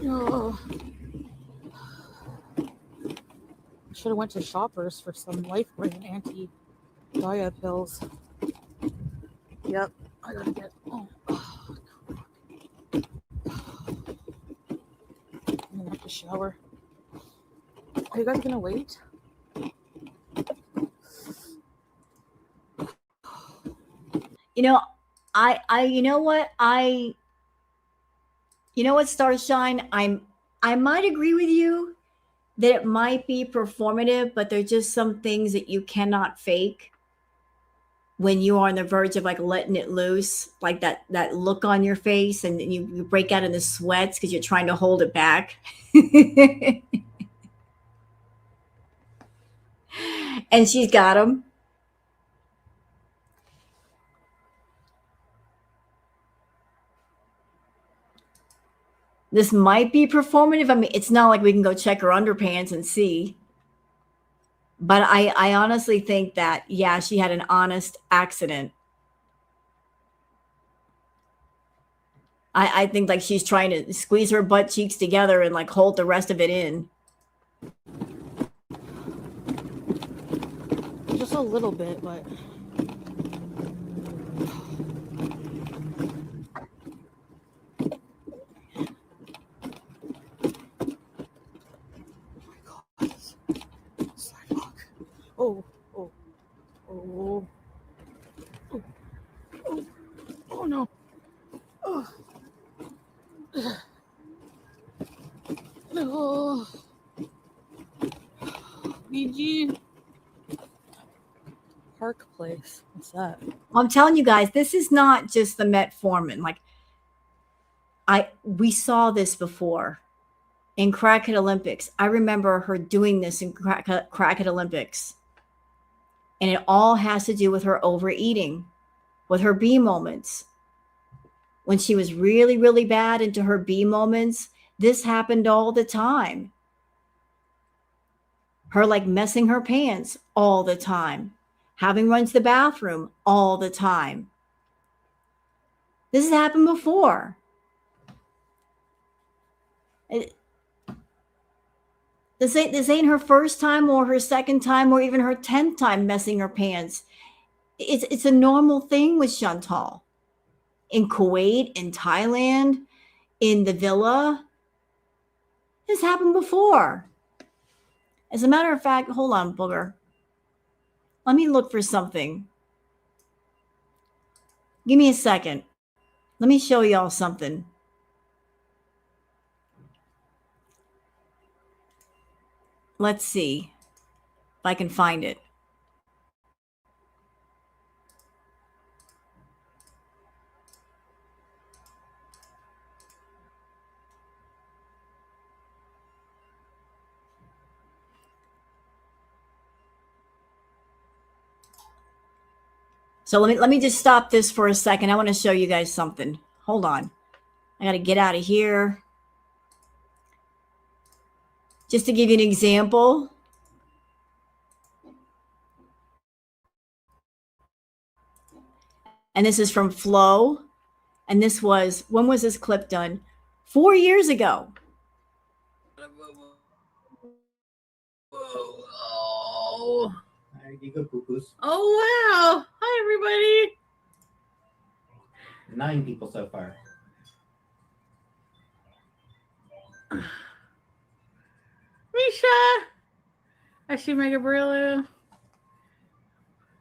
Oh. I should have went to Shoppers for some life-brand anti-diet pills. Yep, I gotta get. Oh. I'm gonna have to shower. Are you guys gonna wait? You know, you know what? You know what, Starshine? I might agree with you that it might be performative, but there's just some things that you cannot fake when you are on the verge of like letting it loose, like that look on your face, and you break out in the sweats because you're trying to hold it back. And she's got them. This might be performative. I mean, it's not like we can go check her underpants and see. But I honestly think that, yeah, she had an honest accident. I think like she's trying to squeeze her butt cheeks together and like hold the rest of it in. Just a little bit, but. Sidewalk. Oh, oh, oh, oh, oh, oh no. Oh. Oh. BG. Park Place. What's that? I'm telling you guys, this is not just the metformin. Like we saw this before in Crackhead Olympics. I remember her doing this in Crackhead Olympics. And it all has to do with her overeating, with her B moments. When she was really, really bad into her B moments, this happened all the time. Her like messing her pants all the time, having run to the bathroom all the time. This has happened before. This ain't her first time or her second time or even her 10th time messing her pants. It's a normal thing with Chantal. In Kuwait, in Thailand, in the villa. This happened before. As a matter of fact, hold on, Booger. Let me look for something. Give me a second. Let me show y'all something. Let's see if I can find it. So let me just stop this for a second. I want to show you guys something. Hold on. I got to get out of here. Just to give you an example. And this is from Flow. And this was, when was this clip done? 4 years ago. Oh. Alright, you go cuckoos. Oh, wow. Hi, everybody. 9 people so far. Misha. I see Mega Brillo.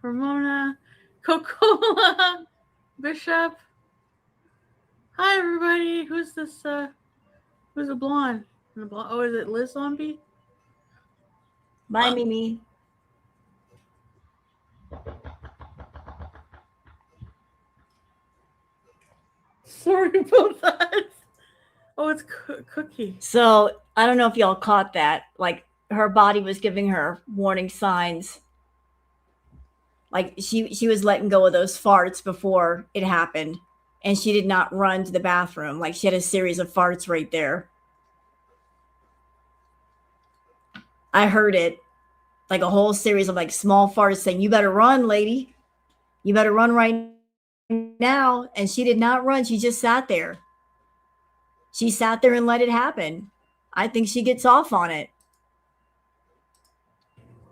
Ramona. Coca-Cola. Bishop. Hi, everybody. Who's this? Who's a blonde? Oh, is it Liz Zombie? Bye, Mimi. Sorry about that. Oh, it's Cookie. So I don't know if y'all caught that. Like her body was giving her warning signs. Like she was letting go of those farts before it happened. And she did not run to the bathroom. Like she had a series of farts right there. I heard it. Like a whole series of like small farts saying, "You better run, lady. You better run right now." And she did not run. She just sat there. She sat there and let it happen. I think she gets off on it.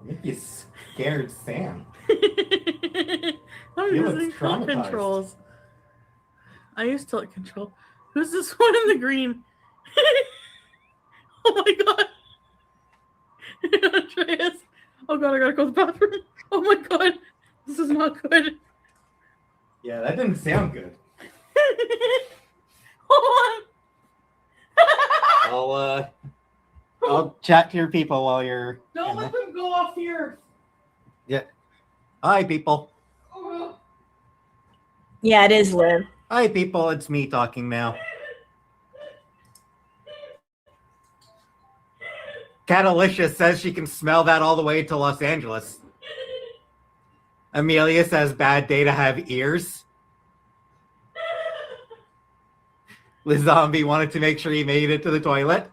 I think you scared Sam. I'm He using looks tilt traumatized. controls. I use tilt control. Who's this one in the green? Oh my god. Andreas. Oh god, I gotta go to the bathroom. Oh my god. This is not good. Yeah, that didn't sound good. Hold on. I'll chat to your people while you're. Don't let them go off here. Yeah. Hi, people. Oh. Yeah, it is, Liv. Hi, people. It's me talking now. Catalicious says she can smell that all the way to Los Angeles. Amelia says bad day to have ears. Liz Zombie wanted to make sure he made it to the toilet.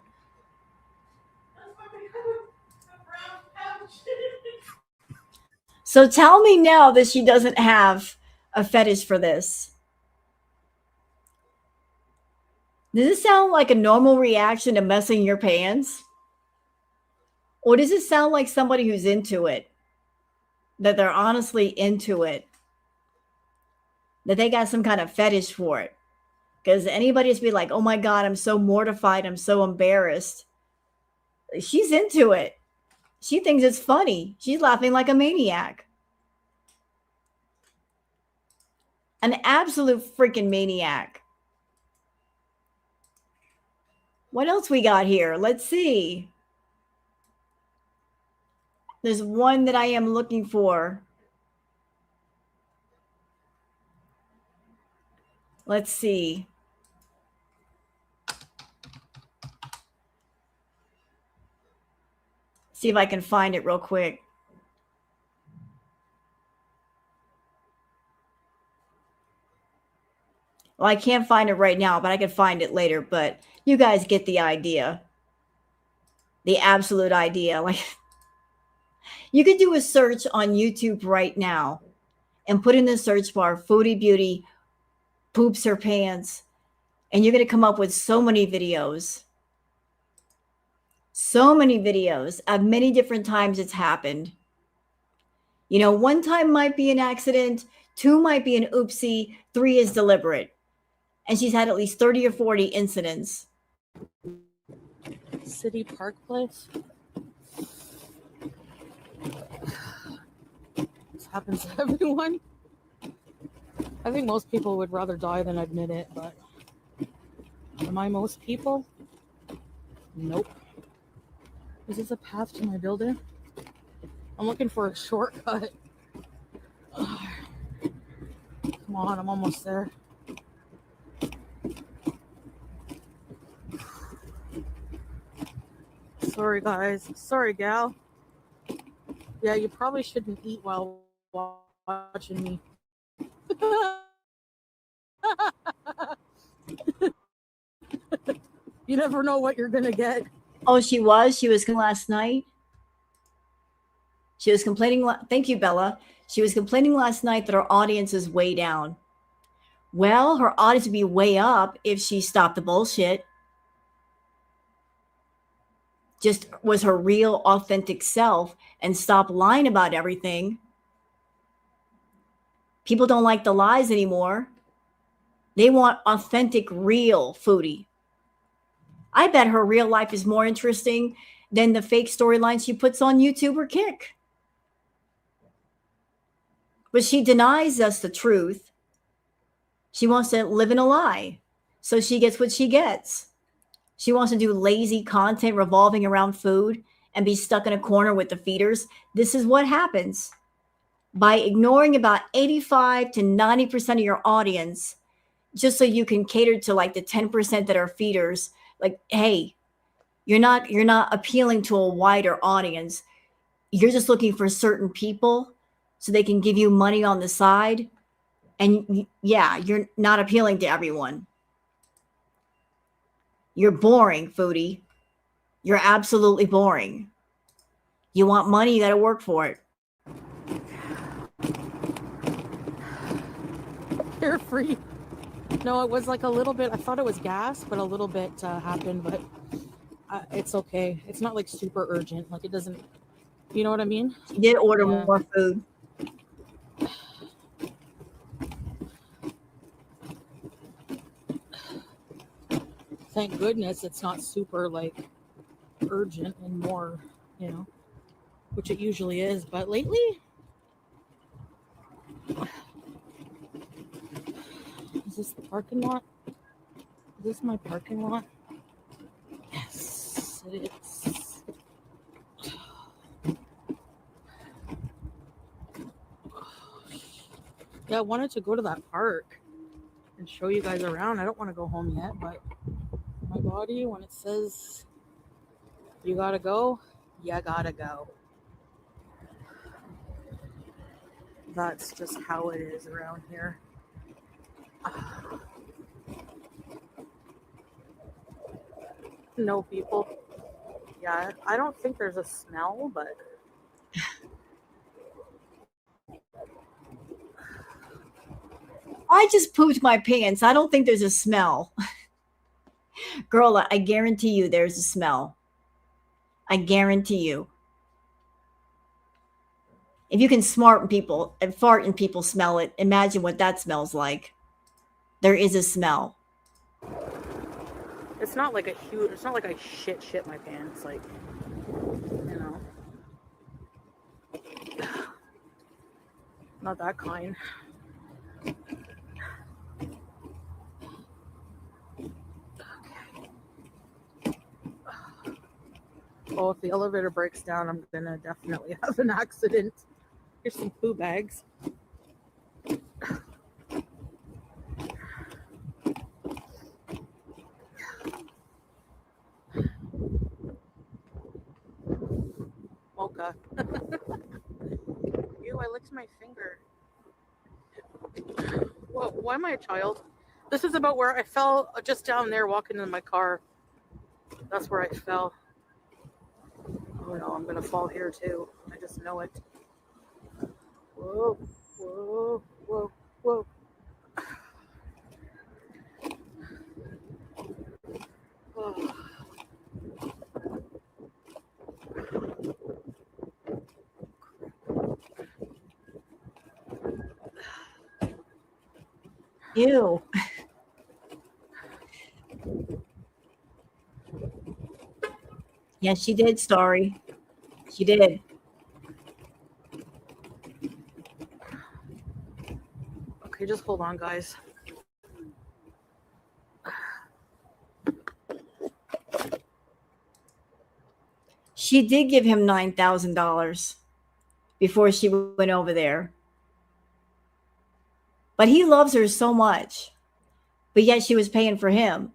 So tell me now that she doesn't have a fetish for this. Does it sound like a normal reaction to messing your pants? Or does it sound like somebody who's into it? That they're honestly into it? That they got some kind of fetish for it? Because anybody just be like, "Oh my God, I'm so mortified. I'm so embarrassed." She's into it. She thinks it's funny. She's laughing like a maniac. An absolute freaking maniac. What else we got here? Let's see. There's one that I am looking for. Let's see. See if I can find it real quick. Well, I can't find it right now, but I can find it later. But you guys get the idea. The absolute idea. Like, you could do a search on YouTube right now and put in the search bar, Foodie Beauty poops her pants. And you're going to come up with so many videos. So many videos of many different times it's happened. You know, 1 time might be an accident, 2 might be an oopsie, 3 is deliberate. And she's had at least 30 or 40 incidents. City Park Place. This happens to everyone. I think most people would rather die than admit it, but am I most people? Nope. Is this a path to my building? I'm looking for a shortcut. Come on, I'm almost there. Sorry, guys. Sorry, gal. Yeah, you probably shouldn't eat while watching me. You never know what you're gonna get. Oh, she was last night. She was complaining. Thank you, Bella. She was complaining last night that her audience is way down. Well, her audience would be way up if she stopped the bullshit. Just was her real, authentic self and stopped lying about everything. People don't like the lies anymore. They want authentic, real Foodie. I bet her real life is more interesting than the fake storylines she puts on YouTube or Kick. But she denies us the truth. She wants to live in a lie. So she gets what she gets. She wants to do lazy content revolving around food and be stuck in a corner with the feeders. This is what happens. By ignoring about 85 to 90% of your audience, just so you can cater to like the 10% that are feeders, like, hey, you're not appealing to a wider audience. You're just looking for certain people so they can give you money on the side. And yeah, you're not appealing to everyone. You're boring, Foodie. You're absolutely boring. You want money, you got to work for it. Carefree. No, it was like a little bit. I thought it was gas, but a little bit happened. But it's okay. It's not like super urgent. Like it doesn't. You know what I mean? She did order Yeah. more food. Thank goodness it's not super like urgent and more, you know, which it usually is. But lately, is this the parking lot? Is this my parking lot? Yes, it is. Yeah, I wanted to go to that park and show you guys around. I don't want to go home yet, but my body, when it says you gotta go, you gotta go. That's just how it is around here. No people. Yeah, I don't think there's a smell, but I just pooped my pants. I don't think there's a smell. Girl, I guarantee you there's a smell. I guarantee you. If you can fart and people smell it, imagine what that smells like. There is a smell. it's not like it's not like I shit my pants, like, you know. Not that kind. Oh, if the elevator breaks down, I'm gonna definitely have an accident. Here's some poo bags. Mocha. Ew, I licked my finger. Whoa, why am I a child? This is about where I fell just down there walking in my car. That's where I fell. Oh no, I'm gonna fall here too. I just know it. Whoa, whoa, whoa, whoa. Oh. Ew. Yes, she did, Starry. She did. Okay, just hold on, guys. She did give him $9,000 before she went over there. But he loves her so much. But yet she was paying for him.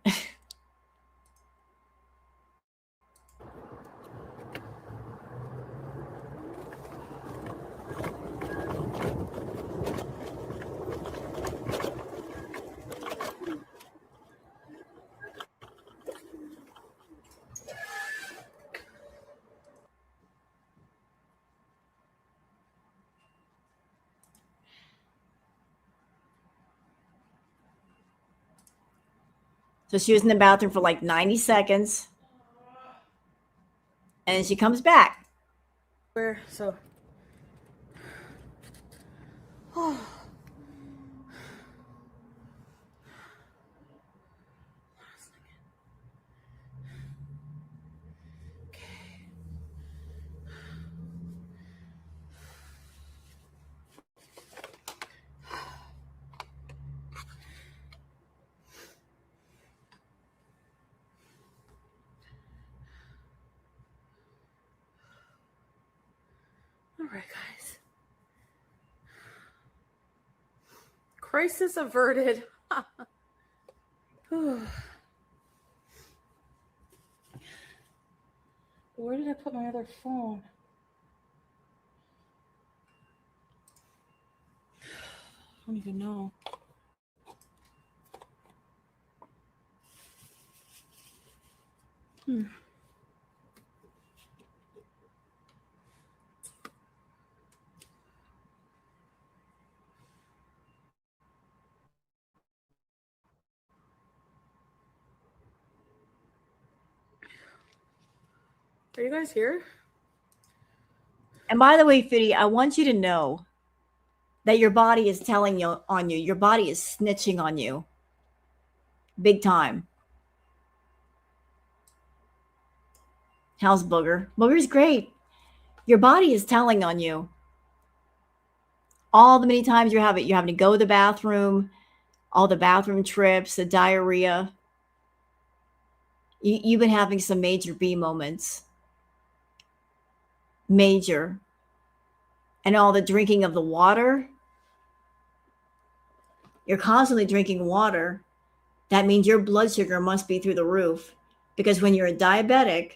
So she was in the bathroom for like 90 seconds. And then she comes back. Where? So. Oh. All right, guys. Crisis averted. Where did I put my other phone? I don't even know. Are you guys here? And by the way, Foodie, I want you to know that your body is telling you on you. Your body is snitching on you. Big time. How's Booger? Booger's great. Your body is telling on you. All the many times you're having to go to the bathroom, all the bathroom trips, the diarrhea. You've been having some major B moments. Major. And all the drinking of the water. You're constantly drinking water. That means your blood sugar must be through the roof. Because when you're a diabetic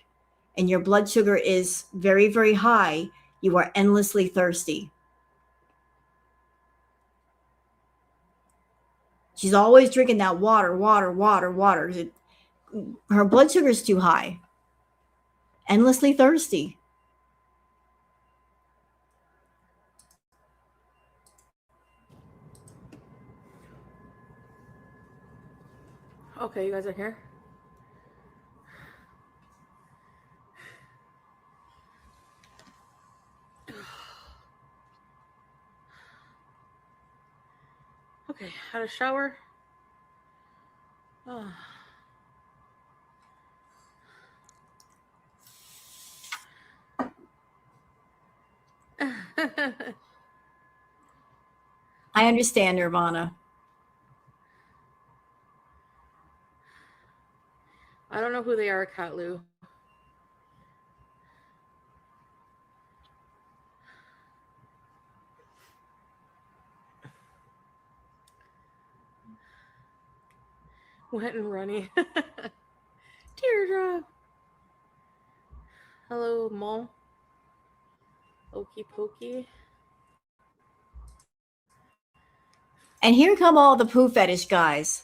and your blood sugar is very, very high, you are endlessly thirsty. She's always drinking that water. Her blood sugar is too high. Endlessly thirsty. Okay, you guys are here? Okay, had a shower. Oh. I understand, Nirvana. I don't know who they are, Catlu. Wet and runny. Teardrop. Hello, Mom. Okey pokey. And here come all the poo fetish guys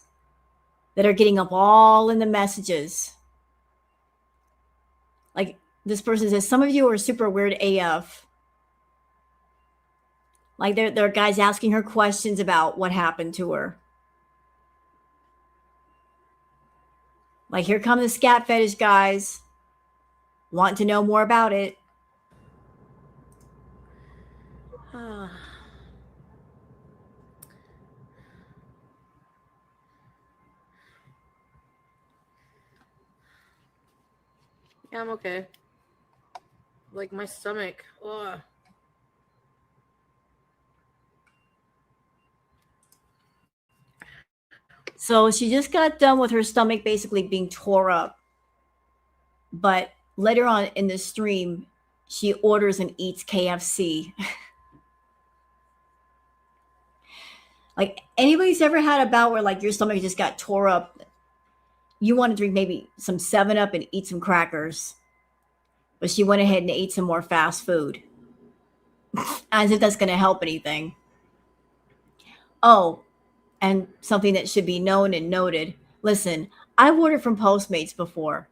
that are getting up all in the messages. Like this person says, some of you are super weird AF. Like there are guys asking her questions about what happened to her. Like here come the scat fetish guys. Want to know more about it. Yeah, I'm okay. Like my stomach. Ugh. So she just got done with her stomach basically being tore up. But later on in the stream, she orders and eats KFC. Like anybody's ever had a bout where like your stomach just got tore up, you want to drink maybe some 7-Up and eat some crackers. But she went ahead and ate some more fast food. As if that's going to help anything. Oh, and something that should be known and noted. Listen, I've ordered from Postmates before.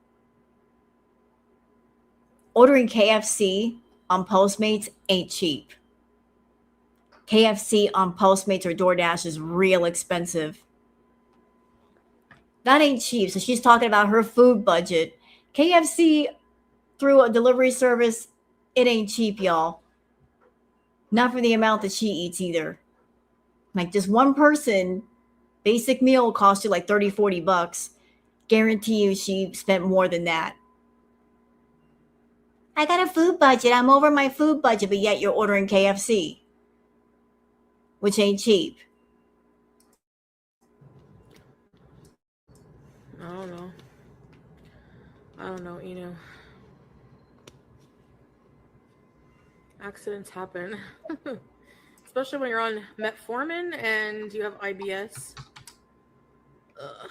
Ordering KFC on Postmates ain't cheap. KFC on Postmates or DoorDash is real expensive. That ain't cheap. So she's talking about her food budget. KFC through a delivery service, it ain't cheap, y'all. Not for the amount that she eats either. Like just one person, basic meal costs you like 30, $40. Guarantee you she spent more than that. I got a food budget. I'm over my food budget, but yet you're ordering KFC, which ain't cheap. I don't know, Accidents happen. Especially when you're on metformin and you have IBS. Ugh.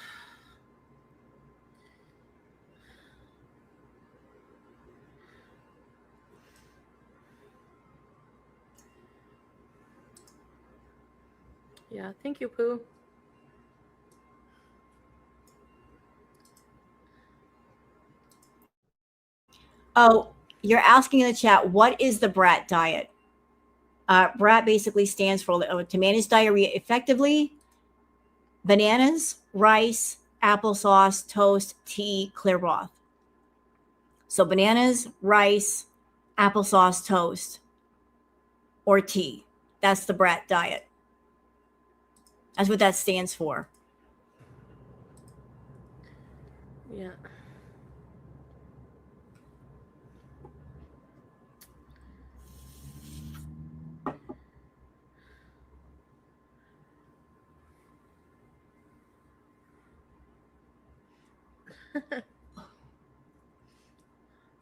Yeah, thank you, Pooh. Oh, you're asking in the chat, what is the BRAT diet? BRAT basically stands for to manage diarrhea effectively: bananas, rice, applesauce, toast, tea, clear broth. So bananas, rice, applesauce, toast, or tea. That's the BRAT diet. That's what that stands for. Yeah.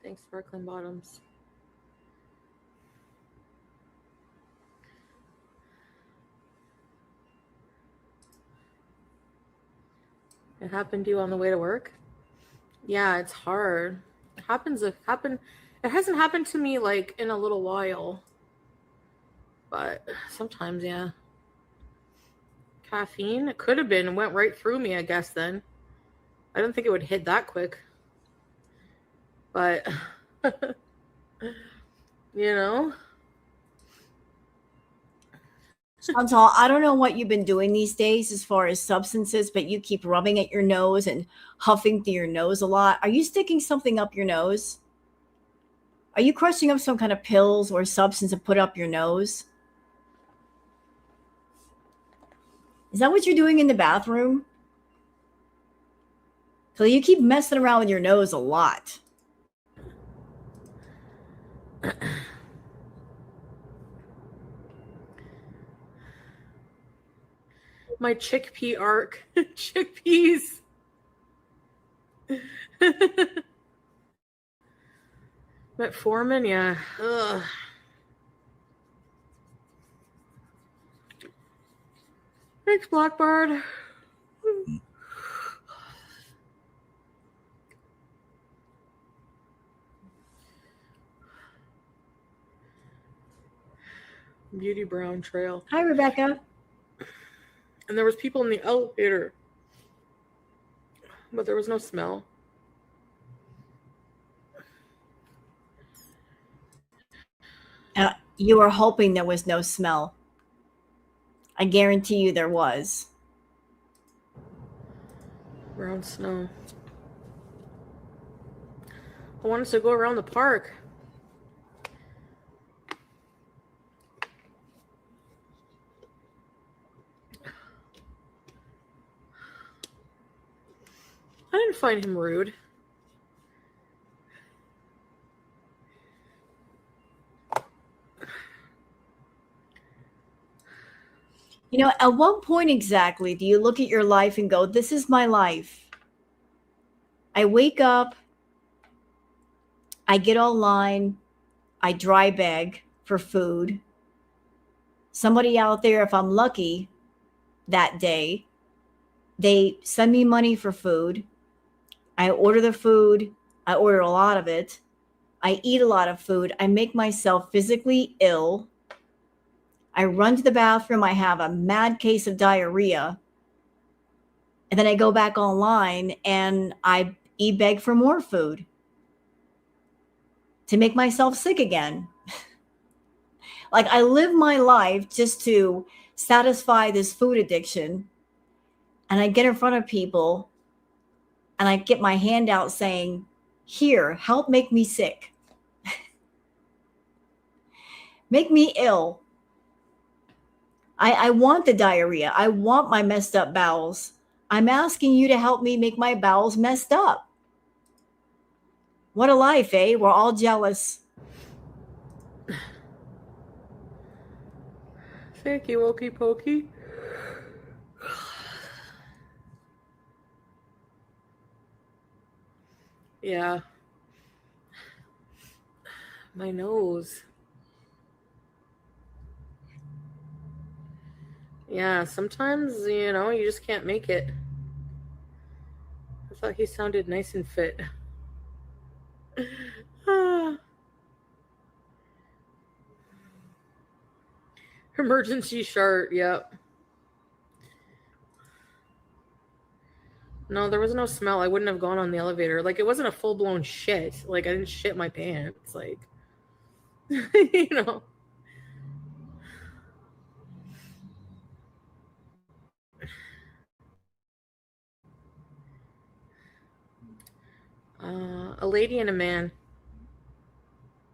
Thanks, Sparkling Bottoms. It happened to you on the way to work? Yeah, it's hard. It hasn't happened to me like in a little while. But sometimes, yeah. Caffeine? It could have been. It went right through me, I guess, then. I don't think it would hit that quick. But, Chantal, I don't know what you've been doing these days as far as substances, but you keep rubbing at your nose and huffing through your nose a lot. Are you sticking something up your nose? Are you crushing up some kind of pills or substance to put up your nose? Is that what you're doing in the bathroom? So you keep messing around with your nose a lot. my chickpea arc. Chickpeas. Metformin, yeah. Ugh. Thanks, Blackbird. Beauty Brown Trail. Hi, Rebecca. And there was people in the elevator, but there was no smell. You were hoping there was no smell. I guarantee you there was. Brown snow. I wanted to go around the park. I didn't find him rude. You know, at what point exactly do you look at your life and go, this is my life? I wake up, I get online, I dry beg for food. Somebody out there, if I'm lucky that day, they send me money for food. I order the food. I order a lot of it. I eat a lot of food. I make myself physically ill. I run to the bathroom. I have a mad case of diarrhea. And then I go back online and I beg for more food to make myself sick again. Like I live my life just to satisfy this food addiction. And I get in front of people and I get my hand out saying, here, help make me sick. Make me ill. I want the diarrhea. I want my messed up bowels. I'm asking you to help me make my bowels messed up. What a life, eh? We're all jealous. Thank you, Okey Pokey. Yeah. My nose. Yeah, sometimes, you know, you just can't make it. I thought he sounded nice and fit. Emergency chart, yep. No, there was no smell. I wouldn't have gone on the elevator. Like, it wasn't a full-blown shit. Like, I didn't shit my pants. Like, you know. A lady and a man.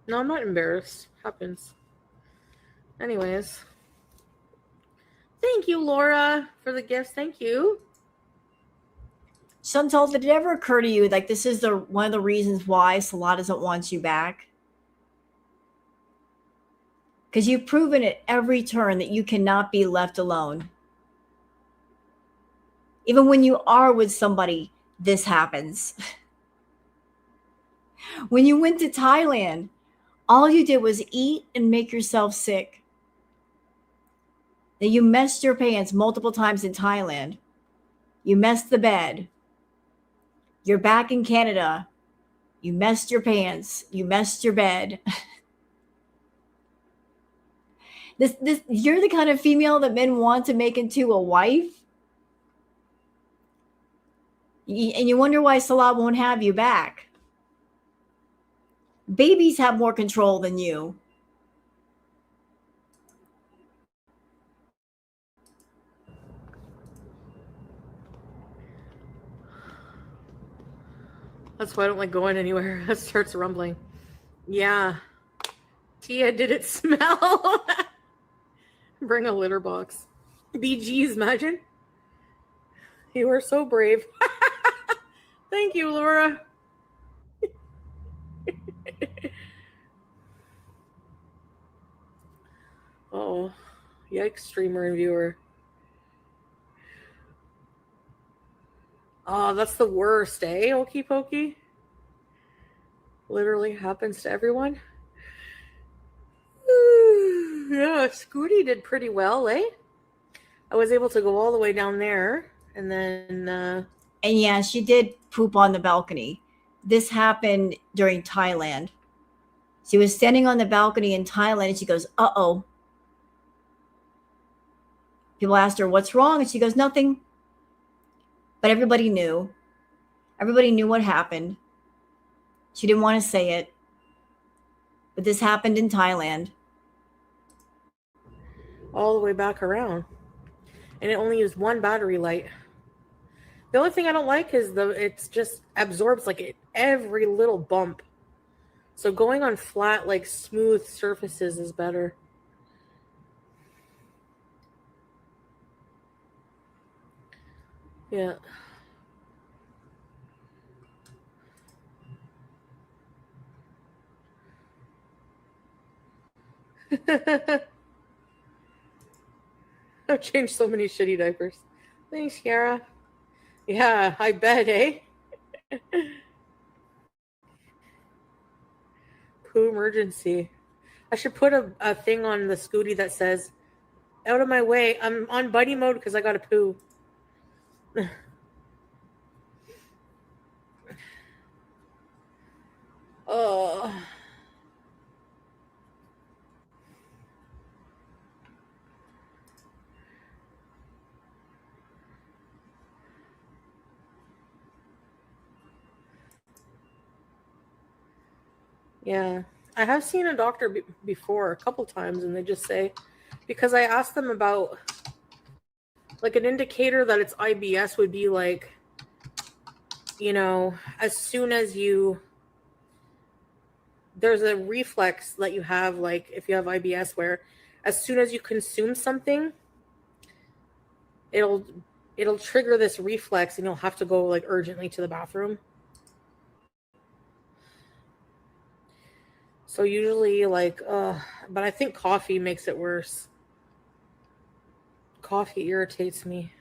No, I'm not embarrassed. Happens. Anyways. Thank you, Laura, for the gifts. Thank you. Chantal, did it ever occur to you like this is one of the reasons why Salah doesn't want you back? Because you've proven at every turn that you cannot be left alone. Even when you are with somebody, this happens. When you went to Thailand, all you did was eat and make yourself sick. Then you messed your pants multiple times in Thailand. You messed the bed. You're back in Canada. You messed your pants. You messed your bed. This you're the kind of female that men want to make into a wife. And you wonder why Salah won't have you back. Babies have more control than you. That's why I don't like going anywhere. It starts rumbling. Yeah. Tia, did it smell? Bring a litter box. BG's, imagine. You are so brave. Thank you, Laura. Oh, yikes, streamer and viewer. Oh, that's the worst, eh, Okey Pokey? Literally happens to everyone. Yeah, Scooty did pretty well, eh? I was able to go all the way down there, and then... And yeah, she did poop on the balcony. This happened during Thailand. She was standing on the balcony in Thailand, and she goes, uh-oh. People asked her, what's wrong? And she goes, nothing. But everybody knew. Everybody knew what happened. She didn't want to say it. But this happened in Thailand. All the way back around. And it only used one battery light. The only thing I don't like is it's just absorbs like every little bump. So going on flat, like smooth surfaces is better. Yeah. I've changed so many shitty diapers. Thanks, Kiara. Yeah, I bet, eh? Poo emergency. I should put a thing on the Scooty that says, out of my way, I'm on buddy mode because I got to poo. Oh. Yeah, I have seen a doctor before a couple times, and they just say, because I asked them about, like, an indicator that it's IBS would be like, as soon as there's a reflex that you have, like if you have IBS, where as soon as you consume something, it'll trigger this reflex and you'll have to go like urgently to the bathroom. So usually but I think coffee makes it worse. Coffee irritates me.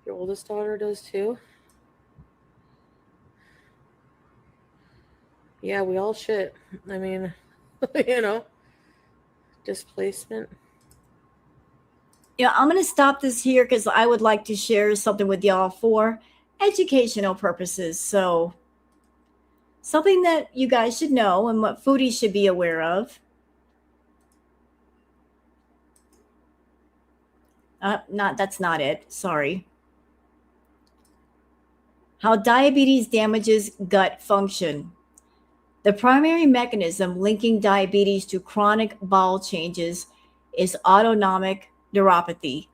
Your oldest daughter does too? Yeah, we all shit. I mean, displacement. I'm going to stop this here because I would like to share something with y'all for educational purposes. So, something that you guys should know and what foodies should be aware of. That's not it. Sorry. How diabetes damages gut function. The primary mechanism linking diabetes to chronic bowel changes is autonomic neuropathy.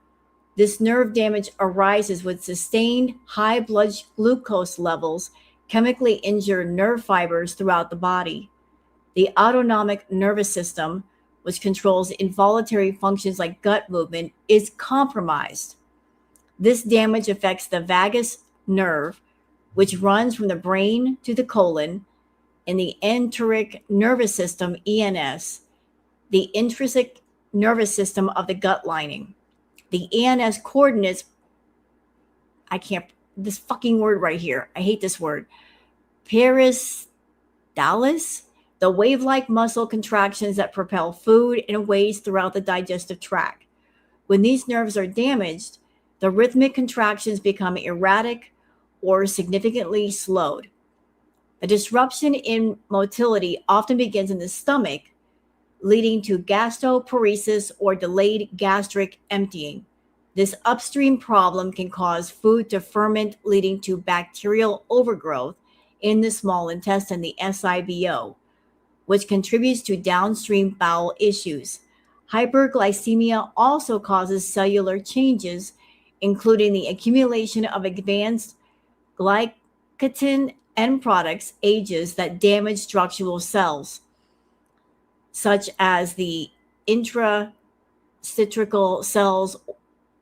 This nerve damage arises when sustained high blood glucose levels chemically injure nerve fibers throughout the body. The autonomic nervous system, which controls involuntary functions like gut movement, is compromised. This damage affects the vagus nerve, which runs from the brain to the colon, and the enteric nervous system, ENS, the intrinsic nervous system of the gut lining. The ENS coordinates, this fucking word right here, I hate this word, peristalsis, the wave-like muscle contractions that propel food and waste throughout the digestive tract. When these nerves are damaged, the rhythmic contractions become erratic or significantly slowed. A disruption in motility often begins in the stomach, leading to gastroparesis or delayed gastric emptying. This upstream problem can cause food to ferment, leading to bacterial overgrowth in the small intestine, the SIBO, which contributes to downstream bowel issues. Hyperglycemia also causes cellular changes, including the accumulation of advanced glycogen end products ages that damage structural cells, such as the intracitrical cells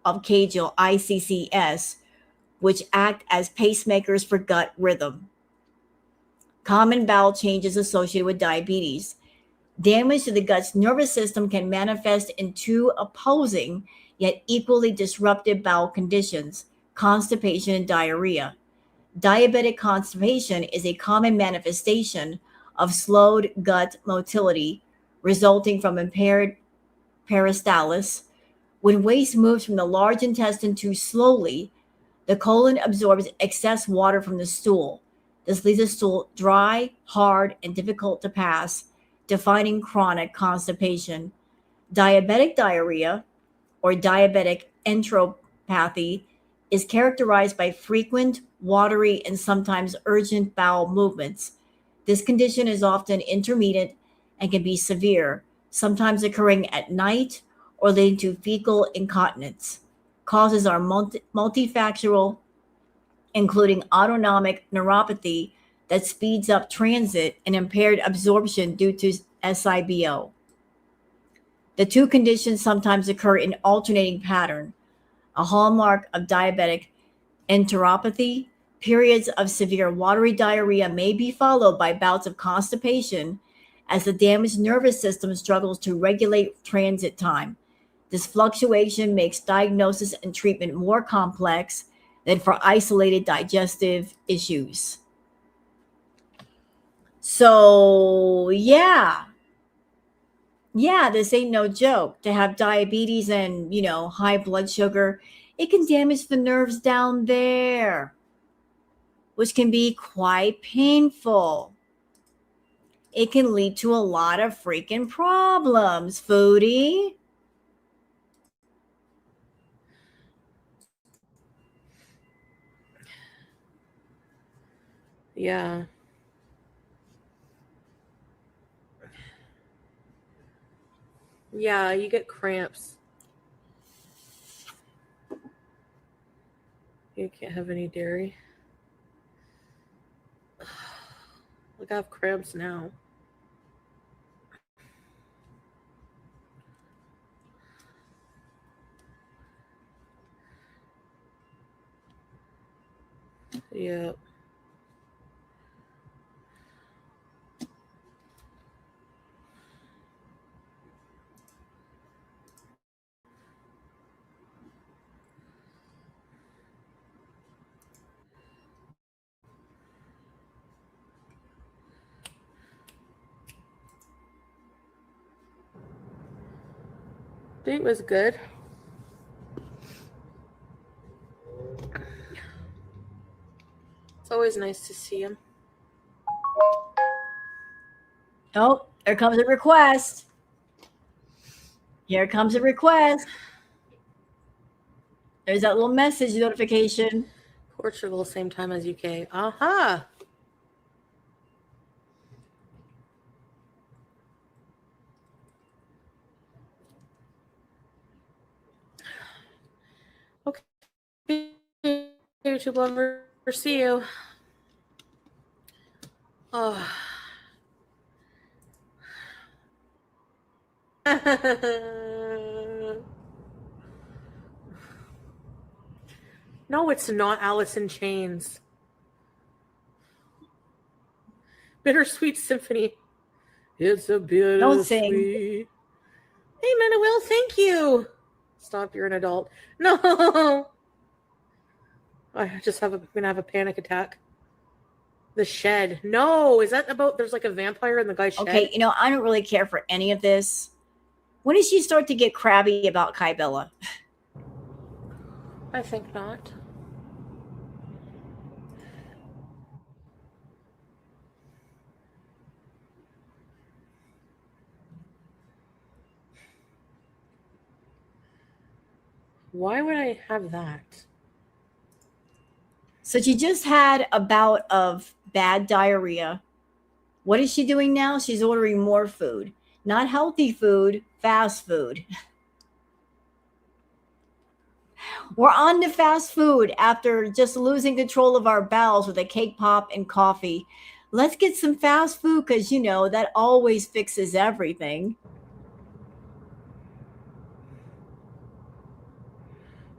of Kegel, ICCS, which act as pacemakers for gut rhythm. Common bowel changes associated with diabetes. Damage to the gut's nervous system can manifest in two opposing yet equally disruptive bowel conditions: constipation and diarrhea. Diabetic constipation is a common manifestation of slowed gut motility resulting from impaired peristalsis. When waste moves from the large intestine too slowly, the colon absorbs excess water from the stool. This leaves the stool dry, hard, and difficult to pass, defining chronic constipation. Diabetic diarrhea, or diabetic enteropathy, is characterized by frequent, watery, and sometimes urgent bowel movements. This condition is often intermittent and can be severe, sometimes occurring at night or leading to fecal incontinence. Causes are multifactorial, including autonomic neuropathy that speeds up transit and impaired absorption due to SIBO. The two conditions sometimes occur in alternating pattern. A hallmark of diabetic enteropathy, periods of severe watery diarrhea may be followed by bouts of constipation as the damaged nervous system struggles to regulate transit time. This fluctuation makes diagnosis and treatment more complex than for isolated digestive issues. So, yeah, this ain't no joke. To have diabetes and, high blood sugar, it can damage the nerves down there, which can be quite painful. It can lead to a lot of freaking problems, foodie. Yeah. Yeah, you get cramps. You can't have any dairy. Like I have cramps now. Yeah. Date was good. It's always nice to see him. Oh, there comes a request. Here comes a request. There's that little message notification. Portugal, same time as UK. Aha. Okay. YouTube lover, see you. Oh. No, it's not Alice in Chains. Bittersweet Symphony. It's a Don't sing. bittersweet. Hey, Manuel, thank you. Stop, you're an adult. No. I just gonna have a panic attack. The Shed. No, is that about there's like a vampire in the guy's shed? Okay, I don't really care for any of this. When did she start to get crabby about Kybella? I think not. Why would I have that? So she just had a bout of bad diarrhea. What is she doing now? She's ordering more food. Not healthy food, fast food. We're on to fast food after just losing control of our bowels with a cake pop and coffee. Let's get some fast food because, that always fixes everything.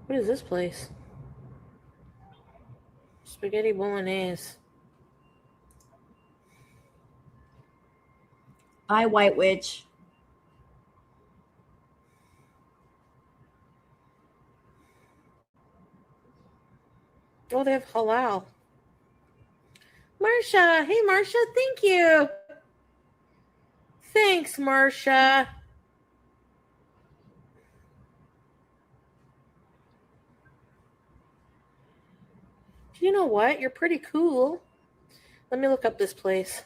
What is this place? Spaghetti bolognese. Bye, White Witch. Oh, they have halal. Marsha. Hey, Marsha. Thank you. Thanks, Marsha. You know what? You're pretty cool. Let me look up this place.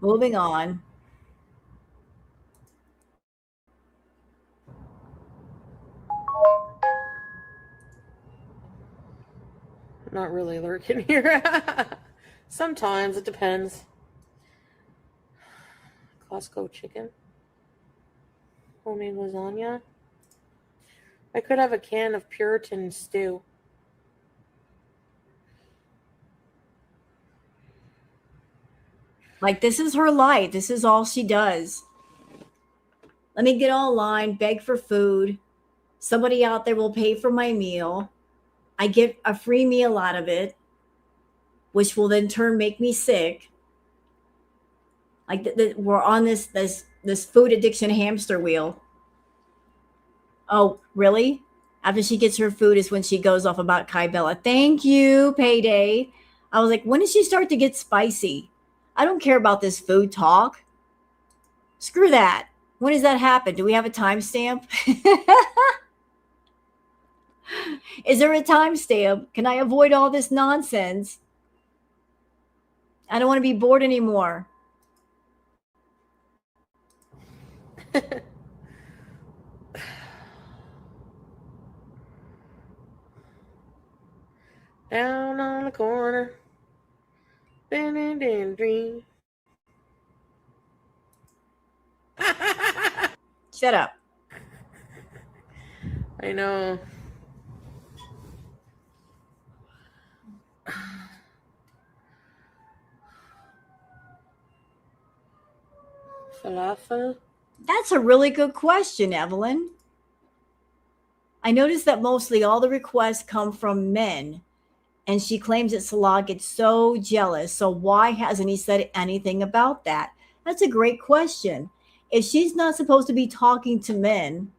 Moving on. Not really lurking here. Sometimes it depends. Costco chicken. Homemade lasagna. I could have a can of Puritan stew. Like, this is her life. This is all she does. Let me get online, beg for food. Somebody out there will pay for my meal. I get a free meal out of it, which will then turn make me sick. Like we're on this food addiction hamster wheel. Oh, really? After she gets her food is when she goes off about Kybella. Thank you, Payday. I was like, when did she start to get spicy? I don't care about this food talk. Screw that. When does that happen? Do we have a timestamp? Is there a timestamp? Can I avoid all this nonsense? I don't want to be bored anymore. Down on the corner. Dream. Shut up. I know. Falafel? That's a really good question, Evelyn. I noticed that mostly all the requests come from men, and she claims that Salah gets so jealous. So why hasn't he said anything about that? That's a great question. If she's not supposed to be talking to men,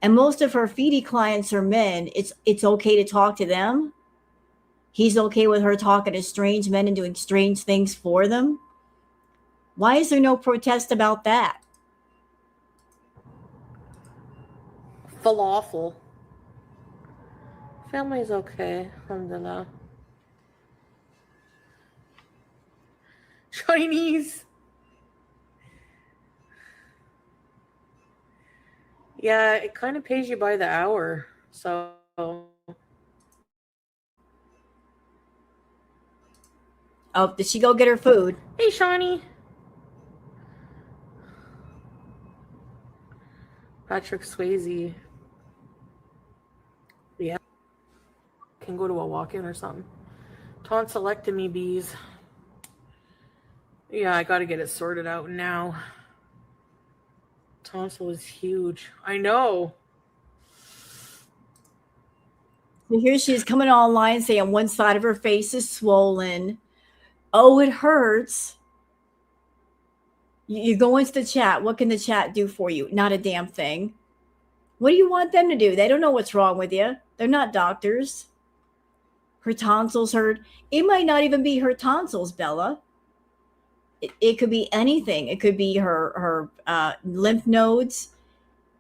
and most of her Foodie clients are men, it's okay to talk to them. He's okay with her talking to strange men and doing strange things for them. Why is there no protest about that? Falafel. Family's okay, alhamdulillah. Chinese. Yeah, it kind of pays you by the hour. So. Oh, did she go get her food? Hey, Shawnee. Patrick Swayze. Yeah. Can go to a walk-in or something. Tonsillectomy bees. Yeah, I got to get it sorted out now. Tonsil is huge. I know. So here she is coming online saying one side of her face is swollen. Oh, it hurts. You go into the chat. What can the chat do for you? Not a damn thing. What do you want them to do? They don't know what's wrong with you. They're not doctors. Her tonsils hurt. It might not even be her tonsils, Bella. It could be anything. It could be her lymph nodes.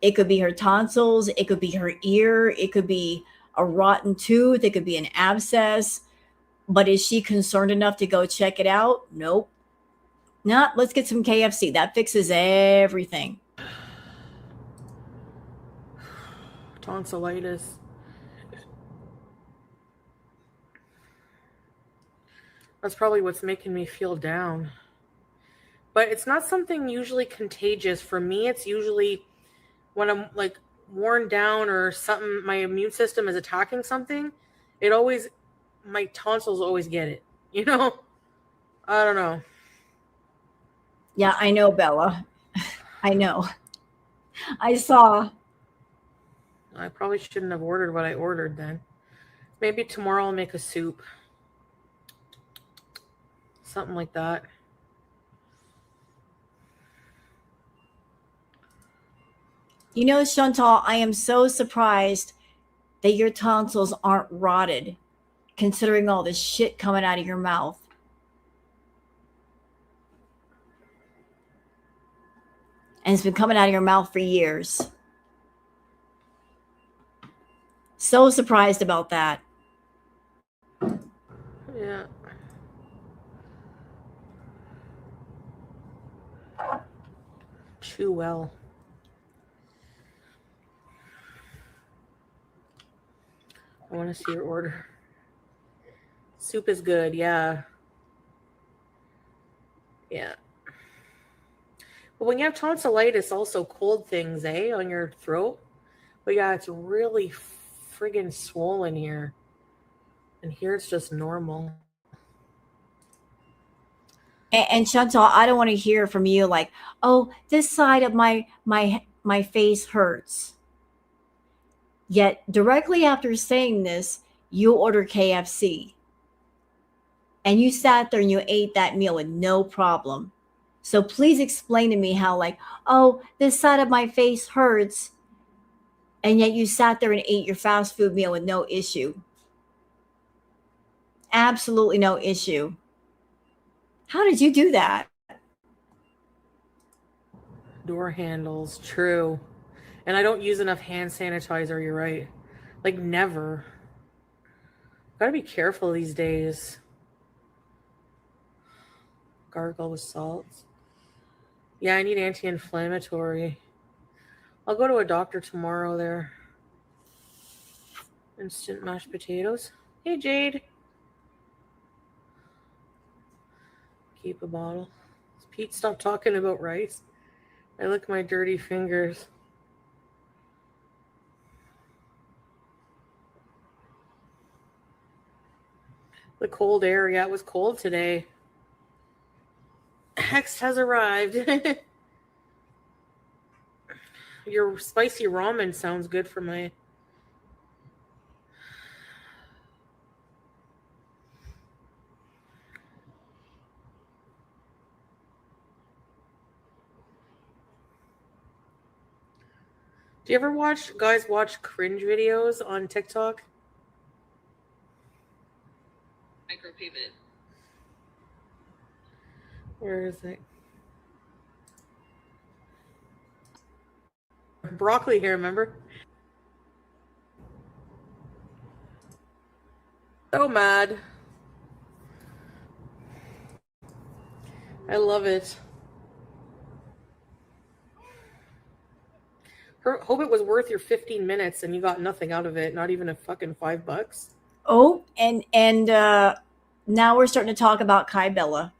It could be her tonsils. It could be her ear. It could be a rotten tooth. It could be an abscess. But is she concerned enough to go check it out? Nope. Nah, let's get some KFC. That fixes everything. Tonsillitis. That's probably what's making me feel down. But it's not something usually contagious. For me, it's usually when I'm like worn down or something, my immune system is attacking something, my tonsils always get it. You know? I don't know. Yeah, I know, Bella. I know. I saw. I probably shouldn't have ordered what I ordered then. Maybe tomorrow I'll make a soup. Something like that. You know, Chantal, I am so surprised that your tonsils aren't rotted, considering all the shit coming out of your mouth. And it's been coming out of your mouth for years. So surprised about that. Yeah. Chew well. I want to see your order. Soup is good, yeah. Yeah. But when you have tonsillitis, also cold things, on your throat. But yeah, it's really friggin' swollen here. And here it's just normal. And Chantal, I don't want to hear from you like, oh, this side of my face hurts. Yet directly after saying this, you order KFC. And you sat there and you ate that meal with no problem. So please explain to me how, like, oh, this side of my face hurts. And yet you sat there and ate your fast food meal with no issue. Absolutely no issue. How did you do that? Door handles, true. And I don't use enough hand sanitizer, you're right. Like, never. Gotta be careful these days. Gargle with salts. Yeah, I need anti-inflammatory. I'll go to a doctor tomorrow there. Instant mashed potatoes. Hey, Jade. Keep a bottle. Pete, stop talking about rice. I lick my dirty fingers. The cold air. Yeah, it was cold today. text has arrived. Your spicy ramen sounds good for my... Do you ever watch cringe videos on TikTok? Micropayment. Where is it? Broccoli here, remember? So mad. I love it. Hope it was worth your 15 minutes and you got nothing out of it, not even a fucking $5. Oh, and now we're starting to talk about Kai Bella.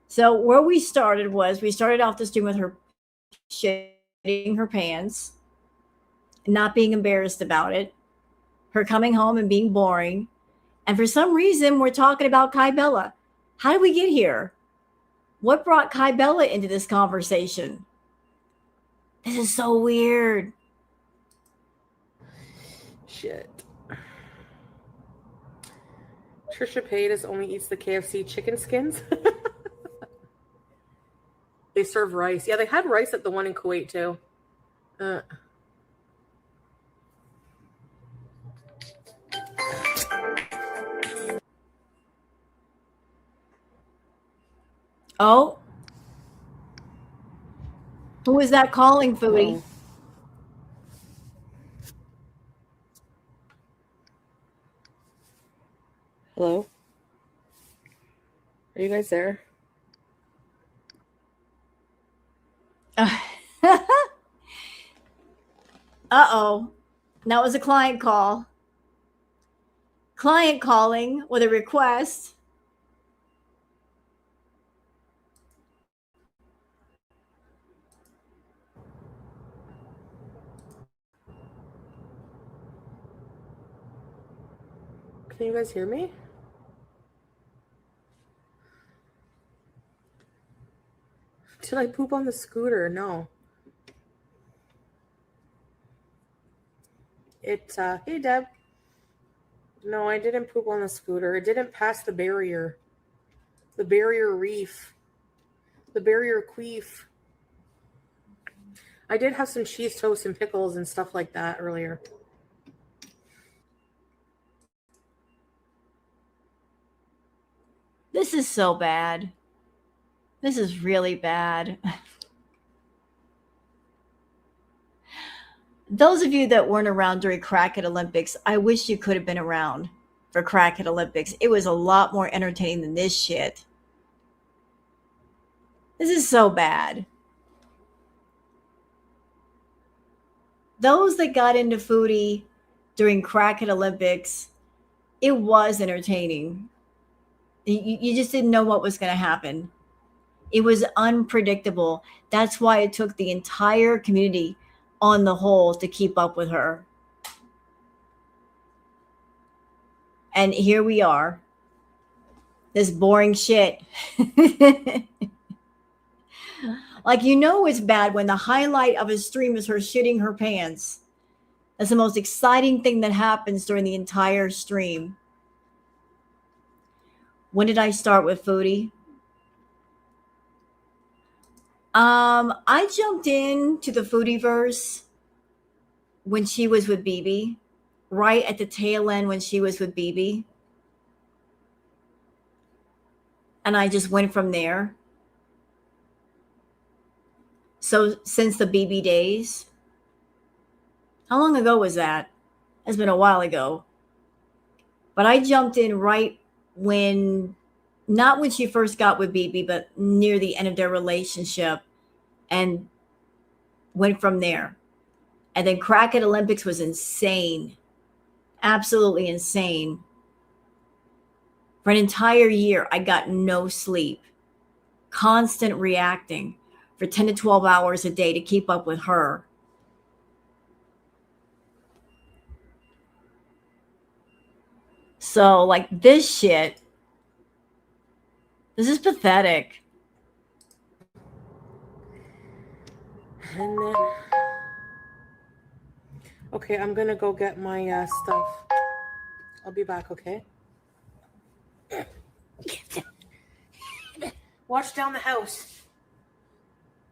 So where we started off the stream with her shitting her pants, not being embarrassed about it, her coming home and being boring. And for some reason, we're talking about Kai Bella. How did we get here? What brought Kai Bella into this conversation? This is so weird. Shit. Trisha Paytas only eats the KFC chicken skins. They serve rice. Yeah, they had rice at the one in Kuwait too. Oh. Who is that calling, Foodie? Oh. Hello? Are you guys there? Uh-oh. That was a client call. Client calling with a request. Can you guys hear me? Did I poop on the scooter? No. Hey Deb. No, I didn't poop on the scooter. It didn't pass the barrier. The barrier reef. The barrier queef. I did have some cheese toast and pickles and stuff like that earlier. This is so bad. This is really bad. Those of you that weren't around during Crack It Olympics, I wish you could have been around for Crack It Olympics. It was a lot more entertaining than this shit. This is so bad. Those that got into Foodie during Crack It Olympics, it was entertaining. You just didn't know what was going to happen. It was unpredictable. That's why it took the entire community on the whole to keep up with her. And here we are. This boring shit. Like, you know it's bad when the highlight of a stream is her shitting her pants. That's the most exciting thing that happens during the entire stream. When did I start with Foodie? I jumped into the Foodieverse when she was with BB, right at the tail end when she was with BB. And I just went from there. So since the BB days, how long ago was that? It's been a while ago. But I jumped in right when, not when she first got with BB, but near the end of their relationship, and went from there. And then Crack It Olympics was insane. Absolutely insane. For an entire year, I got no sleep. Constant reacting for 10 to 12 hours a day to keep up with her. So, like, this shit, this is pathetic. And then, okay, I'm gonna go get my stuff. I'll be back, okay? Watch down the house.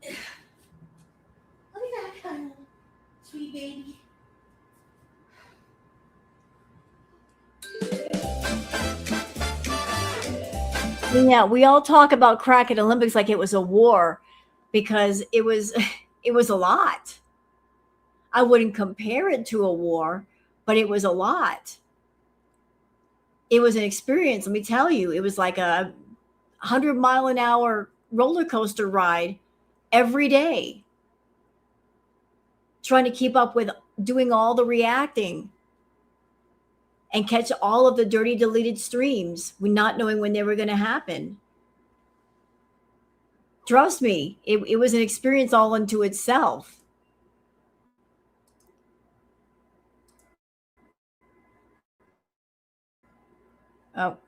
I'll be back, honey. Sweet baby. Yeah, we all talk about crack at Olympics like it was a war because it was it was a lot. I wouldn't compare it to a war, but it was a lot. It was an experience, let me tell you. It was like a 100-mile-an-hour roller coaster ride every day, trying to keep up with doing all the reacting and catch all of the dirty deleted streams, not knowing when they were going to happen. Trust me, it was an experience all unto itself. Oh,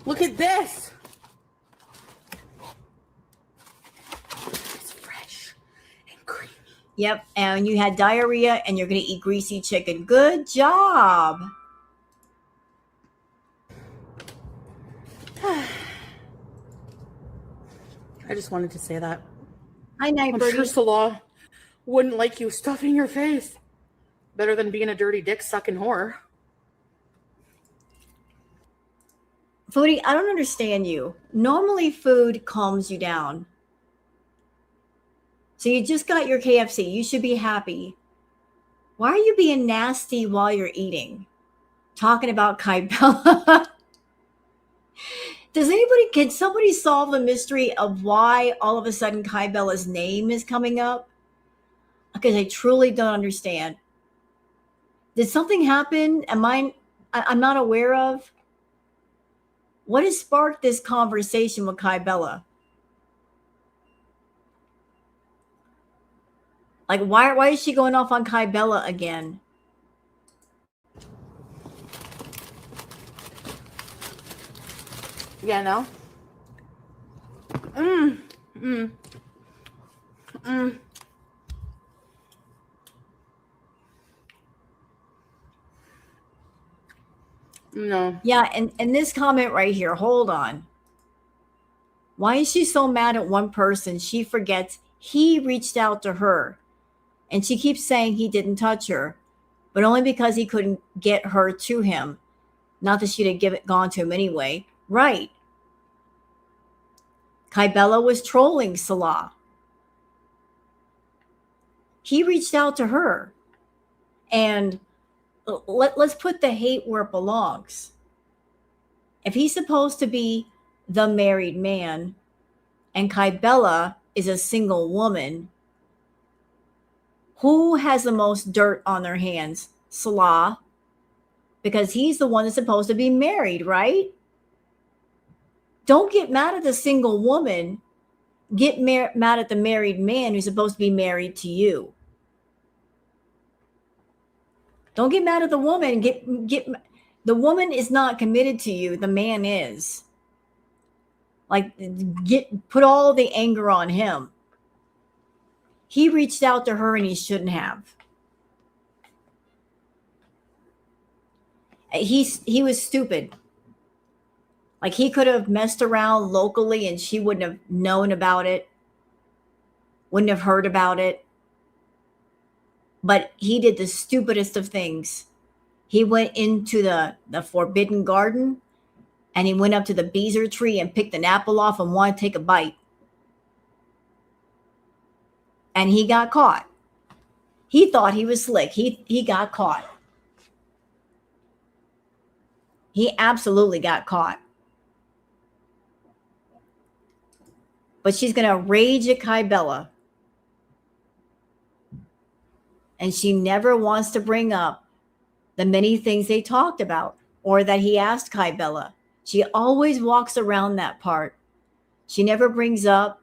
Look at this. It's fresh and creamy. yep. And you had diarrhea and you're going to eat greasy chicken. Good job. I just wanted to say that. Hi, Night I'm Birdie. sure Salah wouldn't like you stuffing your face. Better than being a dirty dick sucking whore. Foodie, I don't understand you. Normally, food calms you down. So you just got your KFC. You should be happy. Why are you being nasty while you're eating? Talking about Kybella. Can somebody solve the mystery of why all of a sudden Kybella's name is coming up? Because I truly don't understand. Did something happen? I'm not aware of? What has sparked this conversation with Kybella? Like, why is she going off on Kybella again? Yeah, no? No. Yeah, and this comment right here, hold on. Why is she so mad at one person? She forgets he reached out to her. And she keeps saying he didn't touch her, but only because he couldn't get her to him. Not that she'd have gone to him anyway. Right. Kybella was trolling Salah. He reached out to her. And let's put the hate where it belongs. If he's supposed to be the married man and Kybella is a single woman, who has the most dirt on their hands? Salah, because he's the one that's supposed to be married, right? Don't get mad at the single woman. Get mad at the married man who's supposed to be married to you. Don't get mad at the woman. The woman is not committed to you. The man is. Like, put all the anger on him. He reached out to her and he shouldn't have. He was stupid. Like, he could have messed around locally and she wouldn't have known about it, wouldn't have heard about it. But he did the stupidest of things. He went into the forbidden garden and he went up to the beezer tree and picked an apple off and wanted to take a bite. And he got caught. He thought he was slick. He got caught. He absolutely got caught. But she's going to rage at Kybella. And she never wants to bring up the many things they talked about or that he asked Kybella. She always walks around that part. She never brings up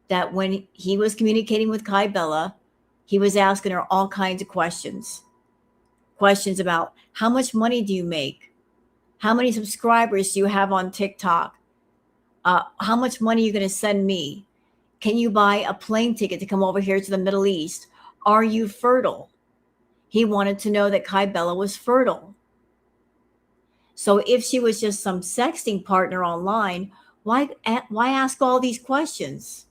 that when he was communicating with Kybella, he was asking her all kinds of questions. Questions about how much money do you make? How many subscribers do you have on TikTok? How much money are you going to send me? Can you buy a plane ticket to come over here to the Middle East? Are you fertile? He wanted to know that Kai Bella was fertile. So if she was just some sexting partner online, why ask all these questions?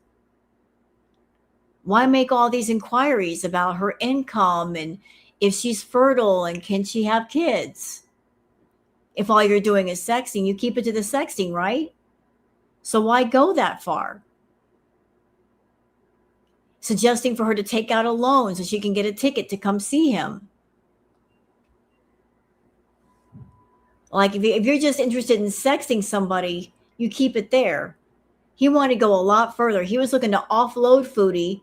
Why make all these inquiries about her income and if she's fertile and can she have kids? If all you're doing is sexting, you keep it to the sexting, right? So why go that far? Suggesting for her to take out a loan so she can get a ticket to come see him. Like if you're just interested in sexting somebody, you keep it there. He wanted to go a lot further. He was looking to offload Foodie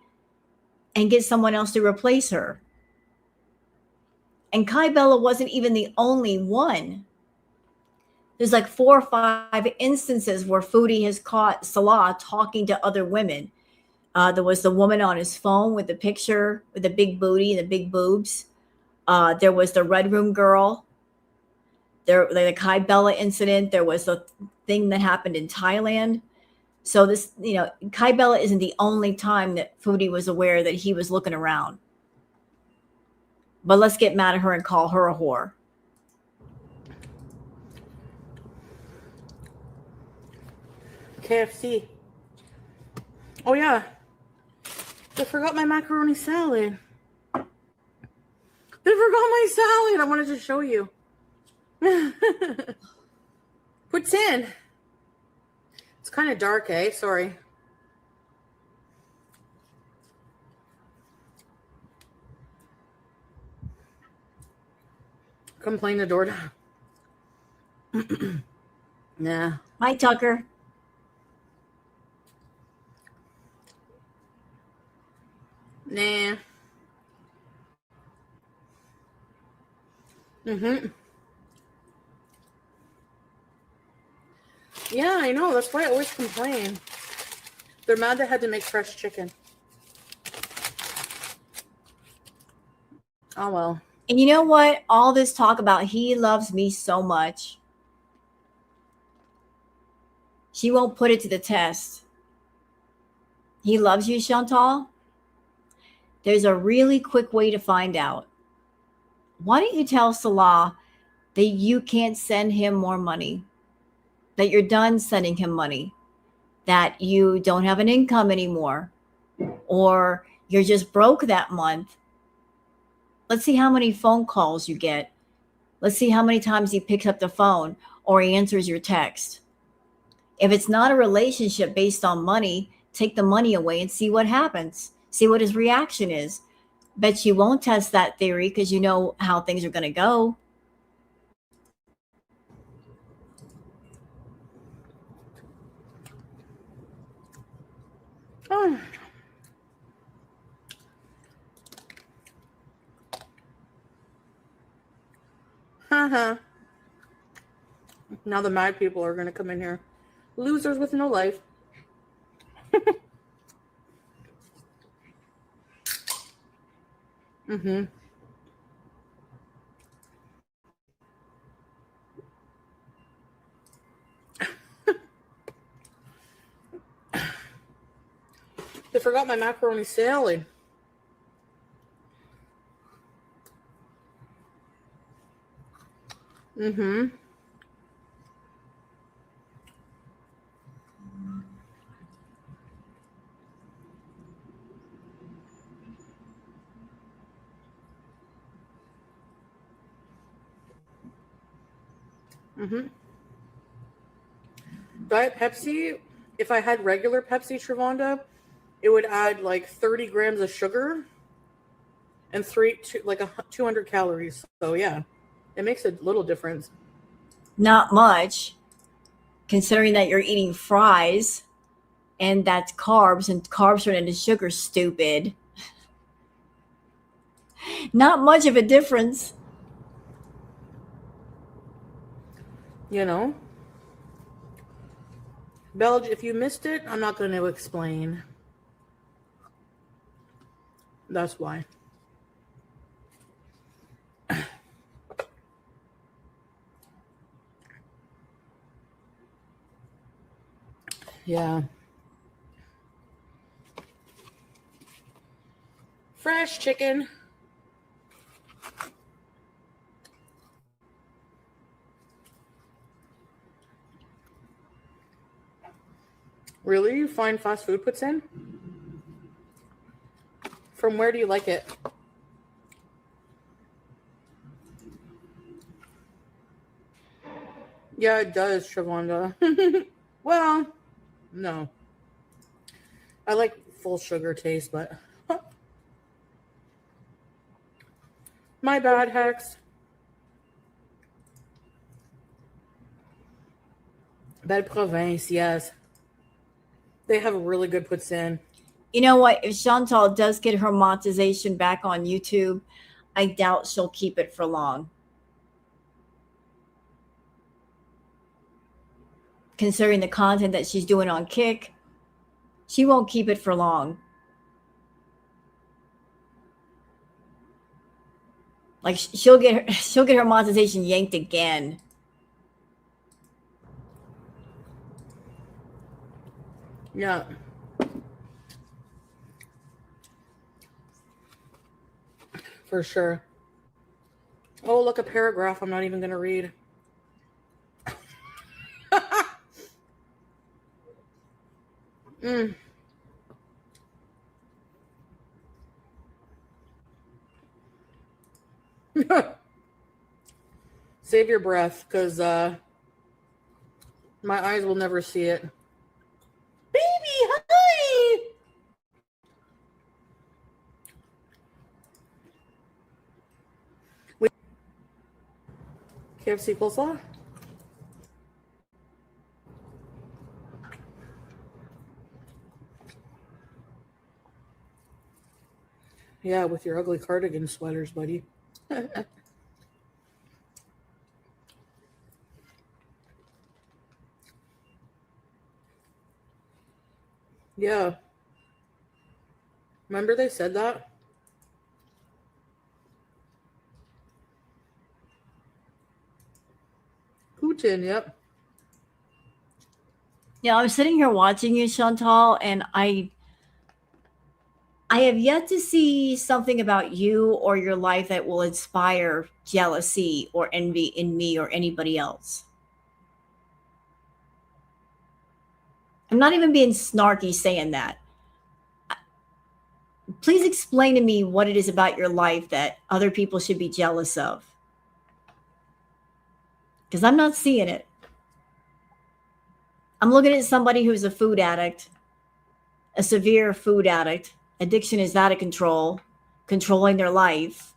and get someone else to replace her. And Kai Bella wasn't even the only one. There's like 4 or 5 instances where Foodie has caught Salah talking to other women. There was the woman on his phone with the picture with the big booty and the big boobs. There was the Red Room girl. The Kai Bella incident. There was the thing that happened in Thailand. So this, Kai Bella isn't the only time that Foodie was aware that he was looking around. But let's get mad at her and call her a whore. KFC. Oh yeah. I forgot my macaroni salad. I forgot my salad. I wanted to show you. Put 10. It's kind of dark, eh? Sorry. Come playing the door down. Nah. Hi, Tucker. Nah. Yeah, I know. That's why I always complain. They're mad they had to make fresh chicken. Oh, well. And you know what? All this talk about he loves me so much. She won't put it to the test. He loves you, Chantal? There's a really quick way to find out. Why don't you tell Salah that you can't send him more money? That you're done sending him money? That you don't have an income anymore? Or you're just broke that month? Let's see how many phone calls you get. Let's see how many times he picks up the phone or he answers your text. If it's not a relationship based on money, take the money away and see what happens. See what his reaction is. Bet you won't test that theory because you know how things are going to go. Oh. Haha. Now the mad people are going to come in here. Losers with no life. They forgot my macaroni salad. Diet Pepsi, if I had regular Pepsi Trevonda, it would add like 30 grams of sugar and 200 calories. So yeah, it makes a little difference. Not much, considering that you're eating fries and that's carbs and carbs turn into sugar, stupid. Not much of a difference. You know? Belge, if you missed it, I'm not going to explain. That's why. Yeah. Fresh chicken. Really? You find fast food puts in? From where do you like it? Yeah, it does, Shavonda. Well, no. I like full sugar taste, but my bad, Hex. Belle Province, yes. They have a really good puts in. You know what? If Chantal does get her monetization back on YouTube, I doubt she'll keep it for long. Considering the content that she's doing on Kick, she won't keep it for long. Like she'll get her monetization yanked again. Yeah. For sure. Oh, look, a paragraph I'm not even going to read. Save your breath, because my eyes will never see it. Baby, hi! Wait. KFC coleslaw? Yeah, with your ugly cardigan sweaters, buddy. Yeah. Remember they said that? Putin, yep. Yeah, I'm sitting here watching you, Chantal, and I have yet to see something about you or your life that will inspire jealousy or envy in me or anybody else. I'm not even being snarky saying that. Please explain to me what it is about your life that other people should be jealous of. Because I'm not seeing it. I'm looking at somebody who's a food addict, a severe food addict. Addiction is out of control, controlling their life,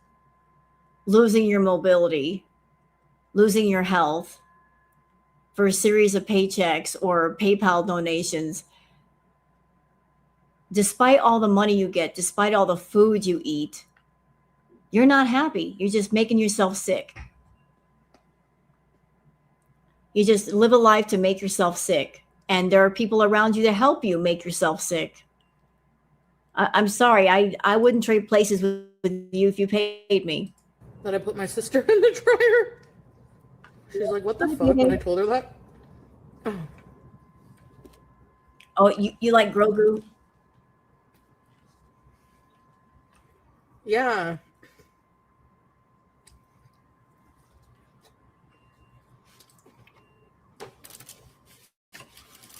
losing your mobility, losing your health for a series of paychecks or PayPal donations. Despite all the money you get, despite all the food you eat, you're not happy. You're just making yourself sick. You just live a life to make yourself sick. And there are people around you to help you make yourself sick. I'm sorry. I wouldn't trade places with you if you paid me. That I put my sister in the dryer. She's like, what the fuck when I told her that? Oh, you like Grogu? Yeah.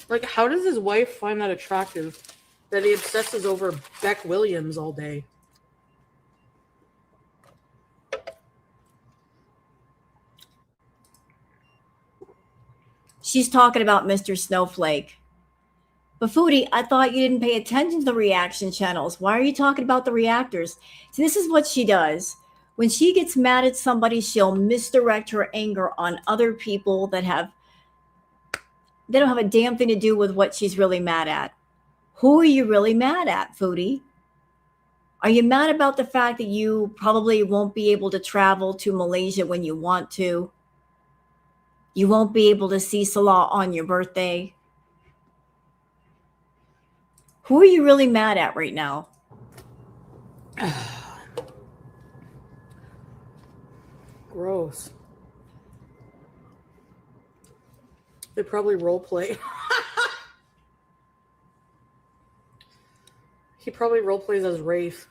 Like, how does his wife find that attractive? That he obsesses over Beck Williams all day? She's talking about Mr. Snowflake. But Foodie, I thought you didn't pay attention to the reaction channels. Why are you talking about the reactors? See, this is what she does. When she gets mad at somebody, she'll misdirect her anger on other people they don't have a damn thing to do with what she's really mad at. Who are you really mad at, Foodie? Are you mad about the fact that you probably won't be able to travel to Malaysia when you want to? You won't be able to see Salah on your birthday? Who are you really mad at right now? Gross. They probably role play. He probably role plays as Rafe.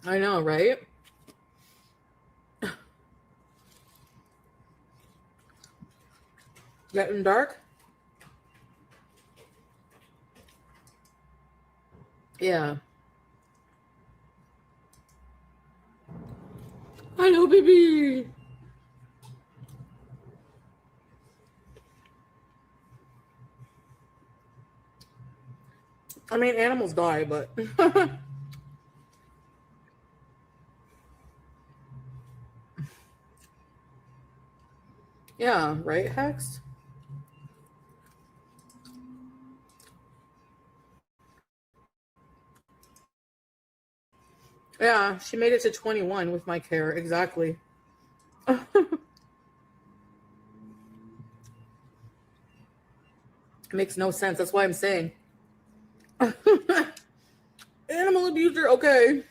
I know, right? Getting dark? Yeah. Hello, baby. I mean, animals die, but... yeah, right, Hex? Yeah, she made it to 21 with my care, exactly. It makes no sense. That's why I'm saying. Animal abuser, okay.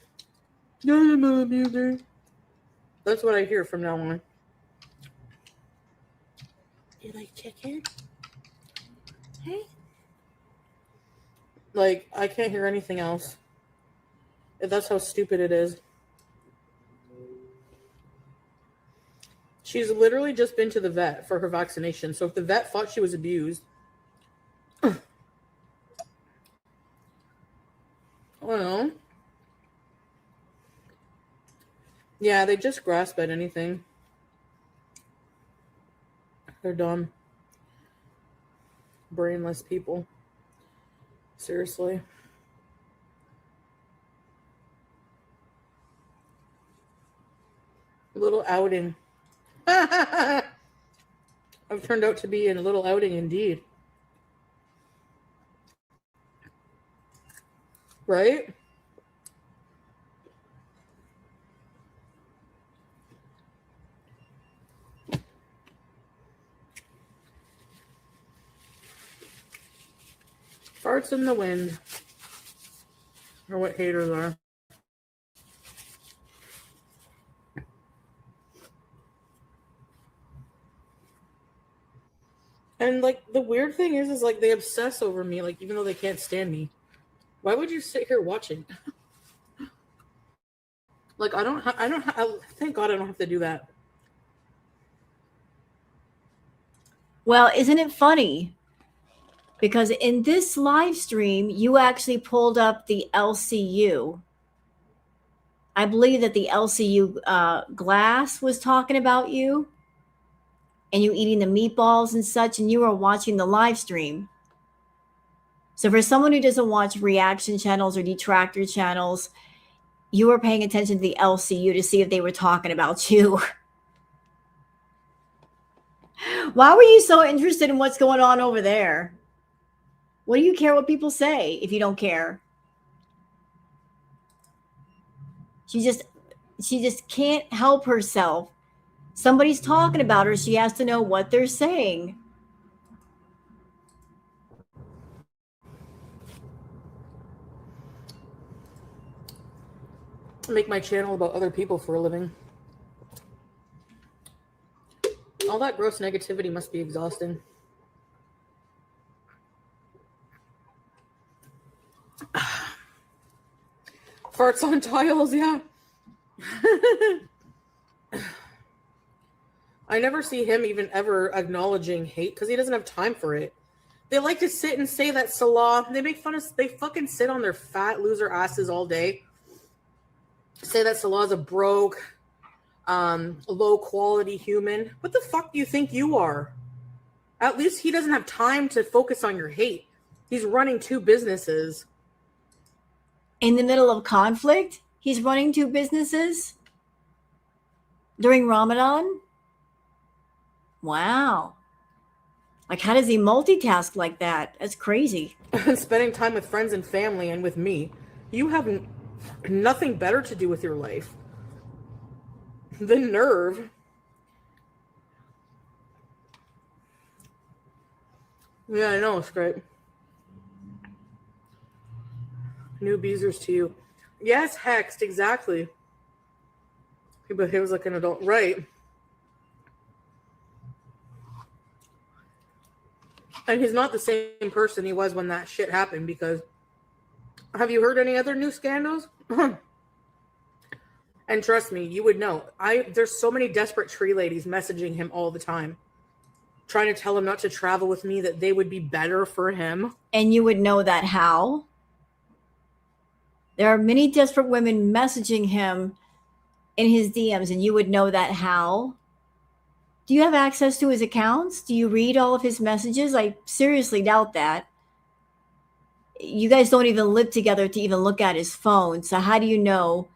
Animal abuser. That's what I hear from now on. You like chicken? Hey? Like, I can't hear anything else. That's how stupid it is. She's literally just been to the vet for her vaccination. So if the vet thought she was abused, I don't know. Yeah, they just grasp at anything. They're dumb. Brainless people. Seriously. A little outing. I've turned out to be in a little outing indeed. Right? Farts in the wind. Or what haters are. And like the weird thing is like they obsess over me, like even though they can't stand me. Why would you sit here watching? Like thank God I don't have to do that. Well, isn't it funny? Because in this live stream, you actually pulled up the LCU. I believe that the LCU glass was talking about you and you eating the meatballs and such, and you were watching the live stream. So for someone who doesn't watch reaction channels or detractor channels, you were paying attention to the LCU to see if they were talking about you. Why were you so interested in what's going on over there? What do you care what people say if you don't care? She just can't help herself. Somebody's talking about her. She has to know what they're saying. I make my channel about other people for a living. All that gross negativity must be exhausting. Farts on tiles, yeah. I never see him even ever acknowledging hate because he doesn't have time for it. They like to sit and say that Salah. They fucking sit on their fat loser asses all day. Say that Salah is a broke, low quality human. What the fuck do you think you are? At least he doesn't have time to focus on your hate. He's running 2 businesses. In the middle of conflict, he's running 2 businesses during Ramadan. Wow. Like, how does he multitask like that? That's crazy. Spending time with friends and family and with me. You have nothing better to do with your life. The nerve. Yeah, I know, it's great. New Beezers to you. Yes, Hexed, exactly. He behaves like an adult. Right. And he's not the same person he was when that shit happened, because have you heard any other new scandals? And trust me, you would know. There's so many desperate tree ladies messaging him all the time, trying to tell him not to travel with me, that they would be better for him. And you would know that how? There are many desperate women messaging him in his DMs, and you would know that how? Do you have access to his accounts? Do you read all of his messages? I seriously doubt that. You guys don't even live together to even look at his phone. So how do you know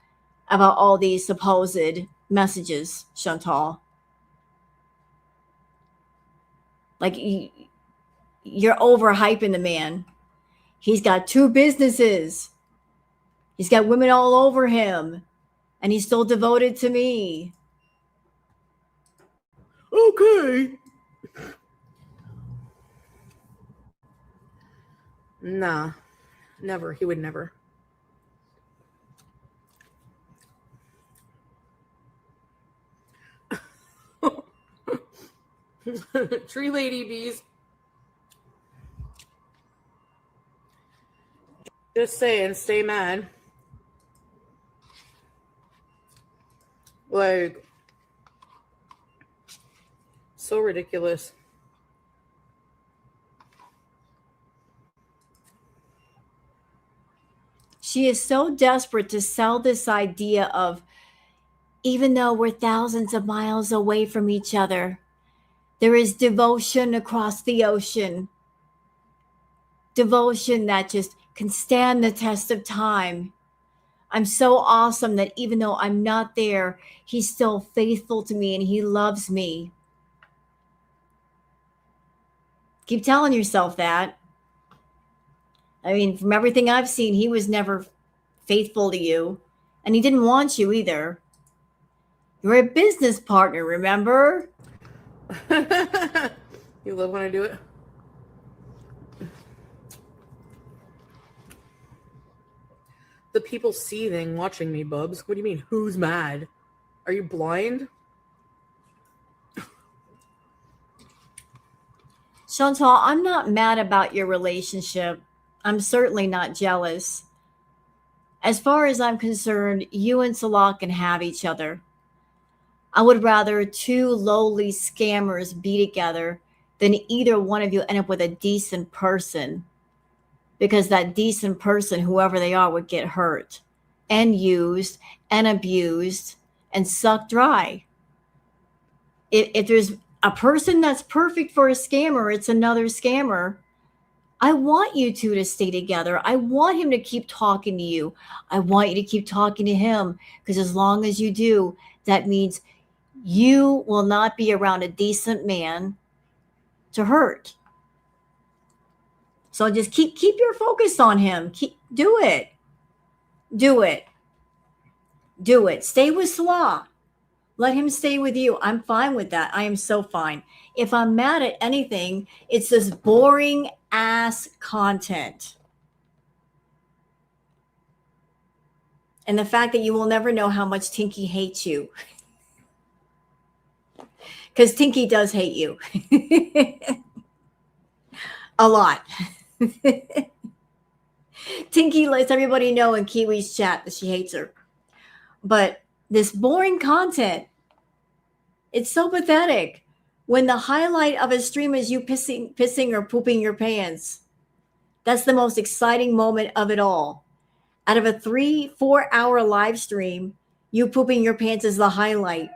about all these supposed messages, Chantal? Like, you're overhyping the man. He's got 2 businesses. He's got women all over him. And he's still devoted to me. Okay. Nah. Never. He would never. Tree lady bees. Just saying, stay mad. Like, so ridiculous. She is so desperate to sell this idea of, even though we're thousands of miles away from each other, there is devotion across the ocean. Devotion that just can stand the test of time. I'm so awesome that even though I'm not there, he's still faithful to me and he loves me. Keep telling yourself that. I mean, from everything I've seen, he was never faithful to you, and he didn't want you either. You're a business partner, remember? You love when I do it. The people seething watching me, Bubs. What do you mean? Who's mad? Are you blind? Chantal, I'm not mad about your relationship. I'm certainly not jealous. As far as I'm concerned, you and Salah can have each other. I would rather 2 lowly scammers be together than either one of you end up with a decent person, because that decent person, whoever they are, would get hurt and used and abused and sucked dry. If there's a person that's perfect for a scammer, it's another scammer. I want you 2 to stay together. I want him to keep talking to you. I want you to keep talking to him, because as long as you do, that means you will not be around a decent man to hurt. So just keep your focus on him. Do it. Do it. Do it. Stay with Salah. Let him stay with you. I'm fine with that. I am so fine. If I'm mad at anything, it's this boring ass content. And the fact that you will never know how much Tinky hates you. Because Tinky does hate you. A lot. Tinky lets everybody know in Kiwi's chat that she hates her. But this boring content, it's so pathetic. When the highlight of a stream is you pissing or pooping your pants, that's the most exciting moment of it all. Out of a 3-4 hour live stream, you pooping your pants is the highlight.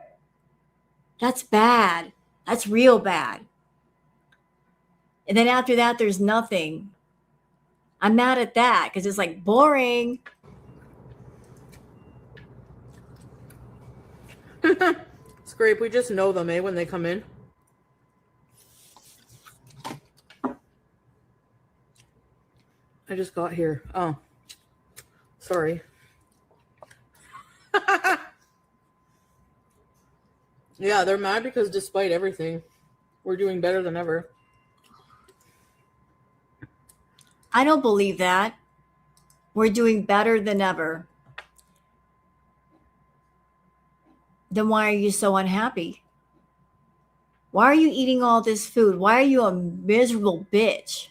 That's bad. That's real bad. And then after that, there's nothing. I'm mad at that because it's like boring. Scrape, we just know them, when they come in. I just got here. Oh. Sorry. Yeah, they're mad because despite everything, we're doing better than ever. I don't believe that. We're doing better than ever. Then why are you so unhappy? Why are you eating all this food? Why are you a miserable bitch?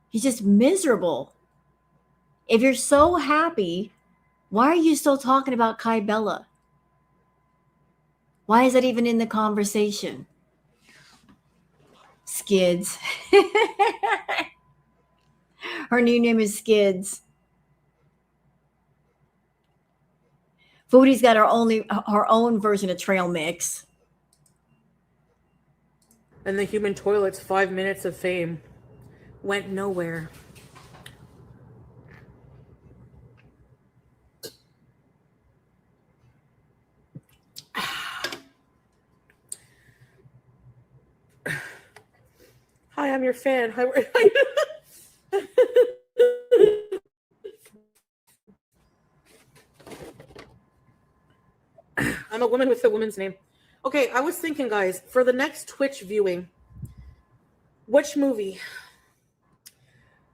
He's just miserable. If you're so happy, why are you still talking about Kai Bella? Why is that even in the conversation? Skids. Her new name is Skids. Foodie's got her own version of trail mix. And the human toilet's 5 minutes of fame went nowhere. Hi, I'm your fan. Hi. I'm a woman with a woman's name. Okay, I was thinking, guys, for the next Twitch viewing, which movie?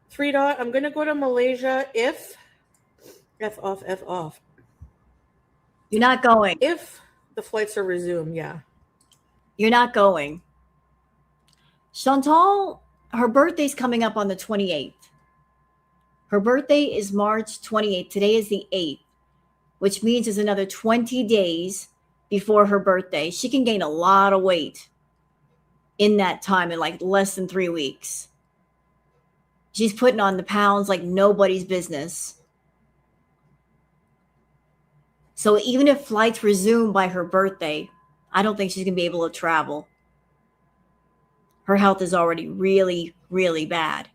3 dot. I'm gonna go to Malaysia if F off. You're not going. If the flights are resumed, yeah. You're not going. Chantal, her birthday's coming up on the 28th. Her birthday is March 28th. Today is the 8th, which means it's another 20 days before her birthday. She can gain a lot of weight in that time, in like less than 3 weeks. She's putting on the pounds like nobody's business. So even if flights resume by her birthday, I don't think she's going to be able to travel. Her health is already really, really bad.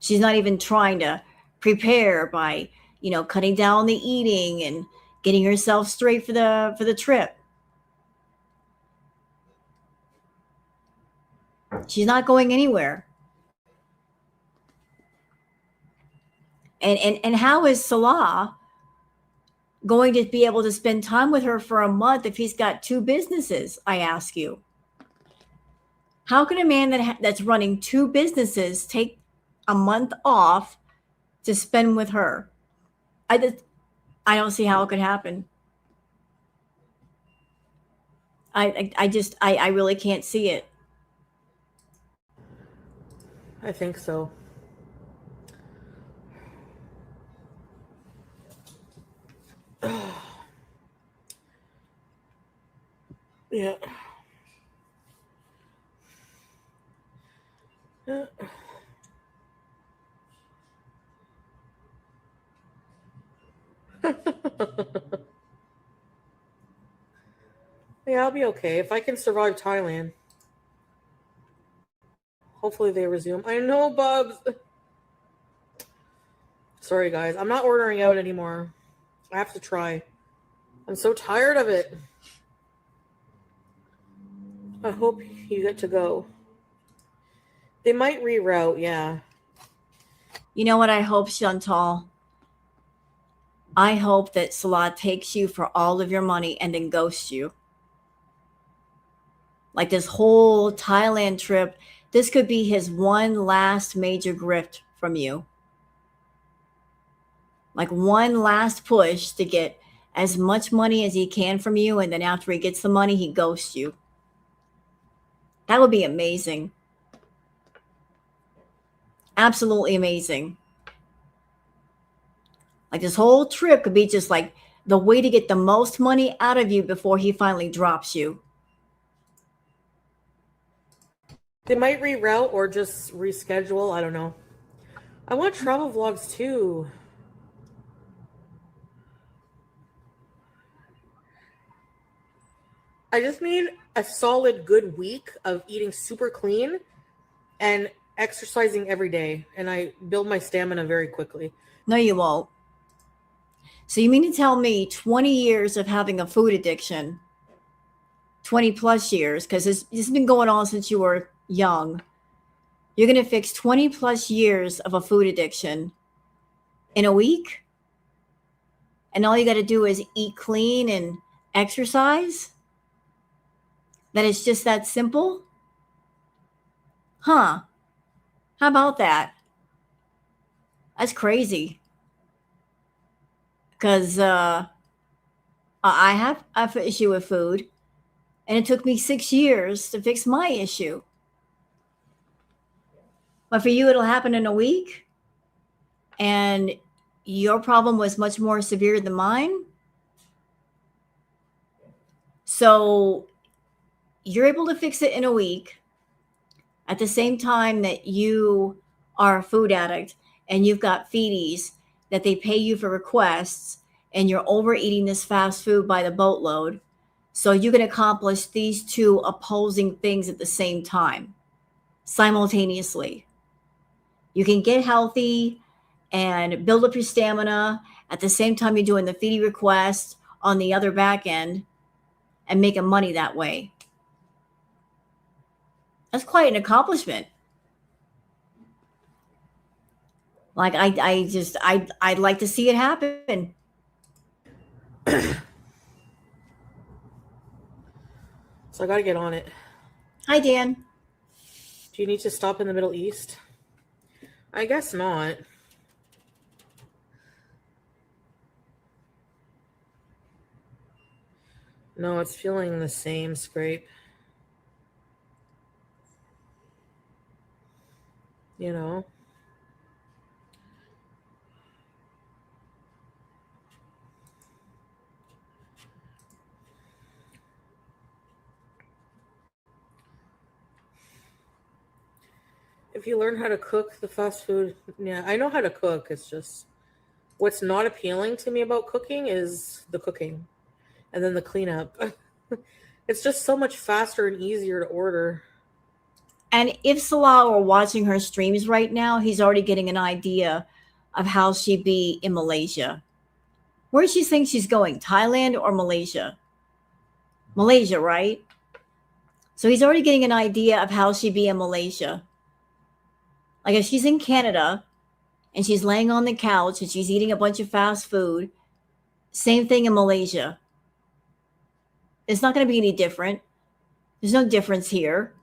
She's not even trying to prepare by, cutting down the eating and getting herself straight for the trip. She's not going anywhere. And how is Salah going to be able to spend time with her for a month if he's got 2 businesses, I ask you? How can a man that's running 2 businesses take a month off to spend with her? I don't see how it could happen. I really can't see it. I think so. Yeah. Yeah, I'll be okay. If I can survive Thailand. Hopefully they resume. I know, Bubs. Sorry, guys. I'm not ordering out anymore. I have to try. I'm so tired of it. I hope you get to go. They might reroute, yeah. You know what I hope, Chantal? I hope that Salah takes you for all of your money and then ghosts you. Like this whole Thailand trip, this could be his one last major grift from you. Like one last push to get as much money as he can from you, and then after he gets the money, he ghosts you. That would be amazing. Absolutely amazing. Like this whole trip could be just like the way to get the most money out of you before he finally drops you. They might reroute or just reschedule. I don't know. I want travel vlogs too. I just need a solid good week of eating super clean and exercising every day. And I build my stamina very quickly. No, you won't. So you mean to tell me 20 years of having a food addiction, 20 plus years, because this has been going on since you were young. You're going to fix 20 plus years of a food addiction in a week? And all you got to do is eat clean and exercise? That it's just that simple? Huh. How about that? That's crazy. because I have an issue with food, and it took me 6 years to fix my issue. But for you, it'll happen in a week, and your problem was much more severe than mine. So you're able to fix it in a week at the same time that you are a food addict and you've got feedies that they pay you for requests, and you're overeating this fast food by the boatload. So you can accomplish these two opposing things at the same time, simultaneously. You can get healthy and build up your stamina at the same time you're doing the feedie request on the other back end and making money that way. That's quite an accomplishment. Like I'd like to see it happen. So I gotta get on it. Hi, Dan. Do you need to stop in the Middle East? I guess not. No, it's feeling the same scrape. You know? If you learn how to cook the fast food, yeah, I know how to cook. It's just what's not appealing to me about cooking is the cooking and then the cleanup. It's just so much faster and easier to order. And if Salah were watching her streams right now, he's already getting an idea of how she'd be in Malaysia. Where does she think she's going? Thailand or Malaysia? Malaysia, right? So he's already getting an idea of how she'd be in Malaysia. Like if she's in Canada and she's laying on the couch and she's eating a bunch of fast food, same thing in Malaysia. It's not going to be any different. There's no difference here.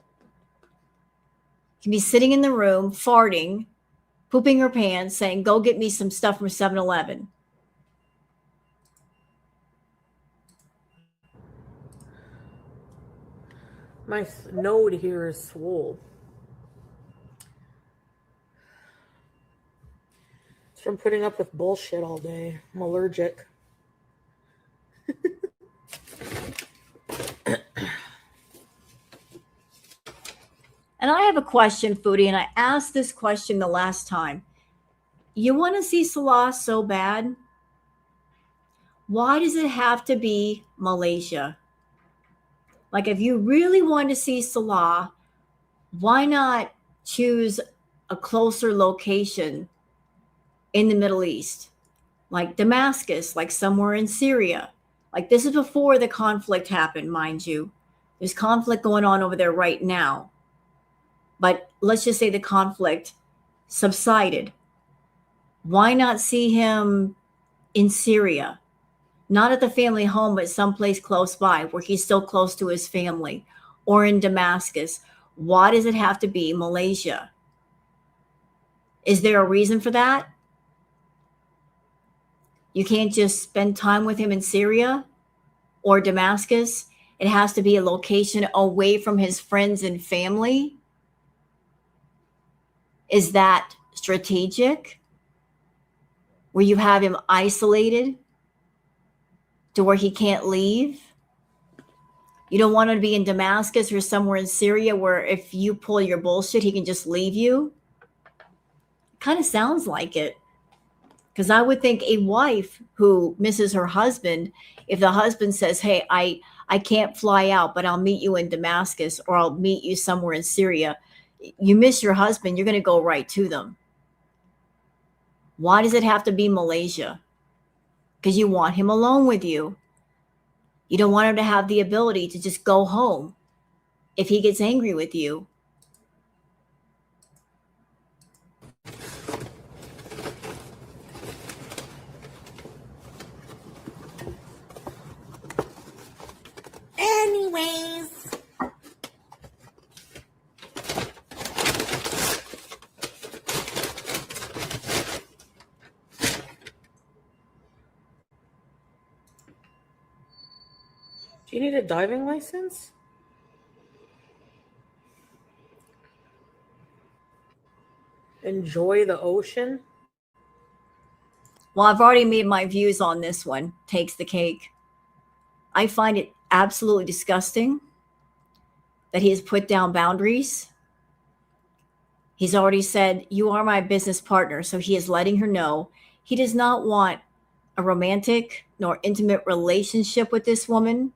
You can be sitting in the room, farting, pooping her pants, saying, go get me some stuff from 7-Eleven. My node here is swole. It's from putting up with bullshit all day. I'm allergic. And I have a question, Foodie, and I asked this question the last time. You want to see Salah so bad? Why does it have to be Malaysia? Like if you really want to see Salah, why not choose a closer location in the Middle East? Like Damascus, like somewhere in Syria. Like this is before the conflict happened, mind you. There's conflict going on over there right now. But let's just say the conflict subsided. Why not see him in Syria? Not at the family home, but someplace close by where he's still close to his family, or in Damascus. Why does it have to be Malaysia? Is there a reason for that? You can't just spend time with him in Syria or Damascus. It has to be a location away from his friends and family. Is that strategic? Where you have him isolated to where he can't leave? You don't want him to be in Damascus or somewhere in Syria where if you pull your bullshit, he can just leave you? Kind of sounds like it. Because I would think a wife who misses her husband, if the husband says, hey, I can't fly out, but I'll meet you in Damascus or I'll meet you somewhere in Syria. You miss your husband, you're going to go right to them. Why does it have to be Malaysia? Because you want him alone with you. You don't want him to have the ability to just go home if he gets angry with you. Anyways. Do you need a diving license? Enjoy the ocean? Well, I've already made my views on this one. Takes the cake. I find it absolutely disgusting that he has put down boundaries. He's already said, "You are my business partner." So he is letting her know he does not want a romantic nor intimate relationship with this woman.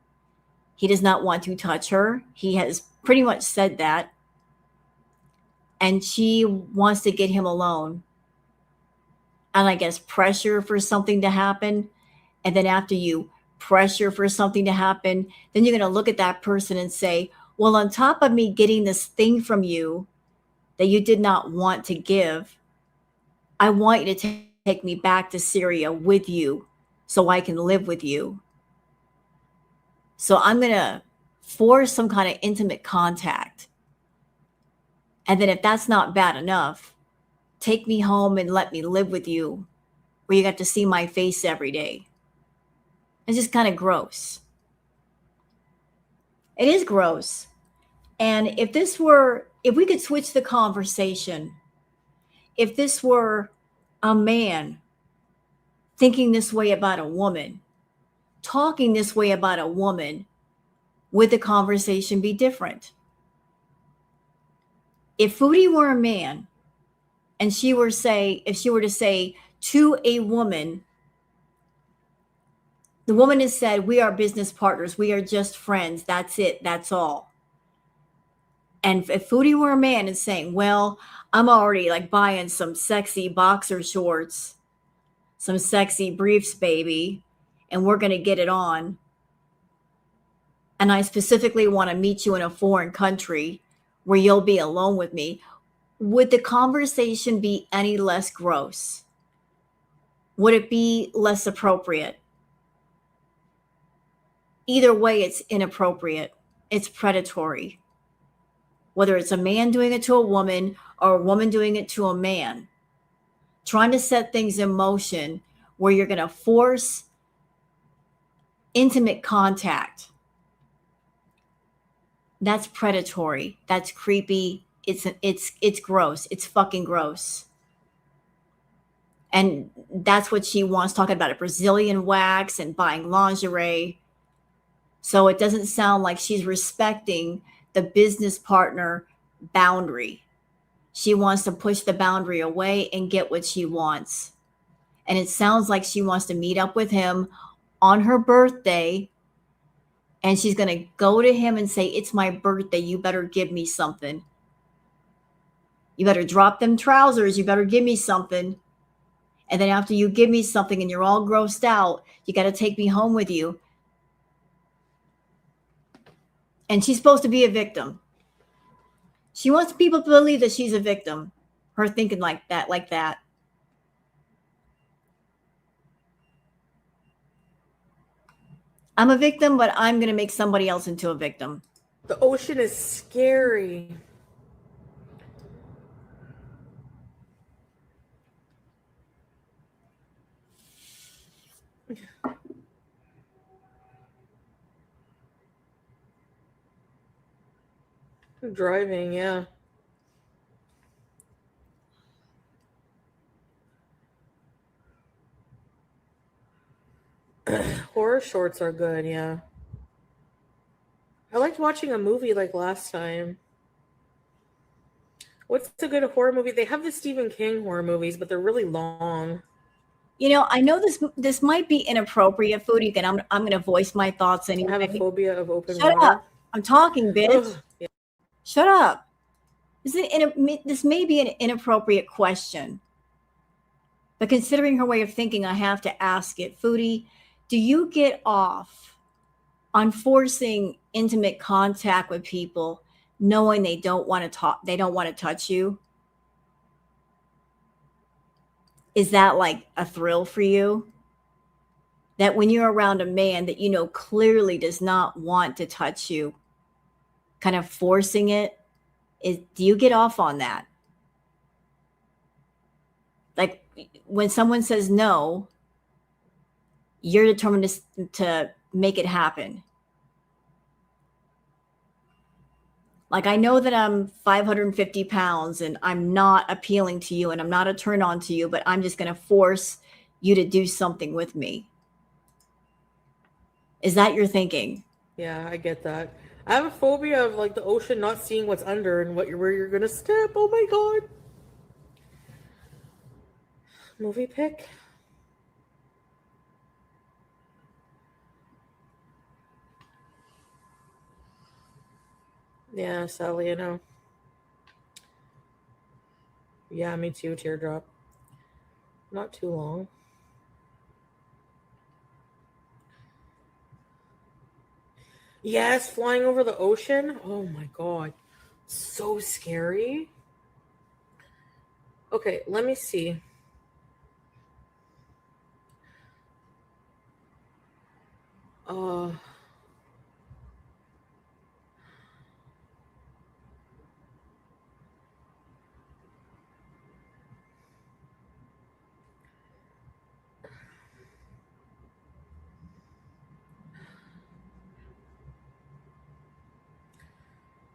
He does not want to touch her. He has pretty much said that. And she wants to get him alone. And I guess pressure for something to happen. And then after you pressure for something to happen, then you're going to look at that person and say, well, on top of me getting this thing from you that you did not want to give, I want you to take me back to Syria with you so I can live with you. So I'm going to force some kind of intimate contact. And then if that's not bad enough, take me home and let me live with you where you got to see my face every day. It's just kind of gross. It is gross. And if we could switch the conversation, if this were a man thinking this way about a woman, talking this way about a woman, would the conversation be different? If Foodie were a man and if she were to say to a woman, the woman has said, we are business partners, we are just friends, that's it, that's all. And if Foodie were a man and saying, well, I'm already like buying some sexy boxer shorts, some sexy briefs, baby, and we're going to get it on. And I specifically want to meet you in a foreign country where you'll be alone with me. Would the conversation be any less gross? Would it be less appropriate? Either way, it's inappropriate. It's predatory. Whether it's a man doing it to a woman or a woman doing it to a man, trying to set things in motion where you're going to force intimate contact. That's predatory. That's creepy. It's gross. It's fucking gross. And that's what she wants, talking about a Brazilian wax and buying lingerie. So it doesn't sound like she's respecting the business partner boundary. She wants to push the boundary away and get what she wants. And it sounds like she wants to meet up with him on her birthday. And she's going to go to him and say, it's my birthday. You better give me something. You better drop them trousers. You better give me something. And then after you give me something and you're all grossed out, you got to take me home with you. And she's supposed to be a victim. She wants people to believe that she's a victim. Her thinking like that. I'm a victim, but I'm going to make somebody else into a victim. The ocean is scary. Driving, yeah. Horror shorts are good, yeah. I liked watching a movie like last time. What's a good horror movie? They have the Stephen King horror movies, but they're really long. You know, I know this might be inappropriate, Foodie, and I'm going to voice my thoughts anyway. I have a phobia of open Shut water. up. I'm talking, bitch. Ugh, yeah. Shut up. This may be an inappropriate question, but considering her way of thinking, I have to ask it. Foodie, do you get off on forcing intimate contact with people knowing they don't want to talk, they don't want to touch you? Is that like a thrill for you? That when you're around a man that you know clearly does not want to touch you, kind of forcing it, do you get off on that? Like when someone says no, you're determined to make it happen. Like, I know that I'm 550 pounds and I'm not appealing to you and I'm not a turn on to you, but I'm just going to force you to do something with me. Is that your thinking? Yeah, I get that. I have a phobia of like the ocean not seeing what's under and where you're gonna step. Oh my god. Movie pick? Yeah, sadly, I know. Yeah, me too, teardrop. Not too long. Yes, flying over the ocean. Oh my god. So scary. Okay, let me see. Uh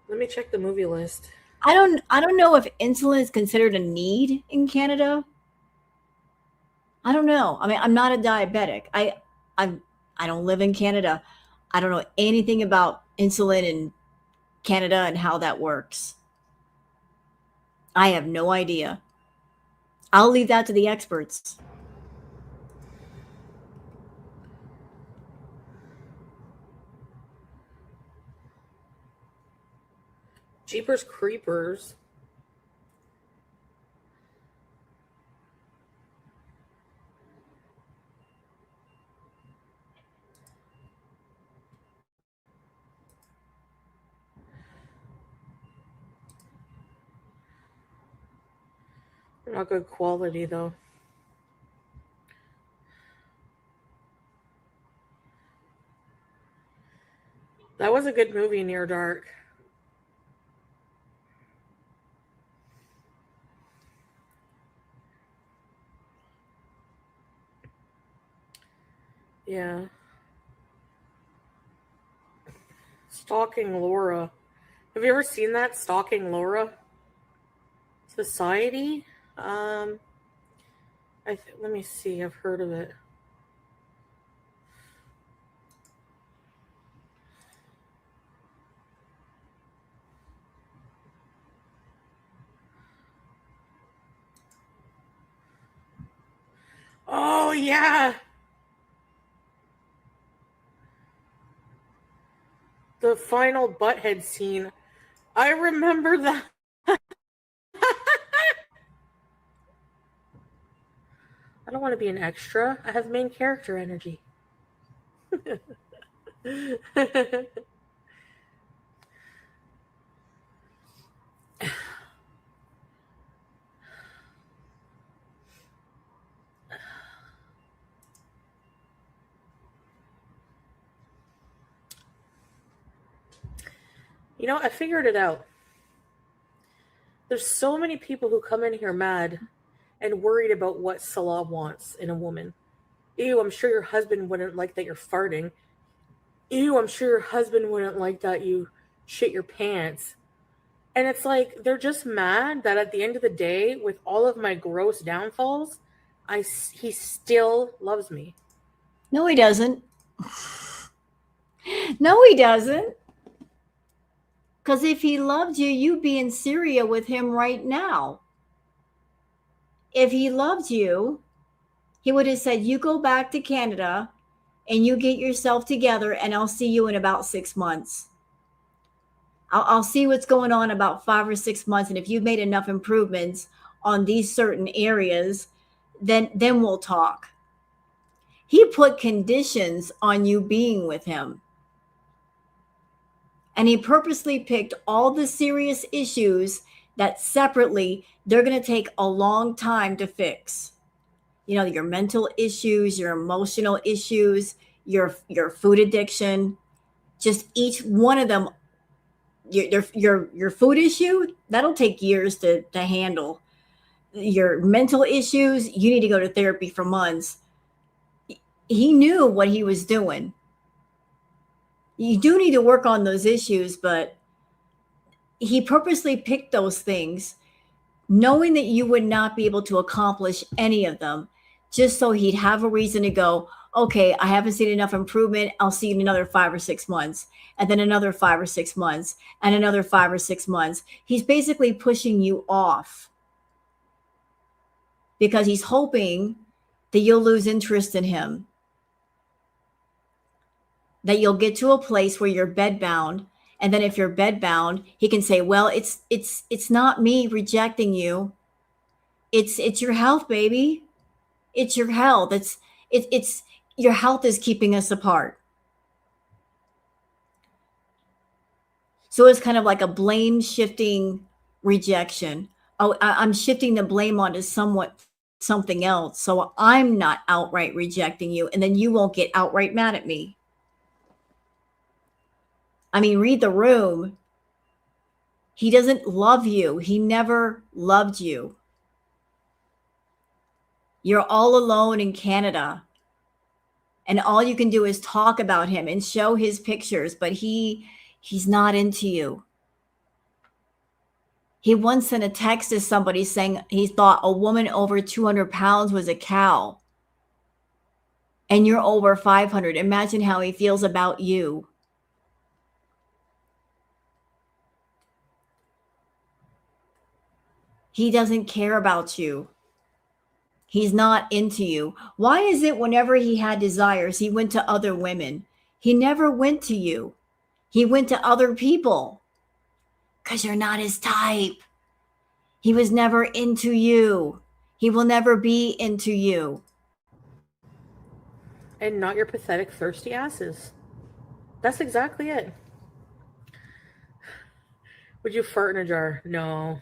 Let me check the movie list. I don't know if insulin is considered a need in Canada. I don't know. I mean, I'm not a diabetic. I'm I don't live in Canada. I don't know anything about insulin in Canada and how that works. I have no idea. I'll leave that to the experts. Jeepers Creepers. Not good quality though. That was a good movie, Near Dark. Yeah. Stalking Laura. Have you ever seen that? Stalking Laura? Society? Um, let me see. I've heard of it. Oh yeah, the final butthead scene. I remember that. I don't want to be an extra. I have main character energy. You know, I figured it out. There's so many people who come in here mad and worried about what Salah wants in a woman. Ew, I'm sure your husband wouldn't like that you're farting. Ew, I'm sure your husband wouldn't like that you shit your pants. And it's like they're just mad that at the end of the day, with all of my gross downfalls, he still loves me. No, he doesn't. No, he doesn't. Because if he loved you, you'd be in Syria with him right now. If he loved you, he would have said, you go back to Canada and you get yourself together, and I'll see you in about 6 months. I'll see what's going on about 5 or 6 months. And if you've made enough improvements on these certain areas, then we'll talk. He put conditions on you being with him. And he purposely picked all the serious issues that separately they're going to take a long time to fix. You know, your mental issues, your emotional issues, your food addiction, just each one of them. Your food issue, that'll take years to handle. Your mental issues, you need to go to therapy for months. He knew what he was doing. You do need to work on those issues, but he purposely picked those things knowing that you would not be able to accomplish any of them, just so he'd have a reason to go, okay, I haven't seen enough improvement. I'll see you in another 5 or 6 months, and then another 5 or 6 months, and another 5 or 6 months. He's basically pushing you off because he's hoping that you'll lose interest in him, that you'll get to a place where you're bedbound. And then if you're bedbound, he can say, well, it's not me rejecting you. It's your health, baby. It's your health. It's your health is keeping us apart. So it's kind of like a blame shifting rejection. Oh, I'm shifting the blame onto something else. So I'm not outright rejecting you, and then you won't get outright mad at me. I mean, read the room. He doesn't love you. He never loved you. You're all alone in Canada. And all you can do is talk about him and show his pictures, but he's not into you. He once sent a text to somebody saying he thought a woman over 200 pounds was a cow. And you're over 500. Imagine how he feels about you. He doesn't care about you. He's not into you. Why is it whenever he had desires, he went to other women? He never went to you. He went to other people. Because you're not his type. He was never into you. He will never be into you. And not your pathetic, thirsty asses. That's exactly it. Would you fart in a jar? No.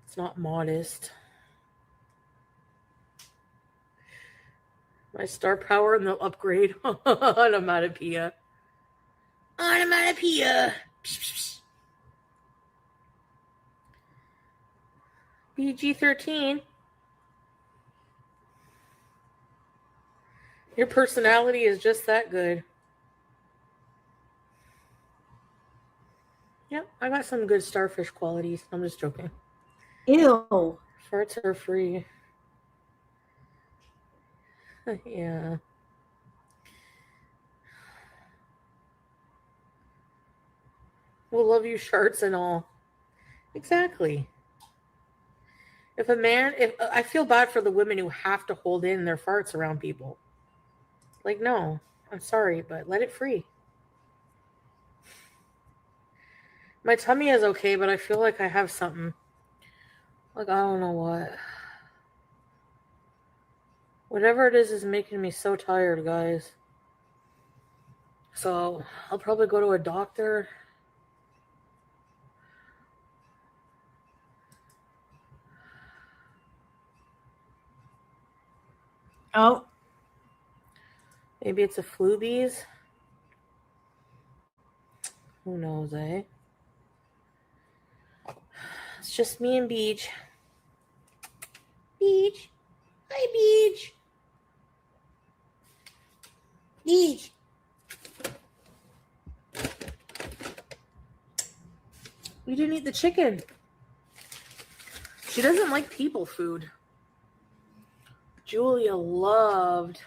It's not modest. My star power and the upgrade. Onomatopoeia. Onomatopoeia. PG-13. Your personality is just that good. Yep, I got some good starfish qualities. I'm just joking. Ew. Farts are free. Yeah. We'll love you sharts and all. Exactly. If I feel bad for the women who have to hold in their farts around people. Like, no, I'm sorry, but let it free. My tummy is okay, but I feel like I have something. Like, I don't know what. Whatever it is making me so tired, guys. So, I'll probably go to a doctor. Oh. Maybe it's a flubies. Who knows, eh? It's just me and Beach. Beach. Hi, Beach. Beach. We didn't eat the chicken. She doesn't like people food. Julia loved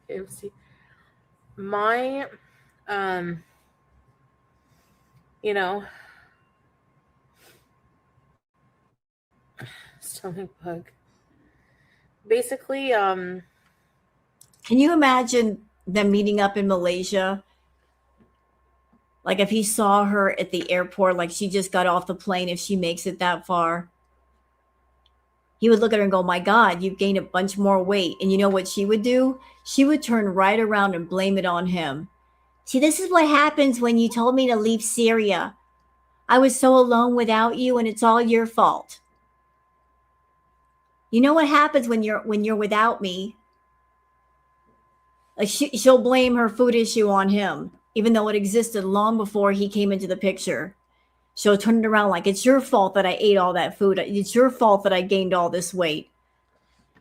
KFC. My, stomach bug. Basically, Can you imagine them meeting up in Malaysia? Like if he saw her at the airport, like she just got off the plane, if she makes it that far, he would look at her and go, my God, you've gained a bunch more weight. And you know what she would do? She would turn right around and blame it on him. See, this is what happens when you told me to leave Syria. I was so alone without you, and it's all your fault. You know what happens when you're without me? Like she'll blame her food issue on him, even though it existed long before he came into the picture. She'll turn it around like, it's your fault that I ate all that food. It's your fault that I gained all this weight.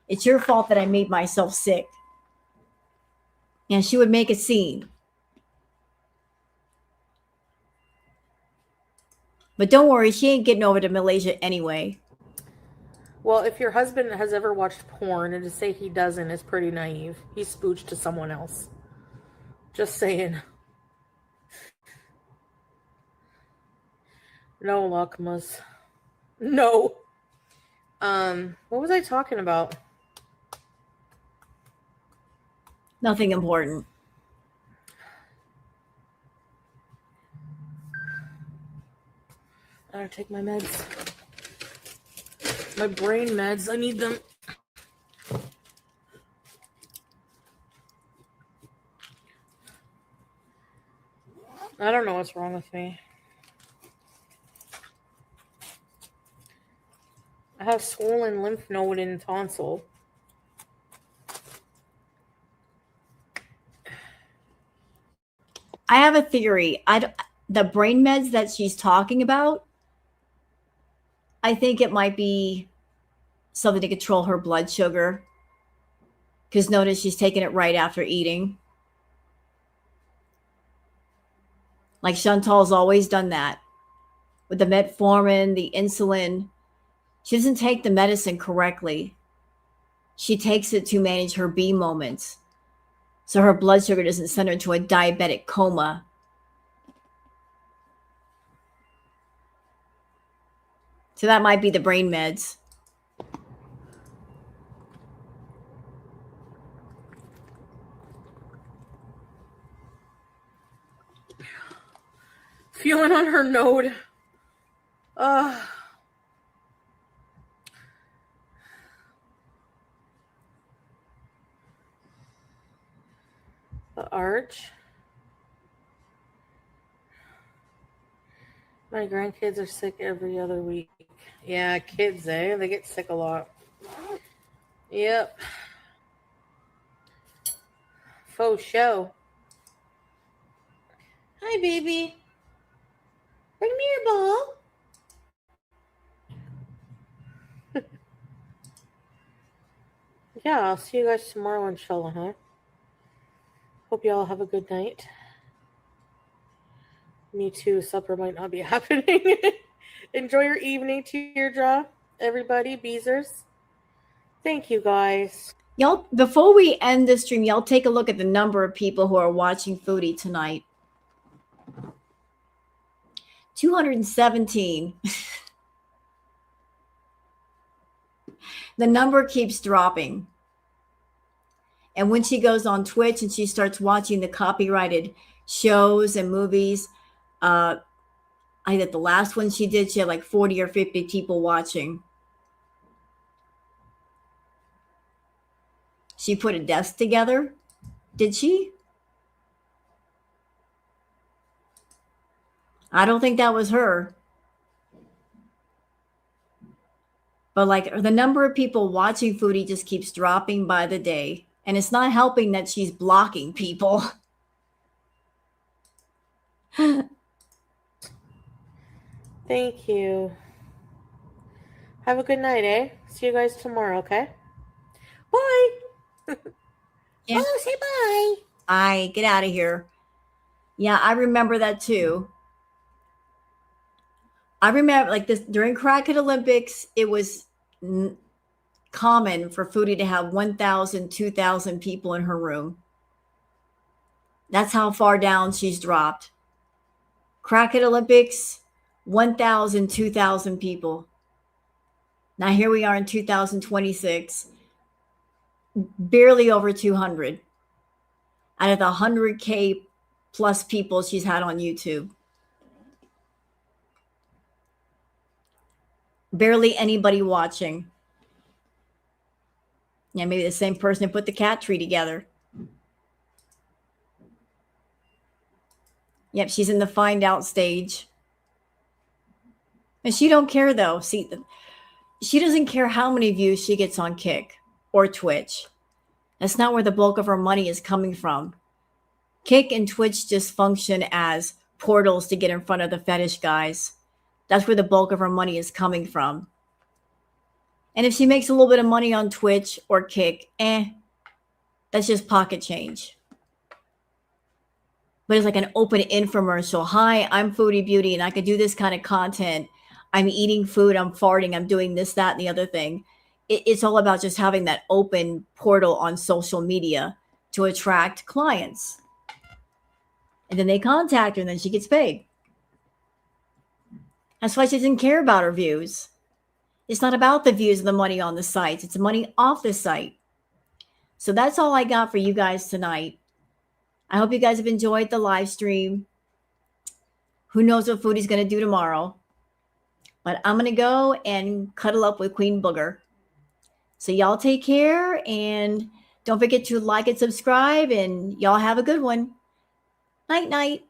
It's your fault that I made myself sick. And she would make a scene. But don't worry, she ain't getting over to Malaysia anyway. Well, if your husband has ever watched porn and to say he doesn't is pretty naive. He's spooched to someone else. Just saying. No, Lakmas. No. What was I talking about? Nothing important. I gotta take my meds. My brain meds. I need them. I don't know what's wrong with me. I have swollen lymph node and tonsil. I have a theory. The brain meds that she's talking about, I think it might be something to control her blood sugar. Because notice she's taking it right after eating. Like Chantal's always done that. With the metformin, the insulin. She doesn't take the medicine correctly. She takes it to manage her B moments. So her blood sugar doesn't send her to a diabetic coma. So that might be the brain meds. Feeling on her node. The arch. My grandkids are sick every other week. Yeah, kids, eh? They get sick a lot. Yep. Faux show. Hi, baby. Bring me your ball. Yeah, I'll see you guys tomorrow, inshallah, huh? Hope you all have a good night. Me too. Supper might not be happening. Enjoy your evening, Teardrop. Everybody, Beezers. Thank you, guys. Y'all, before we end this stream, y'all take a look at the number of people who are watching Foodie tonight. 217. The number keeps dropping. And when she goes on Twitch and she starts watching the copyrighted shows and movies, I think the last one she did, she had like 40 or 50 people watching. She put a desk together. Did she? I don't think that was her. But like the number of people watching Foodie just keeps dropping by the day. And it's not helping that she's blocking people. Thank you. Have a good night, eh? See you guys tomorrow, okay? Bye. Yeah. Oh, say bye. Bye. Get out of here. Yeah, I remember that too. I remember like this during Crackhead Olympics, it was common for Foodie to have 1,000, 2,000 people in her room. That's how far down she's dropped. Crackhead Olympics, 1,000, 2,000 people. Now here we are in 2026, barely over 200 out of the 100K plus people she's had on YouTube. Barely anybody watching. Yeah, maybe the same person who put the cat tree together. Yep, she's in the find out stage. And she don't care though. See, she doesn't care how many views she gets on Kick or Twitch. That's not where the bulk of her money is coming from. Kick and Twitch just function as portals to get in front of the fetish guys. That's where the bulk of her money is coming from. And if she makes a little bit of money on Twitch or Kick, that's just pocket change. but it's like an open infomercial. Hi, I'm Foodie Beauty and I can do this kind of content. I'm eating food, I'm farting, I'm doing this, that, and the other thing. It's all about just having that open portal on social media to attract clients. And then they contact her and then she gets paid. That's why she doesn't care about her views. It's not about the views and the money on the sites. It's the money off the site. So that's all I got for you guys tonight. I hope you guys have enjoyed the live stream. Who knows what Foodie's going to do tomorrow. But I'm going to go and cuddle up with Queen Booger. So y'all take care and don't forget to like and subscribe. And y'all have a good one. Night, night.